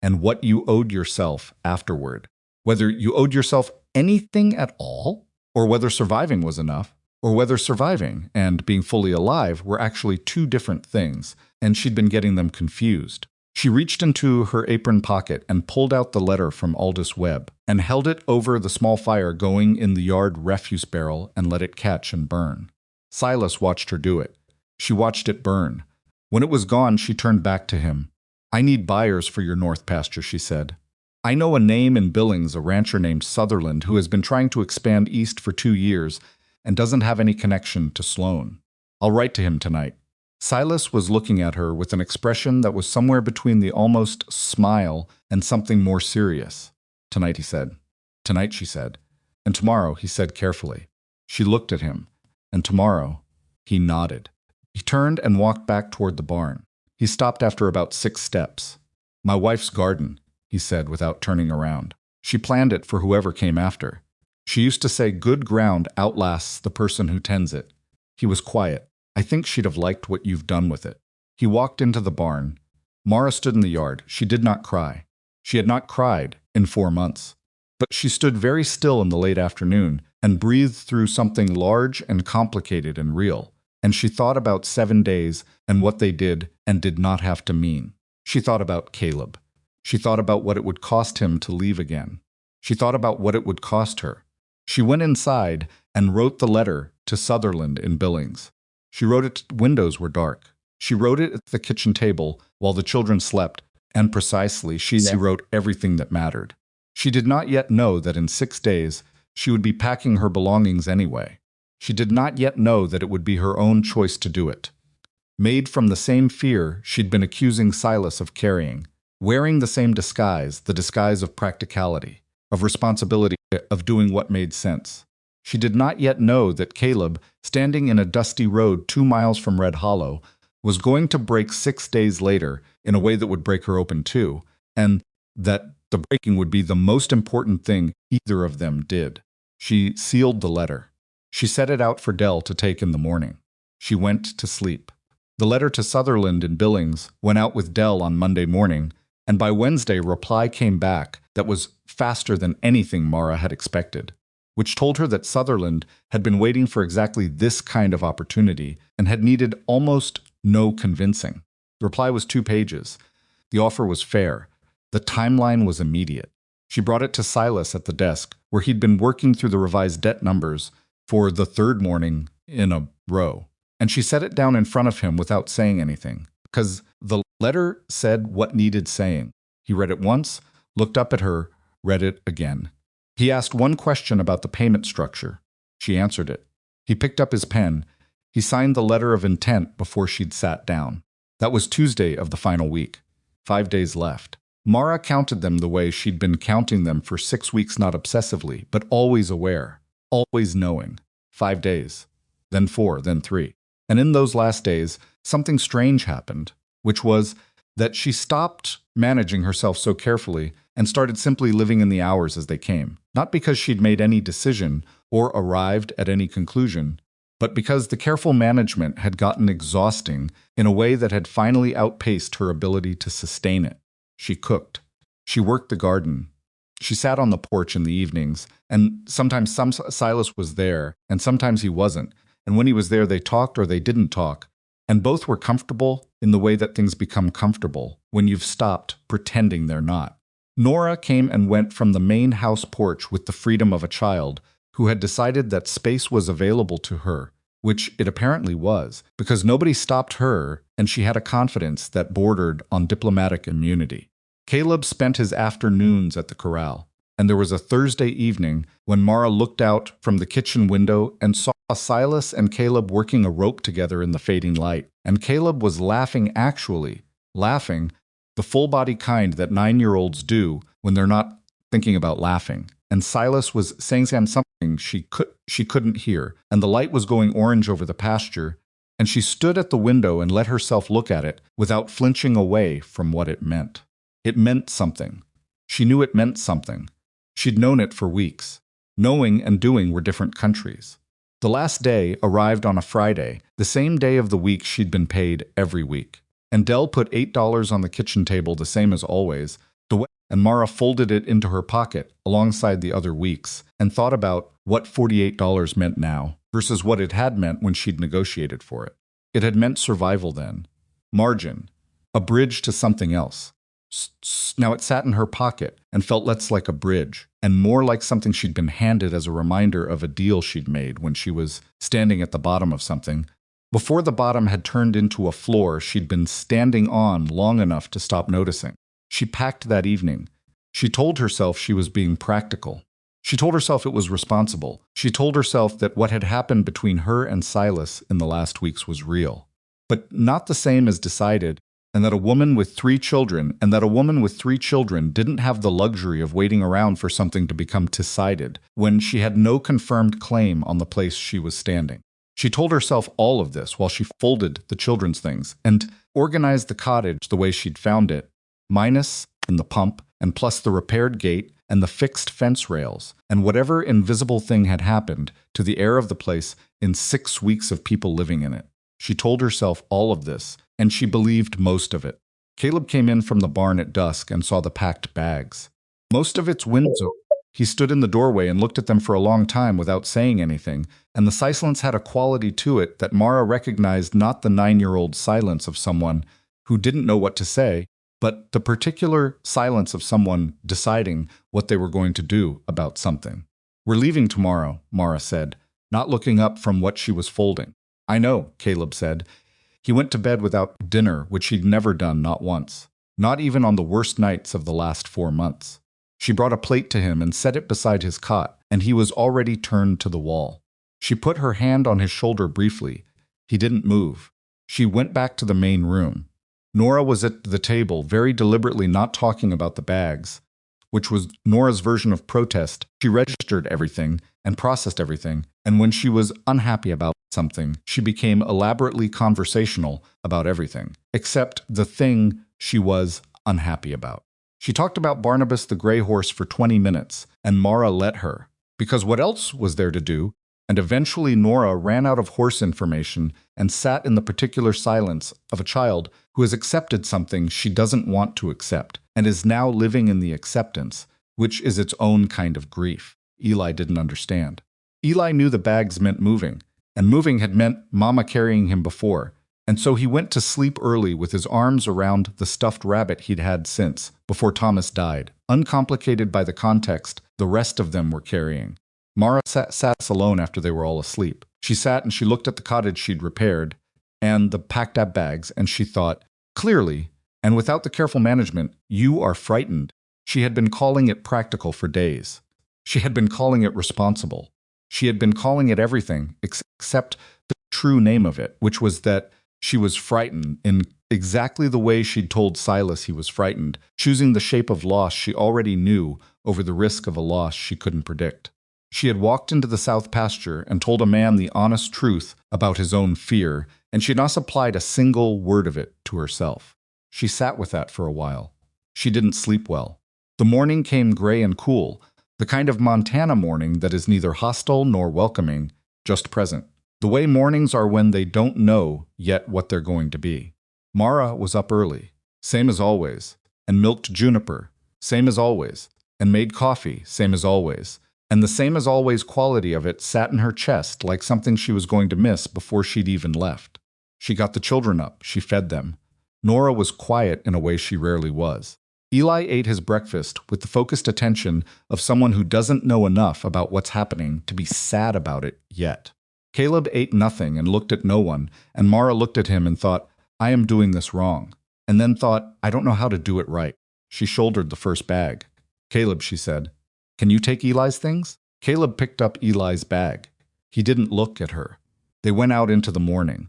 and what you owed yourself afterward. Whether you owed yourself anything at all, or whether surviving was enough, or whether surviving and being fully alive were actually 2 different things, and she'd been getting them confused. She reached into her apron pocket and pulled out the letter from Aldous Webb and held it over the small fire going in the yard refuse barrel and let it catch and burn. Silas watched her do it. She watched it burn. When it was gone, she turned back to him. I need buyers for your north pasture, she said. I know a name in Billings, a rancher named Sutherland, who has been trying to expand east for 2 years and doesn't have any connection to Sloan. I'll write to him tonight. Silas was looking at her with an expression that was somewhere between the almost smile and something more serious. Tonight, he said. Tonight, she said. And tomorrow, he said carefully. She looked at him. And tomorrow, he nodded. He turned and walked back toward the barn. He stopped after about 6 steps. My wife's garden, he said without turning around. She planned it for whoever came after. She used to say good ground outlasts the person who tends it. He was quiet. I think she'd have liked what you've done with it. He walked into the barn. Mara stood in the yard. She did not cry. She had not cried in 4 months. But she stood very still in the late afternoon and breathed through something large and complicated and real. And she thought about 7 days and what they did and did not have to mean. She thought about Caleb. She thought about what it would cost him to leave again. She thought about what it would cost her. She went inside and wrote the letter to Sutherland in Billings. She wrote it. Windows were dark. She wrote it at the kitchen table while the children slept, and precisely she wrote everything that mattered. She did not yet know that in 6 days she would be packing her belongings anyway. She did not yet know that it would be her own choice to do it. Made from the same fear she'd been accusing Silas of carrying, wearing the same disguise, the disguise of practicality, of responsibility, of doing what made sense. She did not yet know that Caleb, standing in a dusty road 2 miles from Red Hollow, was going to break 6 days later in a way that would break her open too, and that the breaking would be the most important thing either of them did. She sealed the letter. She set it out for Dell to take in the morning. She went to sleep. The letter to Sutherland in Billings went out with Dell on Monday morning, and by Wednesday a reply came back that was faster than anything Mara had expected, which told her that Sutherland had been waiting for exactly this kind of opportunity and had needed almost no convincing. The reply was 2 pages. The offer was fair. The timeline was immediate. She brought it to Silas at the desk, where he'd been working through the revised debt numbers for the 3rd morning in a row. And she set it down in front of him without saying anything, because the letter said what needed saying. He read it once, looked up at her, read it again. He asked one question about the payment structure. She answered it. He picked up his pen. He signed the letter of intent before she'd sat down. That was Tuesday of the final week. 5 days left. Mara counted them the way she'd been counting them for 6 weeks, not obsessively, but always aware, always knowing. 5 days, then 4, then 3. And in those last days, something strange happened, which was that she stopped managing herself so carefully and started simply living in the hours as they came. Not because she'd made any decision or arrived at any conclusion, but because the careful management had gotten exhausting in a way that had finally outpaced her ability to sustain it. She cooked. She worked the garden. She sat on the porch in the evenings, and sometimes Silas was there, and sometimes he wasn't. And when he was there, they talked or they didn't talk. and both were comfortable in the way that things become comfortable when you've stopped pretending they're not. Nora came and went from the main house porch with the freedom of a child who had decided that space was available to her, which it apparently was, because nobody stopped her and she had a confidence that bordered on diplomatic immunity. Caleb spent his afternoons at the corral, and there was a Thursday evening when Mara looked out from the kitchen window and saw Silas and Caleb working a rope together in the fading light. And Caleb was laughing, actually, laughing, the full-body kind that 9-year-olds do when they're not thinking about laughing. And Silas was saying something she couldn't hear, and the light was going orange over the pasture, and she stood at the window and let herself look at it without flinching away from what it meant. It meant something. She knew it meant something. She'd known it for weeks. Knowing and doing were different countries. The last day arrived on a Friday, the same day of the week she'd been paid every week. And Dell put $8 on the kitchen table, the same as always, and Mara folded it into her pocket alongside the other weeks and thought about what $48 meant now versus what it had meant when she'd negotiated for it. It had meant survival then. Margin. A bridge to something else. Now it sat in her pocket and felt less like a bridge and more like something she'd been handed as a reminder of a deal she'd made when she was standing at the bottom of something. Before the bottom had turned into a floor she'd been standing on long enough to stop noticing. She packed that evening. She told herself she was being practical. She told herself it was responsible. She told herself that what had happened between her and Silas in the last weeks was real, but not the same as decided, and that a woman with 3 children didn't have the luxury of waiting around for something to become decided when she had no confirmed claim on the place she was standing. She told herself all of this while she folded the children's things and organized the cottage the way she'd found it, minus in the pump and plus the repaired gate and the fixed fence rails and whatever invisible thing had happened to the air of the place in 6 weeks of people living in it. She told herself all of this, and she believed most of it. Caleb came in from the barn at dusk and saw the packed bags. Most of its windows open. He stood in the doorway and looked at them for a long time without saying anything, and the silence had a quality to it that Mara recognized, not the 9-year-old silence of someone who didn't know what to say, but the particular silence of someone deciding what they were going to do about something. "We're leaving tomorrow," Mara said, not looking up from what she was folding. "I know," Caleb said. He went to bed without dinner, which he'd never done, not once. Not even on the worst nights of the last 4 months. She brought a plate to him and set it beside his cot, and he was already turned to the wall. She put her hand on his shoulder briefly. He didn't move. She went back to the main room. Nora was at the table, very deliberately not talking about the bags, which was Nora's version of protest. She registered everything and processed everything, and when she was unhappy about something, she became elaborately conversational about everything, except the thing she was unhappy about. She talked about Barnabas the gray horse for 20 minutes, and Mara let her, because what else was there to do? And eventually Nora ran out of horse information and sat in the particular silence of a child who has accepted something she doesn't want to accept, and is now living in the acceptance, which is its own kind of grief. Eli didn't understand. Eli knew the bags meant moving, and moving had meant Mama carrying him before, and so he went to sleep early with his arms around the stuffed rabbit he'd had since, before Thomas died, uncomplicated by the context the rest of them were carrying. Mara sat alone after they were all asleep. She sat and she looked at the cottage she'd repaired, and the packed-up bags, and she thought, clearly, and without the careful management, you are frightened. She had been calling it practical for days. She had been calling it responsible. She had been calling it everything except the true name of it, which was that she was frightened in exactly the way she'd told Silas he was frightened, choosing the shape of loss she already knew over the risk of a loss she couldn't predict. She had walked into the south pasture and told a man the honest truth about his own fear, and she had not applied a single word of it to herself. She sat with that for a while. She didn't sleep well. The morning came gray and cool, the kind of Montana morning that is neither hostile nor welcoming, just present. The way mornings are when they don't know yet what they're going to be. Mara was up early, same as always, and milked juniper, same as always, and made coffee, same as always. And the same-as-always quality of it sat in her chest like something she was going to miss before she'd even left. She got the children up. She fed them. Nora was quiet in a way she rarely was. Eli ate his breakfast with the focused attention of someone who doesn't know enough about what's happening to be sad about it yet. Caleb ate nothing and looked at no one, and Mara looked at him and thought, I am doing this wrong, and then thought, I don't know how to do it right. She shouldered the first bag. Caleb, she said, can you take Eli's things? Caleb picked up Eli's bag. He didn't look at her. They went out into the morning.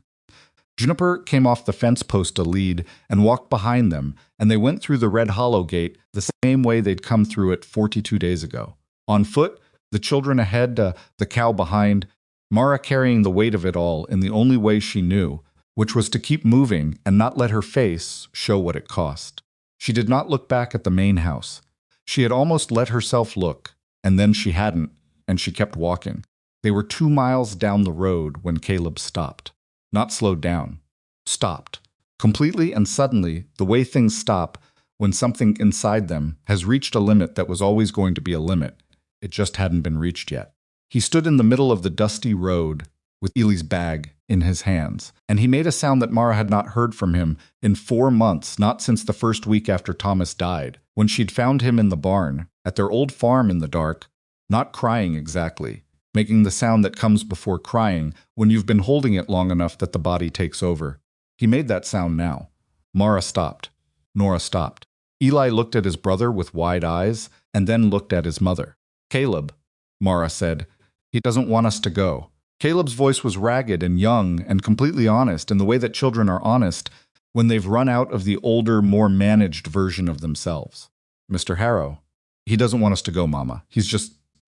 Juniper came off the fence post a lead and walked behind them, and they went through the Red Hollow gate the same way they'd come through it 42 days ago. On foot, the children ahead, the cow behind, Mara carrying the weight of it all in the only way she knew, which was to keep moving and not let her face show what it cost. She did not look back at the main house. She had almost let herself look, and then she hadn't, and she kept walking. They were 2 miles down the road when Caleb stopped. Not slowed down. Stopped. Completely and suddenly, the way things stop when something inside them has reached a limit that was always going to be a limit. It just hadn't been reached yet. He stood in the middle of the dusty road with Eli's bag in his hands, and he made a sound that Mara had not heard from him in 4 months, not since the first week after Thomas died, when she'd found him in the barn, at their old farm in the dark, not crying exactly, making the sound that comes before crying when you've been holding it long enough that the body takes over. He made that sound now. Mara stopped. Nora stopped. Eli looked at his brother with wide eyes and then looked at his mother. Caleb, Mara said, he doesn't want us to go. Caleb's voice was ragged and young and completely honest in the way that children are honest when they've run out of the older, more managed version of themselves. Mr. Harrow, he doesn't want us to go, Mama. He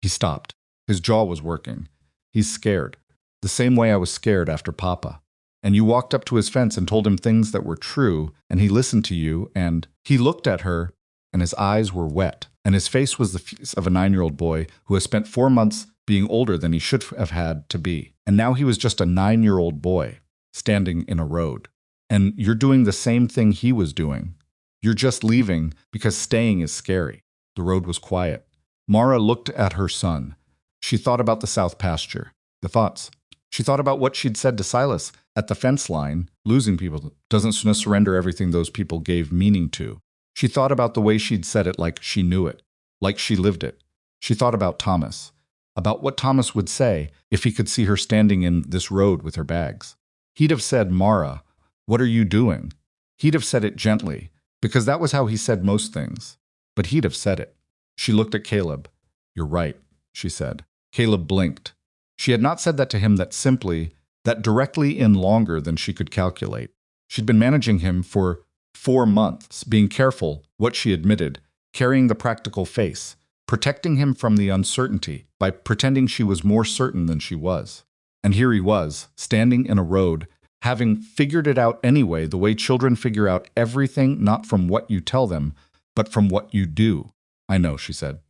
stopped. His jaw was working. He's scared. The same way I was scared after Papa. And you walked up to his fence and told him things that were true, and he listened to you, and he looked at her, and his eyes were wet, and his face was the face of a 9-year-old boy who has spent 4 months being older than he should have had to be. And now he was just a 9-year-old boy standing in a road. And you're doing the same thing he was doing. You're just leaving because staying is scary. The road was quiet. Mara looked at her son. She thought about the south pasture, the thoughts. She thought about what she'd said to Silas at the fence line, losing people doesn't surrender everything those people gave meaning to. She thought about the way she'd said it like she knew it, like she lived it. She thought about Thomas, about what Thomas would say if he could see her standing in this road with her bags. He'd have said, Mara, what are you doing? He'd have said it gently, because that was how he said most things. But he'd have said it. She looked at Caleb. You're right, she said. Caleb blinked. She had not said that to him that simply, that directly in longer than she could calculate. She'd been managing him for 4 months, being careful, what she admitted, carrying the practical face, protecting him from the uncertainty by pretending she was more certain than she was. And here he was, standing in a road, having figured it out anyway, the way children figure out everything, not from what you tell them, but from what you do. I know, she said.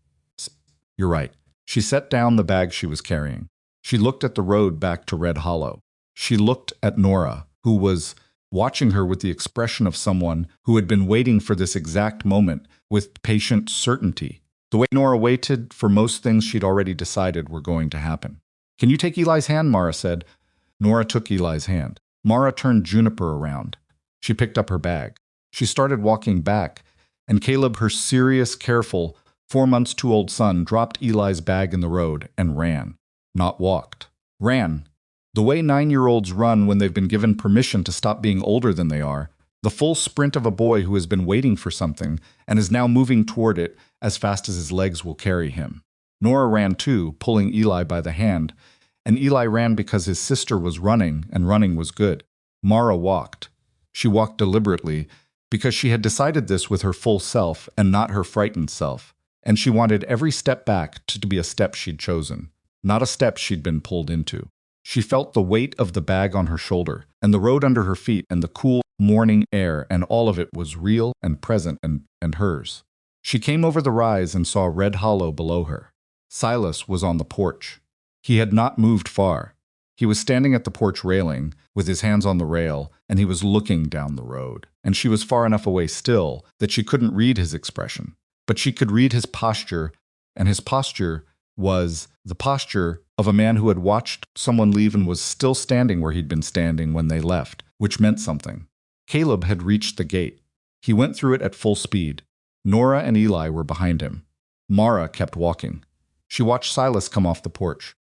You're right. She set down the bag she was carrying. She looked at the road back to Red Hollow. She looked at Nora, who was watching her with the expression of someone who had been waiting for this exact moment with patient certainty, the way Nora waited for most things she'd already decided were going to happen. Can you take Eli's hand? Mara said. Nora took Eli's hand. Mara turned Juniper around. She picked up her bag. She started walking back, and Caleb, her serious, careful, 4 months too old son, dropped Eli's bag in the road and ran. Not walked. Ran. The way 9-year-olds run when they've been given permission to stop being older than they are. The full sprint of a boy who has been waiting for something and is now moving toward it as fast as his legs will carry him. Nora ran too, pulling Eli by the hand, and Eli ran because his sister was running, and running was good. Mara walked. She walked deliberately because she had decided this with her full self and not her frightened self, and she wanted every step back to be a step she'd chosen, not a step she'd been pulled into. She felt the weight of the bag on her shoulder, and the road under her feet, and the cool morning air, and all of it was real and present and hers. She came over the rise and saw Red Hollow below her. Silas was on the porch. He had not moved far. He was standing at the porch railing, with his hands on the rail, and he was looking down the road. And she was far enough away still that she couldn't read his expression. But she could read his posture, and his posture was the posture of a man who had watched someone leave and was still standing where he'd been standing when they left, which meant something. Caleb had reached the gate. He went through it at full speed. Nora and Eli were behind him. Mara kept walking. She watched Silas come off the porch,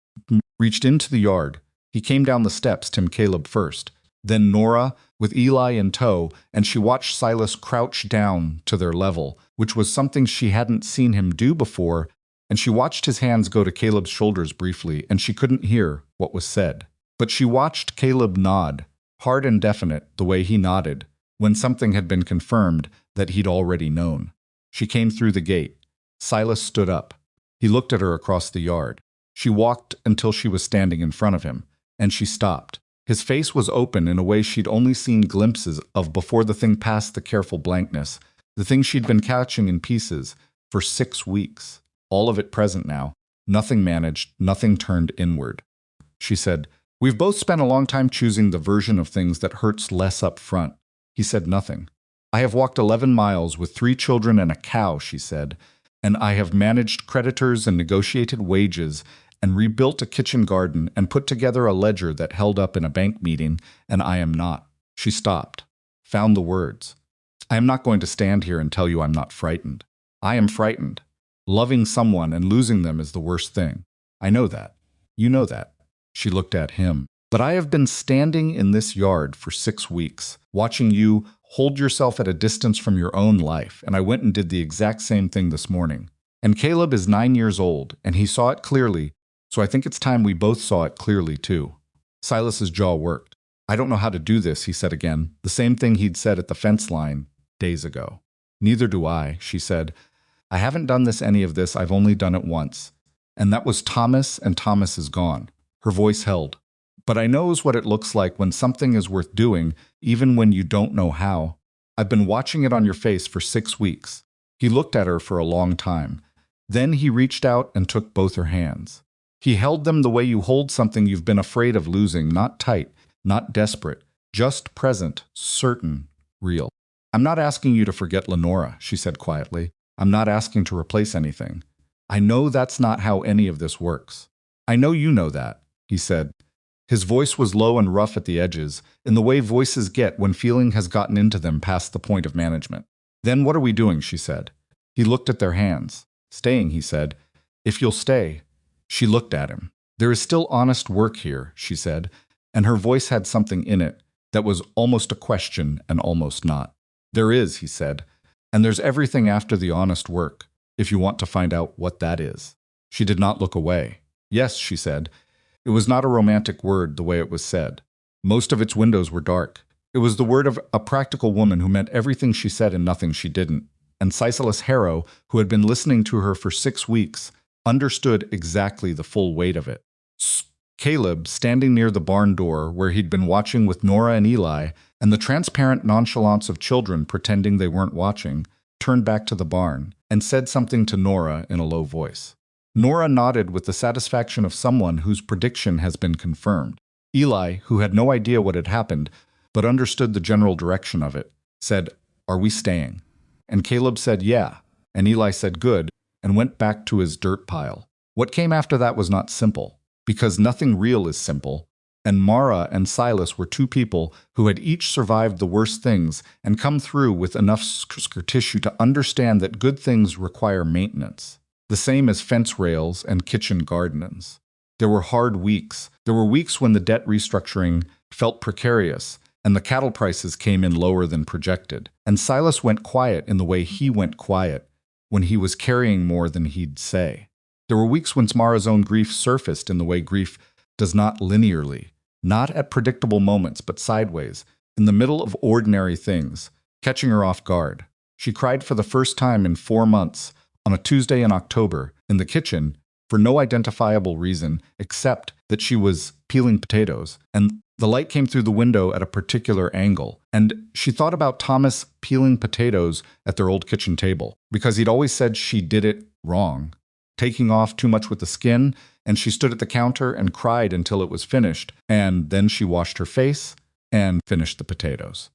reached into the yard. He came down the steps, Caleb first, then Nora with Eli in tow, and she watched Silas crouch down to their level, which was something she hadn't seen him do before, and she watched his hands go to Caleb's shoulders briefly, and she couldn't hear what was said. But she watched Caleb nod, hard and definite the way he nodded, when something had been confirmed that he'd already known. She came through the gate. Silas stood up. He looked at her across the yard. She walked until she was standing in front of him, and she stopped. His face was open in a way she'd only seen glimpses of before the thing passed the careful blankness, the thing she'd been catching in pieces for 6 weeks. All of it present now. Nothing managed, nothing turned inward. She said, "We've both spent a long time choosing the version of things that hurts less up front." He said nothing. "I have walked 11 miles with 3 children and a cow," she said, "and I have managed creditors and negotiated wages and rebuilt a kitchen garden and put together a ledger that held up in a bank meeting, and I am not." She stopped, found the words. "I am not going to stand here and tell you I'm not frightened. I am frightened. Loving someone and losing them is the worst thing. I know that. You know that." She looked at him. "But I have been standing in this yard for 6 weeks, watching you hold yourself at a distance from your own life, and I went and did the exact same thing this morning. And Caleb is 9 years old, and he saw it clearly, so I think it's time we both saw it clearly too." Silas's jaw worked. "I don't know how to do this," he said again, the same thing he'd said at the fence line days ago. "Neither do I," she said. "I haven't done any of this, I've only done it once. And that was Thomas, and Thomas is gone." Her voice held. "But I knows what it looks like when something is worth doing, even when you don't know how. I've been watching it on your face for 6 weeks." He looked at her for a long time. Then he reached out and took both her hands. He held them the way you hold something you've been afraid of losing, not tight, not desperate, just present, certain, real. "I'm not asking you to forget Lenora," she said quietly. "I'm not asking to replace anything. I know that's not how any of this works. I know you know that," he said. His voice was low and rough at the edges, in the way voices get when feeling has gotten into them past the point of management. "Then what are we doing?" she said. He looked at their hands. "Staying," he said. "If you'll stay." She looked at him. "There is still honest work here," she said, and her voice had something in it that was almost a question and almost not. "There is," he said, "and there's everything after the honest work, if you want to find out what that is." She did not look away. "Yes," she said. It was not a romantic word the way it was said. Most of its windows were dark. It was the word of a practical woman who meant everything she said and nothing she didn't. And Silas Harrow, who had been listening to her for 6 weeks, understood exactly the full weight of it. Caleb, standing near the barn door where he'd been watching with Nora and Eli, and the transparent nonchalance of children pretending they weren't watching, turned back to the barn and said something to Nora in a low voice. Nora nodded with the satisfaction of someone whose prediction has been confirmed. Eli, who had no idea what had happened, but understood the general direction of it, said, "Are we staying?" And Caleb said, "Yeah," and Eli said, "Good," and went back to his dirt pile. What came after that was not simple, because nothing real is simple, and Mara and Silas were 2 people who had each survived the worst things and come through with enough scar tissue to understand that good things require maintenance. The same as fence rails and kitchen gardens. There were hard weeks. There were weeks when the debt restructuring felt precarious, and the cattle prices came in lower than projected. And Silas went quiet in the way he went quiet, when he was carrying more than he'd say. There were weeks when Mara's own grief surfaced in the way grief does not linearly, not at predictable moments, but sideways, in the middle of ordinary things, catching her off guard. She cried for the first time in 4 months, on a Tuesday in October, in the kitchen, for no identifiable reason except that she was peeling potatoes, and the light came through the window at a particular angle, and she thought about Thomas peeling potatoes at their old kitchen table, because he'd always said she did it wrong, taking off too much with the skin, and she stood at the counter and cried until it was finished, and then she washed her face and finished the potatoes.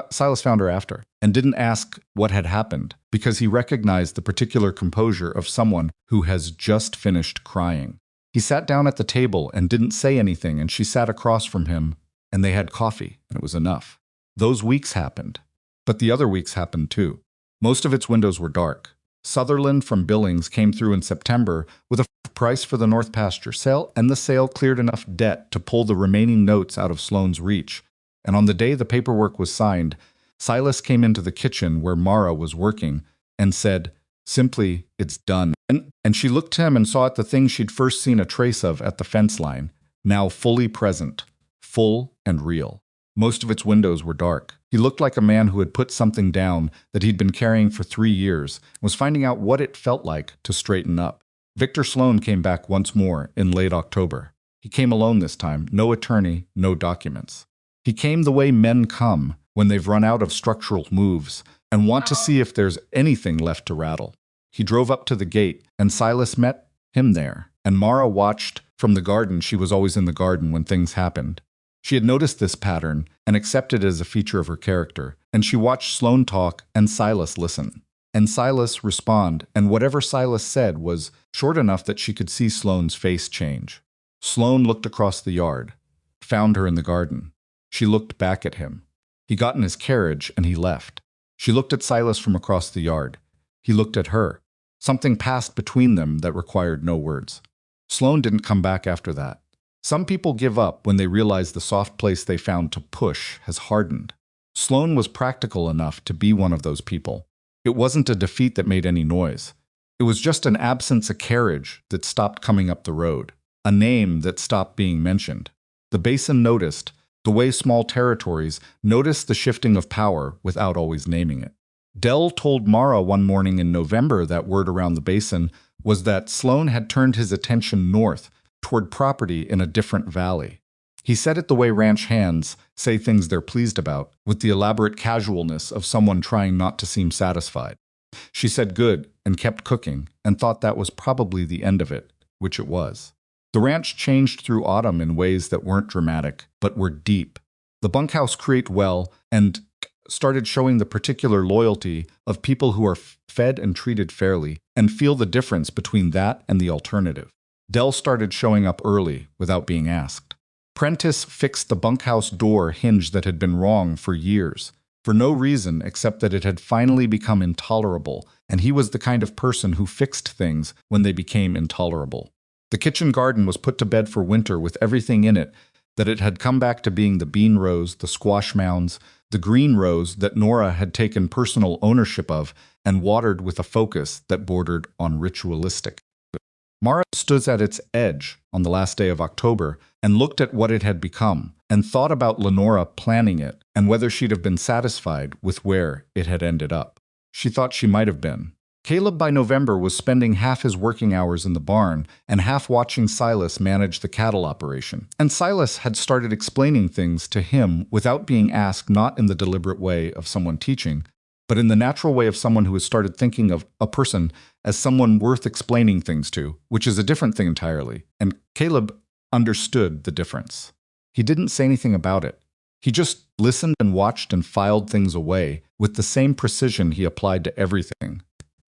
Silas found her after, and didn't ask what had happened, because he recognized the particular composure of someone who has just finished crying. He sat down at the table and didn't say anything, and she sat across from him, and they had coffee, and it was enough. Those weeks happened. But the other weeks happened too. Most of its windows were dark. Sutherland from Billings came through in September with a price for the North Pasture sale, and the sale cleared enough debt to pull the remaining notes out of Sloane's reach. And on the day the paperwork was signed, Silas came into the kitchen where Mara was working and said, simply, "It's done." And she looked to him and saw at the thing she'd first seen a trace of at the fence line, now fully present, full and real. Most of its windows were dark. He looked like a man who had put something down that he'd been carrying for 3 years and was finding out what it felt like to straighten up. Victor Sloane came back once more in late October. He came alone this time, no attorney, no documents. He came the way men come when they've run out of structural moves and want to see if there's anything left to rattle. He drove up to the gate, and Silas met him there, and Mara watched from the garden. She was always in the garden when things happened. She had noticed this pattern and accepted it as a feature of her character, and she watched Sloane talk and Silas listen. And Silas respond, and whatever Silas said was short enough that she could see Sloane's face change. Sloane looked across the yard, found her in the garden. She looked back at him. He got in his carriage and he left. She looked at Silas from across the yard. He looked at her. Something passed between them that required no words. Sloane didn't come back after that. Some people give up when they realize the soft place they found to push has hardened. Sloane was practical enough to be one of those people. It wasn't a defeat that made any noise. It was just an absence of carriage that stopped coming up the road, a name that stopped being mentioned. The basin noticed, the way small territories notice the shifting of power without always naming it. Dell told Mara one morning in November that word around the basin was that Sloane had turned his attention north, toward property in a different valley. He said it the way ranch hands say things they're pleased about, with the elaborate casualness of someone trying not to seem satisfied. She said good and kept cooking and thought that was probably the end of it, which it was. The ranch changed through autumn in ways that weren't dramatic, but were deep. The bunkhouse creaked well and started showing the particular loyalty of people who are fed and treated fairly and feel the difference between that and the alternative. Dell started showing up early without being asked. Prentice fixed the bunkhouse door hinge that had been wrong for years, for no reason except that it had finally become intolerable, and he was the kind of person who fixed things when they became intolerable. The kitchen garden was put to bed for winter with everything in it that it had come back to being the bean rows, the squash mounds, the green rows that Nora had taken personal ownership of and watered with a focus that bordered on ritualistic. Mara stood at its edge on the last day of October and looked at what it had become and thought about Lenora planning it and whether she'd have been satisfied with where it had ended up. She thought she might have been. Caleb by November was spending half his working hours in the barn and half watching Silas manage the cattle operation. And Silas had started explaining things to him without being asked, not in the deliberate way of someone teaching, but in the natural way of someone who has started thinking of a person as someone worth explaining things to, which is a different thing entirely. And Caleb understood the difference. He didn't say anything about it. He just listened and watched and filed things away with the same precision he applied to everything.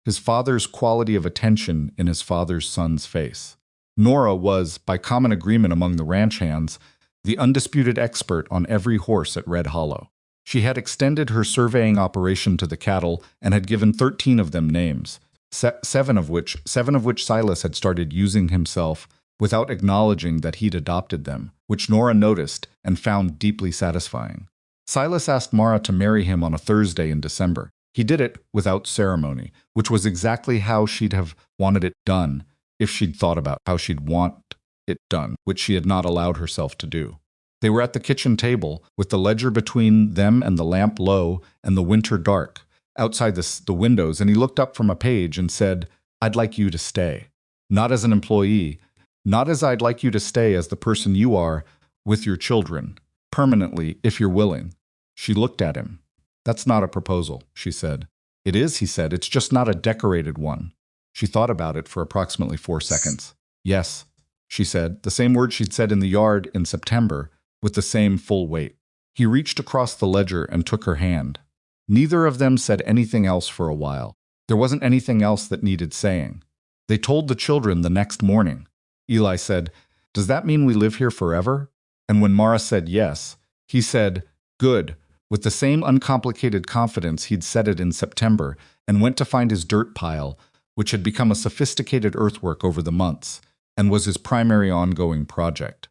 His father's quality of attention in his father's son's face. Nora was, by common agreement among the ranch hands, the undisputed expert on every horse at Red Hollow. She had extended her surveying operation to the cattle and had given 13 of them names, seven of which Silas had started using himself without acknowledging that he'd adopted them, which Nora noticed and found deeply satisfying. Silas asked Mara to marry him on a Thursday in December. He did it without ceremony, which was exactly how she'd have wanted it done if she'd thought about how she'd want it done, which she had not allowed herself to do. They were at the kitchen table, with the ledger between them and the lamp low and the winter dark, outside the windows, and he looked up from a page and said, "I'd like you to stay. Not as an employee, not as I'd like you to stay as the person you are with your children, permanently, if you're willing." She looked at him. "That's not a proposal," she said. "It is," he said. "It's just not a decorated one." She thought about it for approximately 4 seconds. "Yes," she said, the same word she'd said in the yard in September, with the same full weight. He reached across the ledger and took her hand. Neither of them said anything else for a while. There wasn't anything else that needed saying. They told the children the next morning. Eli said, "Does that mean we live here forever?" And when Mara said yes, He said, "Good," with the same uncomplicated confidence he'd said it in September, and went to find his dirt pile, which had become a sophisticated earthwork over the months, and was his primary ongoing project.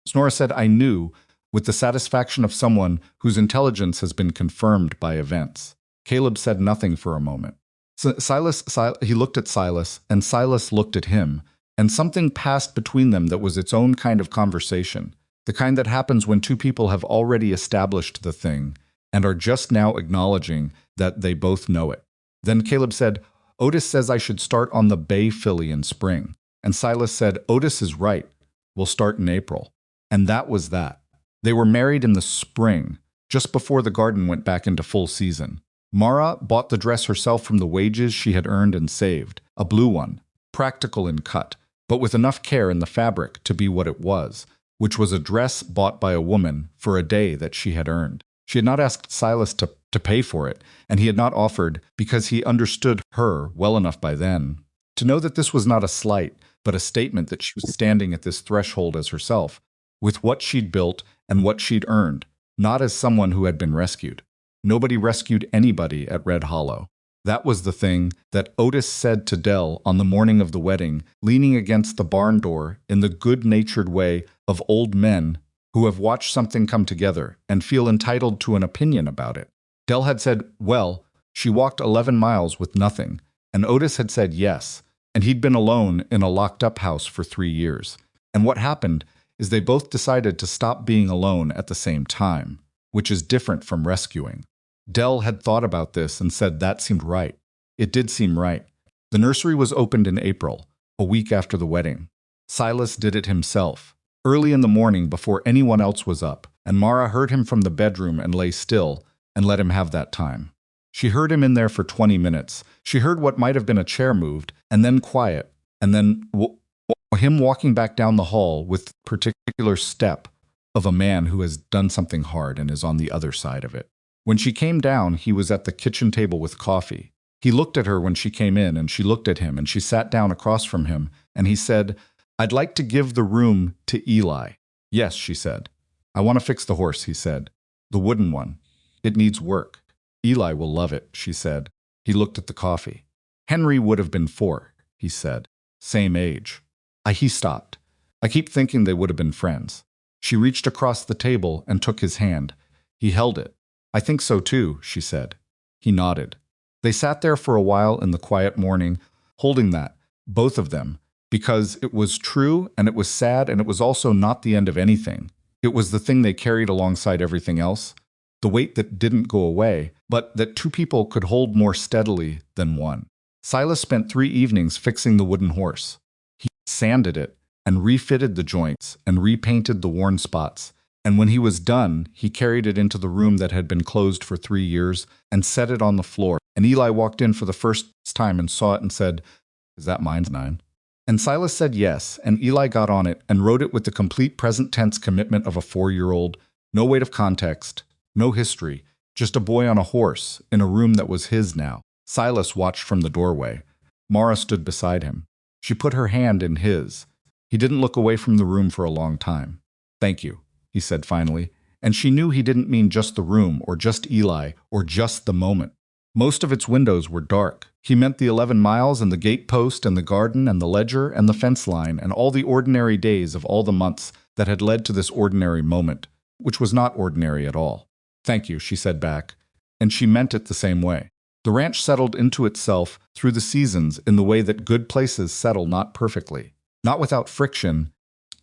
Snorra said, "I knew," with the satisfaction of someone whose intelligence has been confirmed by events. Caleb said nothing for a moment. He looked at Silas, and Silas looked at him, and something passed between them that was its own kind of conversation, the kind that happens when two people have already established the thing and are just now acknowledging that they both know it. Then Caleb said, "Otis says I should start on the Bay filly in spring." And Silas said, "Otis is right. We'll start in April." And that was that. They were married in the spring, just before the garden went back into full season. Mara bought the dress herself from the wages she had earned and saved, a blue one, practical in cut, but with enough care in the fabric to be what it was, which was a dress bought by a woman for a day that she had earned. She had not asked Silas to pay for it, and he had not offered because he understood her well enough by then to know that this was not a slight, but a statement that she was standing at this threshold as herself, with what she'd built and what she'd earned, not as someone who had been rescued. Nobody rescued anybody at Red Hollow. That was the thing that Otis said to Dell on the morning of the wedding, leaning against the barn door in the good-natured way of old men who have watched something come together and feel entitled to an opinion about it. Dell had said, well, she walked 11 miles with nothing, and Otis had said yes, and he'd been alone in a locked-up house for 3 years. And what happened is they both decided to stop being alone at the same time, which is different from rescuing. Dell had thought about this and said that seemed right. It did seem right. The nursery was opened in April, a week after the wedding. Silas did it himself, early in the morning before anyone else was up, and Mara heard him from the bedroom and lay still and let him have that time. She heard him in there for 20 minutes. She heard what might have been a chair moved, and then quiet, and then him walking back down the hall with the particular step of a man who has done something hard and is on the other side of it. When she came down, he was at the kitchen table with coffee. He looked at her when she came in, and she looked at him, and she sat down across from him, and he said, "I'd like to give the room to Eli." "Yes," she said. "I want to fix the horse," he said. "The wooden one. It needs work." "Eli will love it," she said. He looked at the coffee. "Henry would have been 4, he said. "Same age." He stopped. "I keep thinking they would have been friends." She reached across the table and took his hand. He held it. "I think so too," she said. He nodded. They sat there for a while in the quiet morning, holding that, both of them, because it was true and it was sad and it was also not the end of anything. It was the thing they carried alongside everything else, the weight that didn't go away, but that 2 people could hold more steadily than one. Silas spent 3 evenings fixing the wooden horse. He sanded it and refitted the joints and repainted the worn spots. And when he was done, he carried it into the room that had been closed for 3 years and set it on the floor. And Eli walked in for the first time and saw it and said, "Is that mine, 9?" And Silas said yes, and Eli got on it and wrote it with the complete present tense commitment of a 4-year-old, no weight of context, no history, just a boy on a horse in a room that was his now. Silas watched from the doorway. Mara stood beside him. She put her hand in his. He didn't look away from the room for a long time. "Thank you," he said finally, and she knew he didn't mean just the room or just Eli or just the moment. Most of its windows were dark. He meant the 11 miles and the gate post and the garden and the ledger and the fence line and all the ordinary days of all the months that had led to this ordinary moment, which was not ordinary at all. "Thank you," she said back, and she meant it the same way. The ranch settled into itself through the seasons in the way that good places settle, not perfectly, not without friction,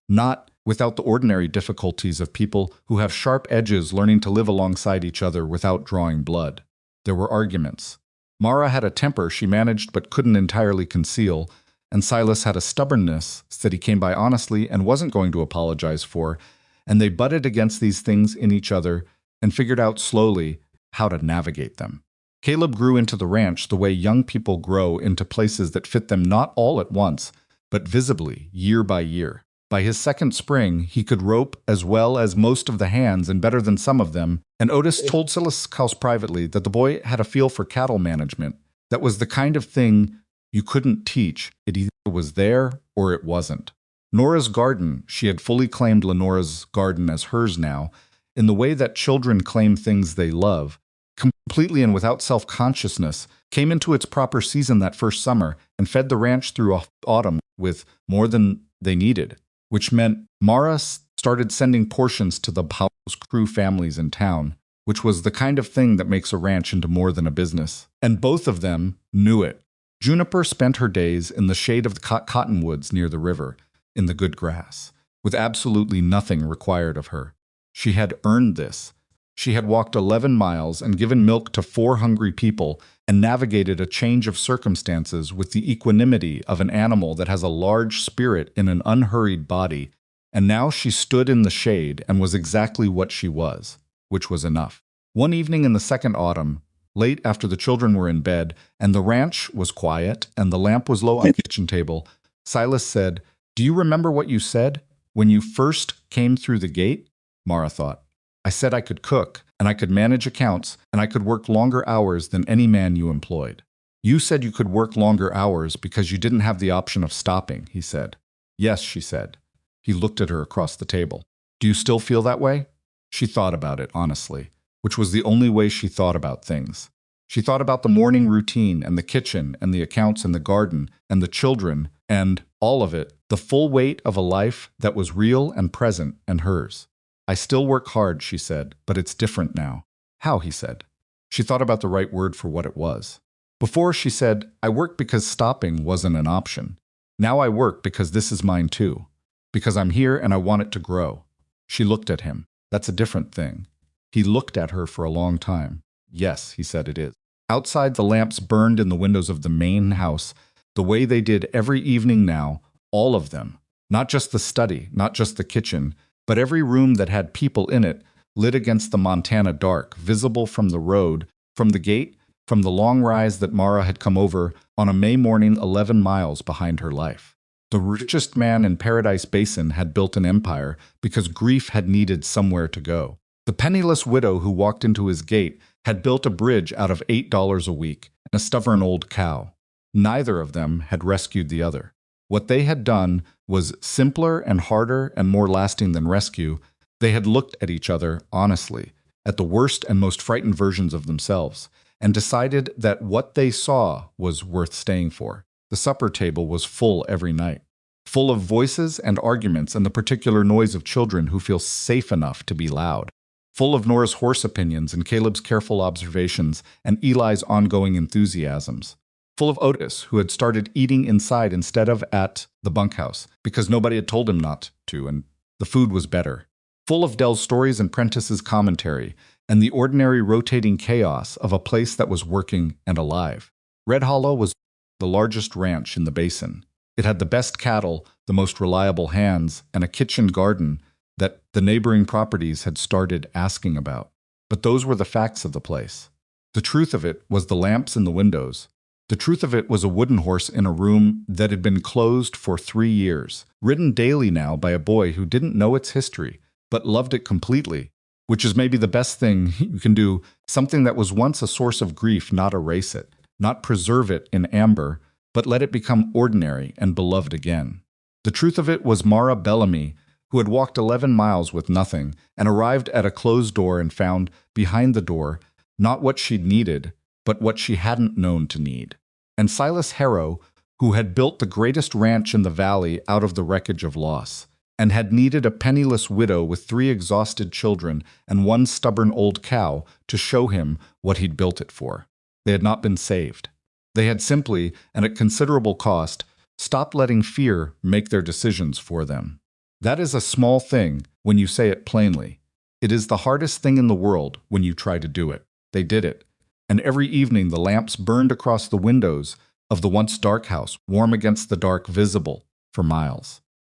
not without the ordinary difficulties of people who have sharp edges learning to live alongside each other without drawing blood. There were arguments. Mara had a temper she managed but couldn't entirely conceal, and Silas had a stubbornness that he came by honestly and wasn't going to apologize for, and they butted against these things in each other and figured out slowly how to navigate them. Caleb grew into the ranch the way young people grow into places that fit them not all at once, but visibly, year by year. By his second spring, he could rope as well as most of the hands and better than some of them, and Otis told Silas House privately that the boy had a feel for cattle management. That was the kind of thing you couldn't teach. It either was there or it wasn't. Nora's garden, she had fully claimed Lenora's garden as hers now, in the way that children claim things they love, completely and without self-consciousness, came into its proper season that first summer and fed the ranch through autumn with more than they needed, which meant Mara started sending portions to the house crew families in town, which was the kind of thing that makes a ranch into more than a business. And both of them knew it. Juniper spent her days in the shade of the cottonwoods near the river, in the good grass, with absolutely nothing required of her. She had earned this. She had walked 11 miles and given milk to 4 hungry people and navigated a change of circumstances with the equanimity of an animal that has a large spirit in an unhurried body, and now she stood in the shade and was exactly what she was, which was enough. One evening in the second autumn, late after the children were in bed and the ranch was quiet and the lamp was low on the kitchen table, Silas said, "Do you remember what you said when you first came through the gate?" Mara thought. "I said I could cook, and I could manage accounts, and I could work longer hours than any man you employed." "You said you could work longer hours because you didn't have the option of stopping," he said. "Yes," she said. He looked at her across the table. "Do you still feel that way?" She thought about it, honestly, which was the only way she thought about things. She thought about the morning routine and the kitchen and the accounts and the garden and the children and, all of it, the full weight of a life that was real and present and hers. "I still work hard," she said, "but it's different now." "How?" he said. She thought about the right word for what it was. Before, she said, "I work because stopping wasn't an option. Now I work because this is mine too. Because I'm here and I want it to grow." She looked at him. "That's a different thing." He looked at her for a long time. "Yes," he said, "it is." Outside, the lamps burned in the windows of the main house, the way they did every evening now, all of them. Not just the study, not just the kitchen, but every room that had people in it, lit against the Montana dark, visible from the road, from the gate, from the long rise that Mara had come over on a May morning 11 miles behind her life. The richest man in Paradise Basin had built an empire because grief had needed somewhere to go. The penniless widow who walked into his gate had built a bridge out of $8 a week and a stubborn old cow. Neither of them had rescued the other. What they had done was simpler and harder and more lasting than rescue. They had looked at each other honestly, at the worst and most frightened versions of themselves, and decided that what they saw was worth staying for. The supper table was full every night, full of voices and arguments and the particular noise of children who feel safe enough to be loud, full of Nora's horse opinions and Caleb's careful observations and Eli's ongoing enthusiasms, full of Otis, who had started eating inside instead of at the bunkhouse because nobody had told him not to and the food was better, full of Dell's stories and Prentice's commentary and the ordinary rotating chaos of a place that was working and alive. Red Hollow was the largest ranch in the basin. It had the best cattle, the most reliable hands, and a kitchen garden that the neighboring properties had started asking about. But those were the facts of the place. The truth of it was the lamps in the windows. The truth of it was a wooden horse in a room that had been closed for 3 years, ridden daily now by a boy who didn't know its history, but loved it completely, which is maybe the best thing you can do, something that was once a source of grief, not erase it, not preserve it in amber, but let it become ordinary and beloved again. The truth of it was Mara Bellamy, who had walked 11 miles with nothing and arrived at a closed door and found, behind the door, not what she'd needed, but what she hadn't known to need. And Silas Harrow, who had built the greatest ranch in the valley out of the wreckage of loss, and had needed a penniless widow with 3 exhausted children and 1 stubborn old cow to show him what he'd built it for. They had not been saved. They had simply, and at considerable cost, stopped letting fear make their decisions for them. That is a small thing when you say it plainly. It is the hardest thing in the world when you try to do it. They did it. And every evening the lamps burned across the windows of the once dark house, warm against the dark, visible for miles.